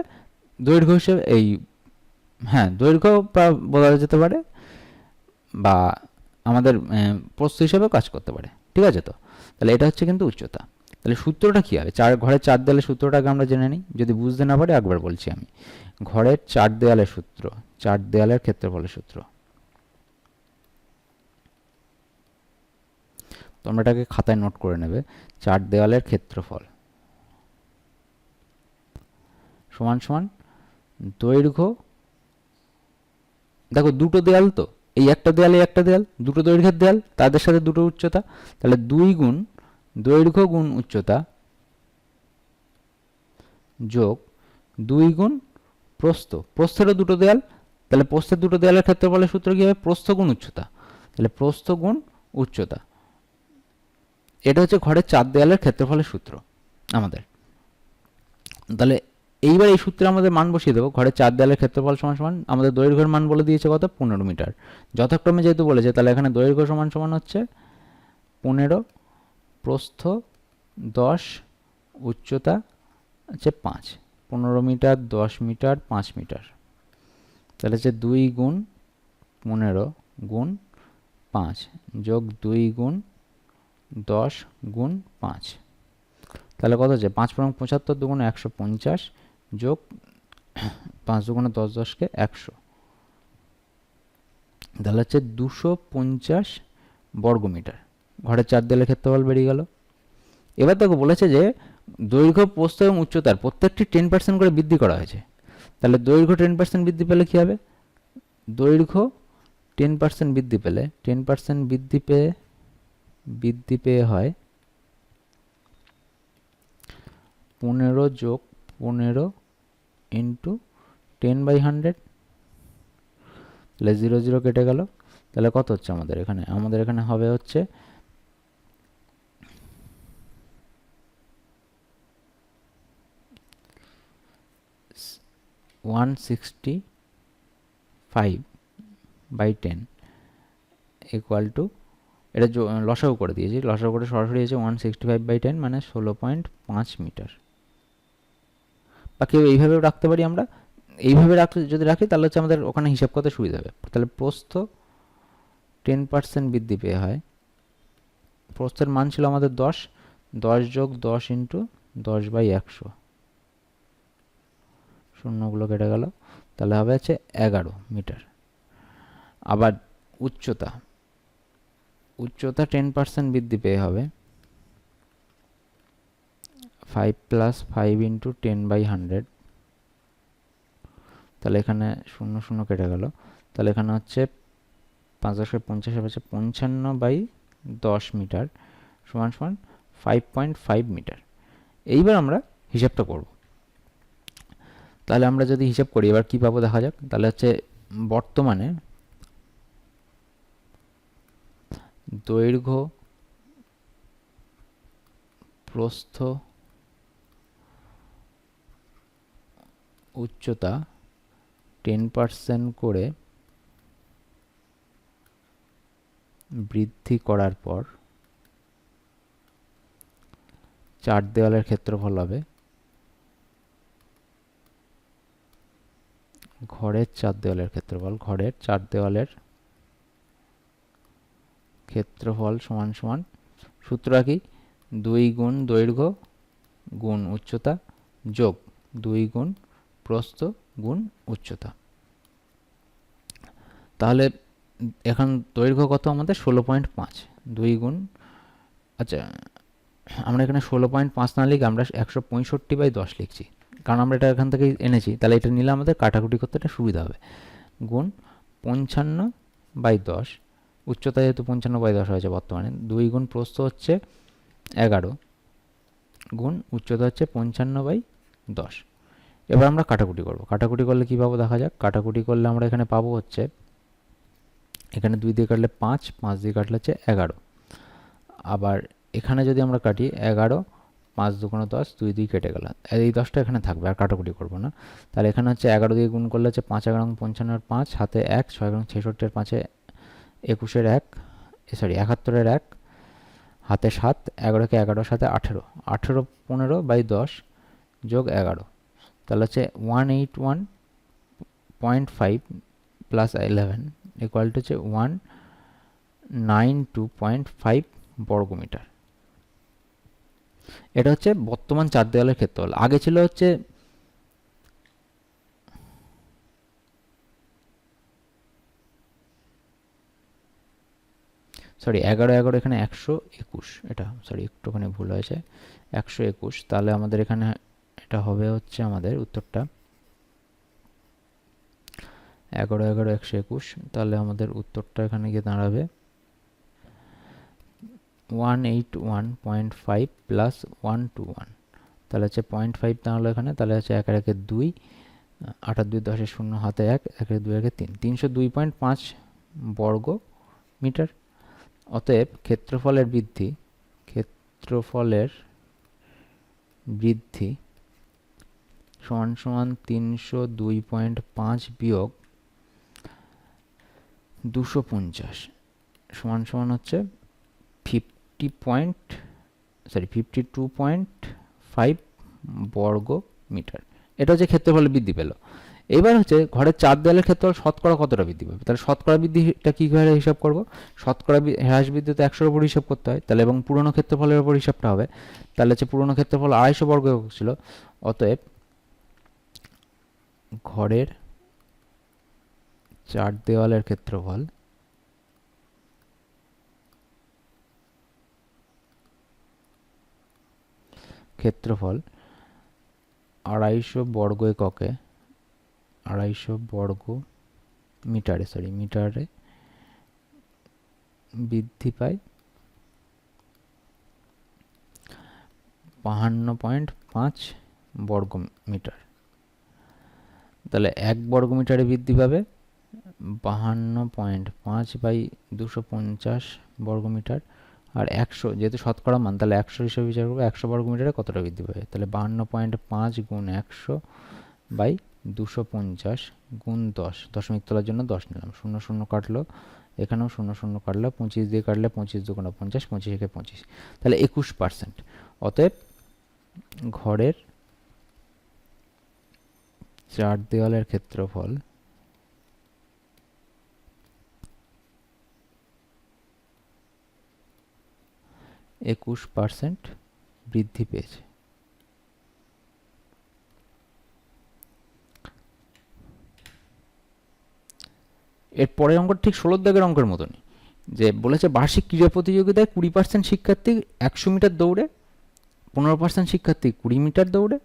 দৈর্ঘ্য হিসেবে, এই, হ্যাঁ, দৈর্ঘ্য বলা যেতে পারে, বা আমাদের প্রস্থ হিসেবেও কাজ করতে পারে, ঠিক আছে। তো তাহলে এটা হচ্ছে কিন্তু উচ্চতা। তাহলে সূত্রটা কী হবে, ঘরের 4 দেয়ালের সূত্রটাকে আমরা জেনে নিই, যদি বুঝতে না পারি একবার বলছি আমি। ঘরের 4 দেয়ালের সূত্র, 4 দেয়ালের ক্ষেত্রফলের সূত্র, তোমরা এটাকে খাতায় নোট করে নেবে। 4 দেওয়ালের ক্ষেত্রফল সমান সমান দৈর্ঘ্য, দেখো দুটো দেয়াল, তো এই একটা দেয়াল এই একটা দেয়াল, দুটো দৈর্ঘ্যের দেয়াল, তাদের সাথে দুটো উচ্চতা, তাহলে 2 গুণ দৈর্ঘ্য গুণ উচ্চতা যোগ 2 গুণ প্রস্থ, প্রস্থেরও দুটো দেয়াল, তাহলে প্রস্থের দুটো দেয়ালের ক্ষেত্রফলের সূত্র কী হবে, প্রস্থ গুণ উচ্চতা, তাহলে প্রস্থ গুণ উচ্চতা। এটা হচ্ছে ঘরের 4 দেয়ালের ক্ষেত্রফলের সূত্র আমাদের। তাহলে এইবার এই সূত্রে আমাদের মান বসিয়ে দেবো। ঘরের 4 দেয়ালের ক্ষেত্রফল সমান সমান আমাদের দৈর্ঘ্যের মান বলে দিয়েছে কত, 15 মিটার যথাক্রমে যেহেতু বলেছে, তাহলে এখানে দৈর্ঘ্য সমান সমান হচ্ছে 15, প্রস্থ 10, উচ্চতা হচ্ছে 5, 15 মিটার, 10 মিটার, 5 মিটার, তাহলে হচ্ছে 2 গুণ 15 গুণ 5 যোগ 2 গুণ 10 গুণ 5, তাহলে কত হচ্ছে 5 পরং 75, দুগুণে 150 যোগ 5 দুগুণে 10, 10কে 100, তাহলে হচ্ছে 250 বর্গমিটার। ঘরের 4 দেয়ালের ক্ষেত্রফল বেরিয়ে গেল। এবার দেখো বলেছে যে দৈর্ঘ্য, প্রস্থ এবং উচ্চতার প্রত্যেকটি 10% করে বৃদ্ধি করা হয়েছে। তাহলে দৈর্ঘ্য 10% বৃদ্ধি পেলে কী হবে, দৈর্ঘ্য 10% বৃদ্ধি পেলে, 10% বৃদ্ধি পেয়ে হয় 15 যোগ 15 ইন্টু 10/100, তাহলে 0 0 কেটে গেল। তাহলে কত হচ্ছে আমাদের এখানে হবে হচ্ছে 165/10 ইকুয়াল টু, এটা লসাগু করে দিয়েছি, লসাগু করে সরাসরি হয়েছে 165/10 মানে 16.5 মিটার। বা কেউ এইভাবেও রাখতে পারি আমরা, এইভাবে যদি রাখি তাহলে হচ্ছে আমাদের ওখানে হিসাব করতে সুবিধা হবে। তাহলে প্রস্থ 10% বৃদ্ধি পেয়ে হয়, প্রস্থের মান ছিল আমাদের 10, 10 যোগ 10 ইন্টু 10/100, শূন্যগুলো কেটে গেল, তাহলে হবে হচ্ছে 11 মিটার। আবার উচ্চতা 10% বৃদ্ধি পেয়ে হবে 5 + 5 ইন্টু 10/100, তাহলে এখানে 0 0 কেটে গেল, তাহলে এখানে হচ্ছে 5 × 50 হচ্ছে 55/10 মিটার সমান সমান 5.5 মিটার। এইবার আমরা হিসাবটা করব। তাহলে আমরা যদি হিসাব করি এবার কী পাবো দেখা যাক। তাহলে হচ্ছে বর্তমানে দৈর্ঘ্য, প্রস্থ, উচ্চতা 10% করে বৃদ্ধি করার পর 4 দেওয়ালের ক্ষেত্রফল হবে ঘরের 4 দেওয়ালের ক্ষেত্রফল, ঘরের 4 দেওয়ালের ক্ষেত্রফল সমান সমান, সূত্র কি, 2 গুণ দৈর্ঘ্য গুণ উচ্চতা যোগ 2 গুণ প্রস্থ গুণ উচ্চতা। তাহলে এখন দৈর্ঘ্য কত আমাদের 16.5, 2 গুণ, আচ্ছা আমরা এখানে 16.5 না লিখে আমরা 165/10 লিখছি, কারণ আমরা এটা এখান থেকেই এনেছি। তাহলে এটা নিলে আমাদের কাটাকুটি করতে এটা সুবিধা হবে। গুণ 55/10, উচ্চতা যেহেতু 55/10 হয়েছে বর্তমানে, 2 গুণ প্রস্থ হচ্ছে 11 গুণ উচ্চতা হচ্ছে 55/10। এবার আমরা কাটাকুটি করব। কাটাকুটি করলে কী পাবো দেখা যাক। কাটাকুটি করলে আমরা এখানে পাবো হচ্ছে, এখানে 2 দিয়ে কাটলে 5, 5 দিয়ে কাটলে হচ্ছে 11। আবার এখানে যদি আমরা কাটি 11, 5 দুগুণ 10, 2 2 কেটে গেল, এই 10টা এখানে থাকবে, আর কাটাকুটি করবো না। তাহলে এখানে হচ্ছে 11 দিয়ে গুণ করলে হচ্ছে 5 11 55 5, হাতে 1, 6 66 5, 21 1, সরি 71 1, হাতে 7, 11 11 সাথে 18, 18 15/10 যোগ 11, তাহলে হচ্ছে 181.5 প্লাস 11 ইকুয়াল টু হচ্ছে 192.5 বর্গমিটার। এটা হচ্ছে বর্তমান চার দেওয়ালের ক্ষেত্রফল। আগে ছিল হচ্ছে সরি 11 11, এখানে 121, এটা সরি একটুখানি ভুল হয়েছে, 121। তাহলে আমাদের এখানে এটা হবে হচ্ছে আমাদের উত্তরটা 11 11 121। তাহলে আমাদের উত্তরটা এখানে গিয়ে দাঁড়াবে 181.5 প্লাস 121, তাহলে হচ্ছে 0.5 দাঁড়ালো এখানে। তাহলে হচ্ছে 1 1 2, 8 2 10 0, হাতে 1, 1 2 1 3, 302.5 বর্গ মিটার। অতএব ক্ষেত্রফলের বৃদ্ধি সমান সমান 302.5 বিয়োগ 250 সমান সমান হচ্ছে 52.5 বর্গ মিটার। এটা হচ্ছে ক্ষেত্রফলের বৃদ্ধি পেল। এবার হচ্ছে ঘরের চার দেওয়ালের ক্ষেত্রফল শতকরা কতটা বৃদ্ধি পাবে। তাহলে শতকরা বৃদ্ধিটা কী করে হিসাব করব। শতকরা হ্রাস বৃদ্ধি তো 100-এর উপর হিসাব করতে হয়, তাহলে এবং পুরনো ক্ষেত্রফলের উপর হিসাবটা হবে। তাহলে হচ্ছে পুরনো ক্ষেত্রফল 250 বর্গ একক ছিল। অতএব ঘরের চার দেওয়ালের ক্ষেত্রফল ক্ষেত্রফল 250 বর্গ এককে 250 বর্গ মিটারে বৃদ্ধি পায় 52.5 বর্গ মিটার। তাহলে 1 বর্গ মিটারে বৃদ্ধি পাবে 52.5/250 বর্গ মিটার। আর 100 যেহেতু শতকরা মান, তাহলে 100 হিসেবে বিচার করবো 100 বর্গ মিটারে কতটা বৃদ্ধি পাবে। তাহলে 52.5 গুণ 100/250 গুণ 10, দশমিক তোলার জন্য 10 নিলাম, 0 0 কাটলো, এখানেও 0 0 কাটলো, 25 দিয়ে কাটলে 25 2 50, 25 একে 25, তাহলে 21%। অতএব ঘরের চার দেওয়ালের ক্ষেত্রফল %21 বৃদ্ধি পেয়েছে। এর পরের অঙ্ক ঠিক 16 দাগের অঙ্কের মতনই, যে বলেছে বার্ষিক ক্রীড়া প্রতিযোগিতায় 20% শিক্ষার্থী 100 মিটার দৌড়ে, 15% শিক্ষার্থী 20 মিটার দৌড়ে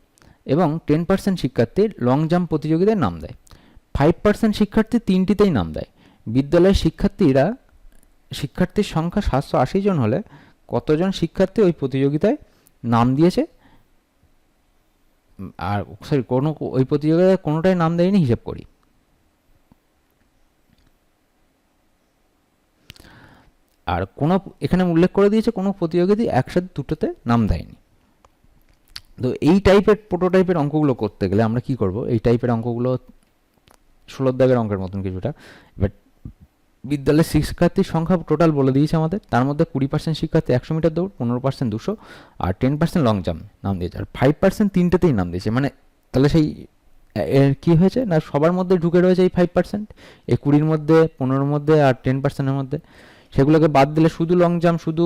এবং 10% শিক্ষার্থী লং জাম্প প্রতিযোগিতায় নাম দেয়। 5% শিক্ষার্থী তিনটিতেই নাম দেয়। বিদ্যালয়ের শিক্ষার্থীর সংখ্যা 780 জন হলে কতজন শিক্ষার্থী ওই প্রতিযোগিতায় নাম দিয়েছে, আর সরি ওই প্রতিযোগিতায় কোনোটাই নাম দেয়নি হিসাব করি। আর এখানে উল্লেখ করে দিয়েছে কোনো প্রতিযোগিতা একসাথে দুটোতে নাম দেয়নি। তো এই টাইপের প্রোটোটাইপের অঙ্কগুলো করতে গেলে আমরা কি করব, এই টাইপের অঙ্কগুলো 16 দাগের অঙ্কের মতন কিছুটা। এবার বিদ্যালয়ের শিক্ষার্থীর সংখ্যা টোটাল বলে দিয়েছে আমাদের, তার মধ্যে 20% শিক্ষার্থী 100 মিটার দৌড়, 15% 200 আর 10% লং জাম্প নাম দিয়েছে, আর 5% তিনটেতেই নাম দিয়েছে। মানে তাহলে সেই কী হয়েছে না, সবার মধ্যে ঢুকে রয়েছে এই 5%, এই 20-র মধ্যে, 15-র মধ্যে আর 10%-এর মধ্যে। সেগুলোকে বাদ দিলে শুধু লং জাম্প, শুধু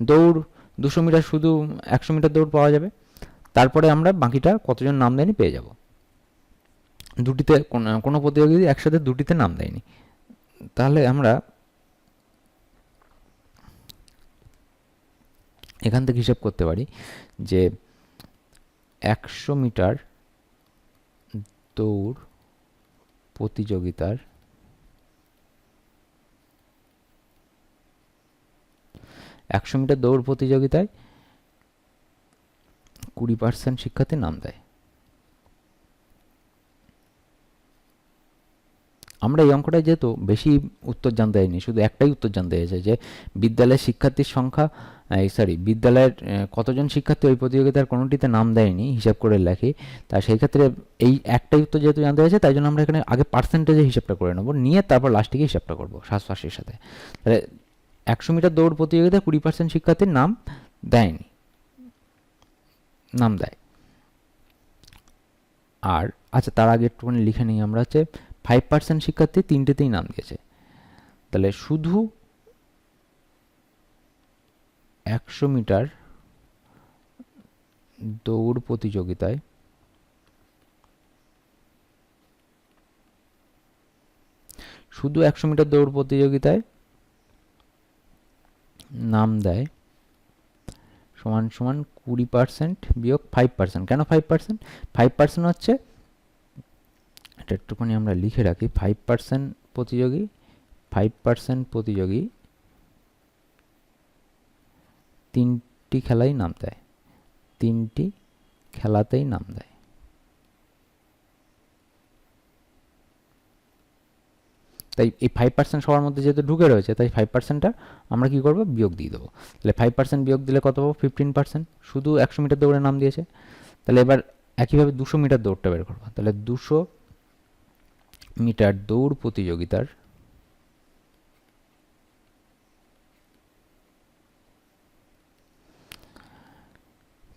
দৌড় 200 মিটার, শুধু 100 মিটার দৌড় পাওয়া যাবে। তারপরে আমরা বাকিটা কতজন নাম দেয়নি পেয়ে যাব। দুটিতে কোনো প্রতিযোগী একসাথে দুটিতে নাম দেয়নি। তাহলে আমরা এখান থেকে হিসেব করতে পারি যে 100 মিটার দৌড় প্রতিযোগিতার 100 মিটার দৌড় প্রতিযোগিতায় 20% শিক্ষার্থী নাম দেয়। আমরা এই অঙ্কটায় যেহেতু বেশি উত্তর জানতে চাইনি, শুধু একটাই উত্তর জানতে চাইছে যে বিদ্যালয়ের শিক্ষার্থীর সংখ্যা, বিদ্যালয়ের কতজন শিক্ষার্থী ওই প্রতিযোগিতার কোনোটিতে নাম দেয়নি হিসাব করে লেখে। তা সেই ক্ষেত্রে এই একটাই উত্তর যেহেতু জানতে চাইছে, তাই জন্য আমরা এখানে আগে পার্সেন্টেজে হিসাবটা করে নেবো, নিয়ে তারপর লাস্টে গিয়ে হিসাবটা করবো শ্বাসফাসের সাথে। তাহলে 100 মিটার দৌড় প্রতিযোগিতায় 20% শিক্ষার্থীর নাম দেয়নি, নাম দেয়। আর আচ্ছা, তার আগে একটুখানি লিখে নিই আমরা, হচ্ছে 5% শিক্ষার্থী তিনটেতেই নাম দিয়েছে। তাহলে শুধু 100 মিটার দৌড় প্রতিযোগিতায় শুধু 100 মিটার দৌড় প্রতিযোগিতায় নাম দেয় সমান সমান 20% বিয়োগ 5%। কেন 5%? 5% হচ্ছে, এটা একটুখানি আমরা লিখে রাখি, 5% প্রতিযোগী, 5% প্রতিযোগী তিনটি খেলাই নাম দেয়, তিনটি খেলাতেই নাম দেয়। তাই এই 5% সবার মধ্যে যেহেতু ঢুকে রয়েছে, তাই 5%টা আমরা কি করবো, বিয়োগ দিয়ে দেবো। তাহলে 5% বিয়োগ দিলে কত পাবো, 15%। শুধু 100 মিটার দৌড়ে নাম দিয়েছে। তাহলে এবার একইভাবে 200 মিটার দৌড়টা বের করবো। তাহলে 200 মিটার দৌড় প্রতিযোগিতার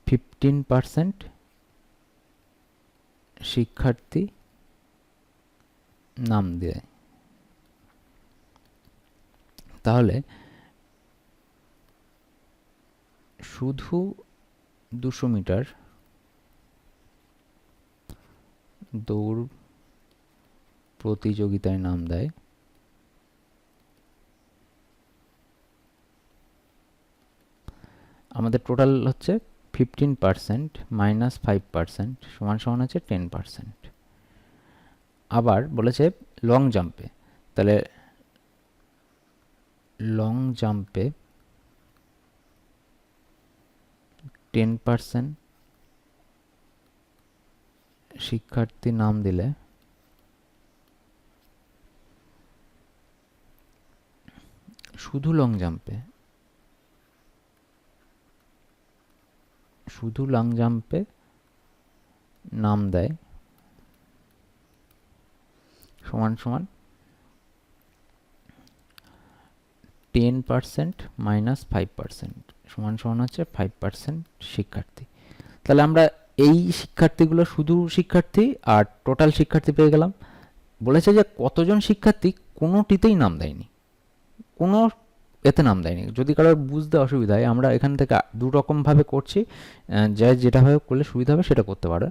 15% শিক্ষার্থী নাম দেয়। তাহলে শুধু 200 মিটার দৌড় প্রতিযোগিতায় নাম দেয় আমাদের টোটাল হচ্ছে 15% মাইনাস 5% সমান সমান হচ্ছে 10%। আবার বলেছে লং জাম্পে, তাহলে লং জাম্পে 10% শিক্ষার্থী নাম দিলে শুধু লং জাম্পে নাম দেয় সমান সমান 10% মাইনাস 5% সমান সমান হচ্ছে 5% শিক্ষার্থী। তাহলে আমরা এই শিক্ষার্থীগুলো শুধু শিক্ষার্থী আর টোটাল শিক্ষার্থী পেয়ে গেলাম। বলেছে যে কতজন শিক্ষার্থী কোনোটিতেই নাম দেয়নি, কোনো এতে নাম দেয়নি। যদি কারোর বুঝতে অসুবিধা হয়, আমরা এখান থেকে দু রকমভাবে করছি, যেটাভাবে করলে সুবিধা হবে সেটা করতে পারো।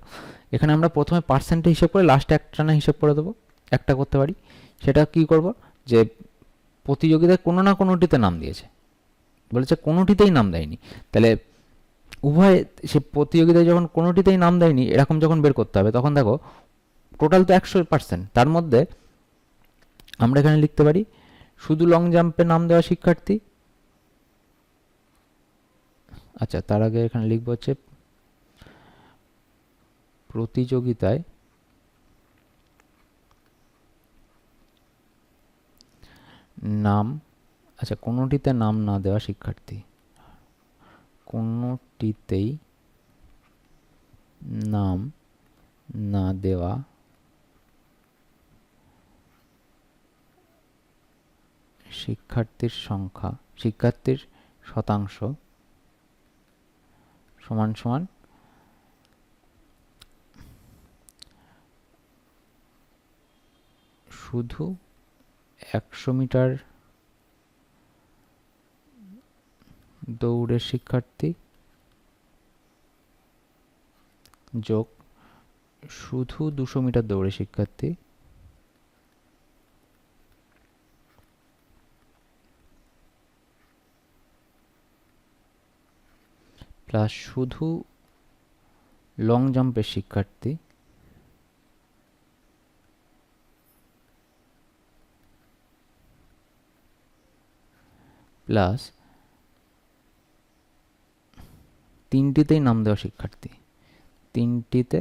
এখানে আমরা প্রথমে পার্সেন্টে হিসেব করে লাস্টে একটা না হিসেব করে দেবো, একটা করতে পারি। সেটা কি করব, যে প্রতিযোগিতায় কোনো না কোনোটিতে নাম দিয়েছে, বলেছে কোনোটিতেই নাম দেয়নি। তাহলে উভয়, সে প্রতিযোগিতায় যখন কোনোটিতেই নাম দেয়নি এরকম যখন বের করতে হবে, তখন দেখো টোটাল তো 100%, তার মধ্যে আমরা এখানে লিখতে পারি শুধু লং জাম্পে নাম দেওয়া শিক্ষার্থী। আচ্ছা, তার আগে এখানে লিখবো হচ্ছে প্রতিযোগিতায় নাম, আচ্ছা কোনোটিতে নাম না দেওয়া শিক্ষার্থী, কোনোটিতেই নাম না দেওয়া শিক্ষার্থীর সংখ্যা, শিক্ষার্থীর শতাংশ সমান সমান শুধু 100 মিটার দৌড়ের শিক্ষার্থী যোগ শুধু 200 মিটার দৌড়ের শিক্ষার্থী প্লাস শুধু লং জাম্পের শিক্ষার্থী প্লাস তিনটিতেই নাম দেওয়া শিক্ষার্থী, তিনটিতে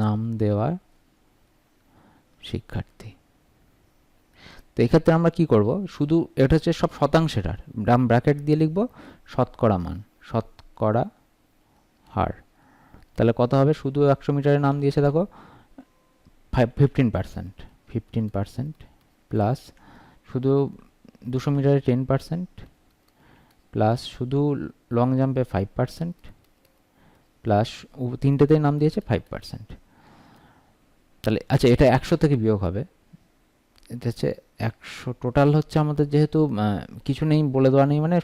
নাম দেওয়া শিক্ষার্থী। তো এক্ষেত্রে আমরা কি করব, শুধু এটা হচ্ছে সব শতাংশের হার, ব্র্যাকেট দিয়ে লিখব শতকরা মান, শতকরা হার। তাহলে কত হবে, শুধু 100 মিটারের নাম দিয়েছে দেখো 15%, 15% প্লাস শুধু 200 মিটারে 10%, প্লাস শুধু লং জাম্পে 5%, প্লাস তিনটেতেই নাম দিয়েছে 5%। তাহলে আচ্ছা, এটা 100 থেকে বিয়োগ হবে, এটা হচ্ছে 100 টোটাল হচ্ছে আমাদের, যেহেতু কিছু নেই বলে দেওয়া নেই, মানে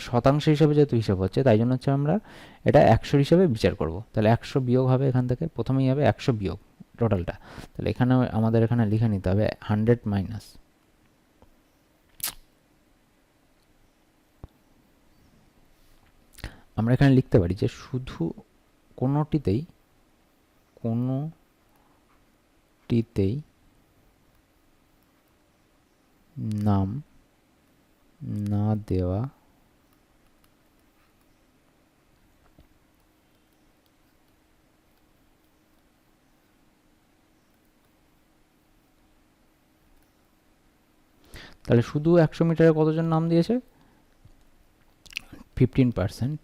শতাংশ হিসেবে যেহেতু হিসাব হচ্ছে, তাই জন্য হচ্ছে আমরা এটা 100 হিসেবে বিচার করব। তাহলে 100 বিয়োগ হবে এখান থেকে, প্রথমেই হবে 100 বিয়োগ টোটালটা। তাহলে এখানে আমাদের এখানে লিখে নিতে হবে 100 মাইনাস, আমরা এখানে লিখতে পারি যে শুধু কোনোটিতেই নাম না দেওয়া তাহলে শুধু 100 মিটারে কতজন নাম দিয়েছে, 15%,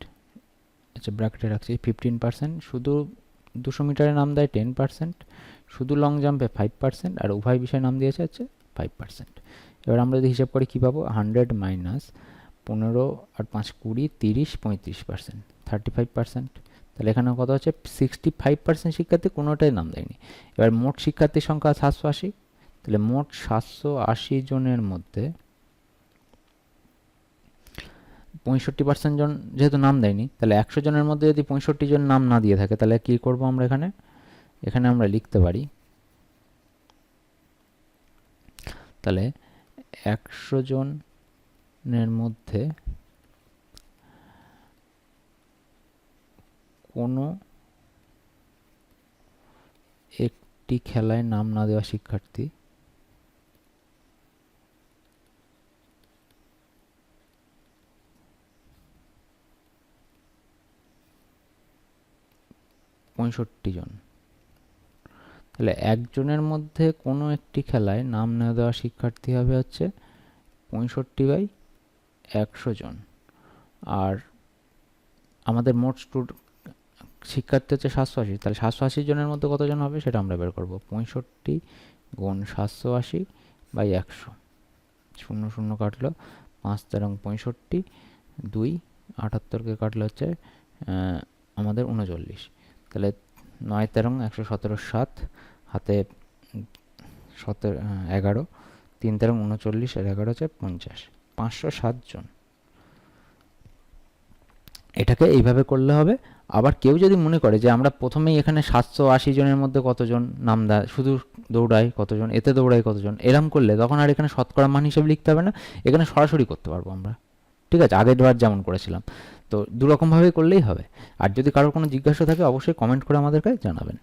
আচ্ছা ব্র্যাকেটে রাখছি 15%, শুধু 200 মিটারে নাম দেয় 10%, শুধু লং জাম্পে 5%, আর উভয় বিষয়ে নাম দিয়েছে হচ্ছে 5%। এবার আমরা যদি হিসাব করি কী পাবো, 100 মাইনাস 15 আর 5 20 30 35%, 35%। তাহলে এখানে কত হচ্ছে, 65% শিক্ষার্থী কোনোটাই নাম দেয়নি। এবার মোট শিক্ষার্থীর সংখ্যা 780, তাহলে মোট 780 জনের মধ্যে 65% জন যেহেতু নাম দেয়নি, তাহলে 100 জনের মধ্যে যদি 65 জন নাম না দিয়ে থাকে, তাহলে কি করব আমরা এখানে আমরা লিখতে পারি, তাহলে 100 জনের মধ্যে কোনো একটি খেলায় নাম না দেওয়া শিক্ষার্থী পঁয়ষট্টি জন। তাহলে একজনের মধ্যে কোনো একটি খেলায় নাম না দেওয়া শিক্ষার্থী হবে হচ্ছে 65/100 জন। আর আমাদের মোট শিক্ষার্থী হচ্ছে 780, তাহলে 780 জনের মধ্যে কতজন হবে সেটা আমরা বের করব, 65 গুণ 780/100, 0 0 কাটলো, 5 তেরং 65, 2 78কে কাটলে হচ্ছে আমাদের 39, তাহলে 9 তেরং 117, 7 হাতে 11, 3 তেরং 39 আর 11 হচ্ছে 50, 507 জন। এটাকে এইভাবে করলে হবে। আবার কেউ যদি মনে করে যে আমরা প্রথমেই এখানে 780 জনের মধ্যে কতজন নাম দেয়, শুধু দৌড়ায় কতজন, এতে দৌড়ায় কতজন, এরম করলে তখন আর এখানে শতকরা মান হিসেবে লিখতে হবে না, এখানে সরাসরি করতে পারবো আমরা। ঠিক আছে, আগের বার যেমন করেছিলাম। তো দুরকমভাবে করলেই হবে। আর যদি কারোর কোনো জিজ্ঞাসা থাকে অবশ্যই কমেন্ট করে আমাদেরকে জানাবেন।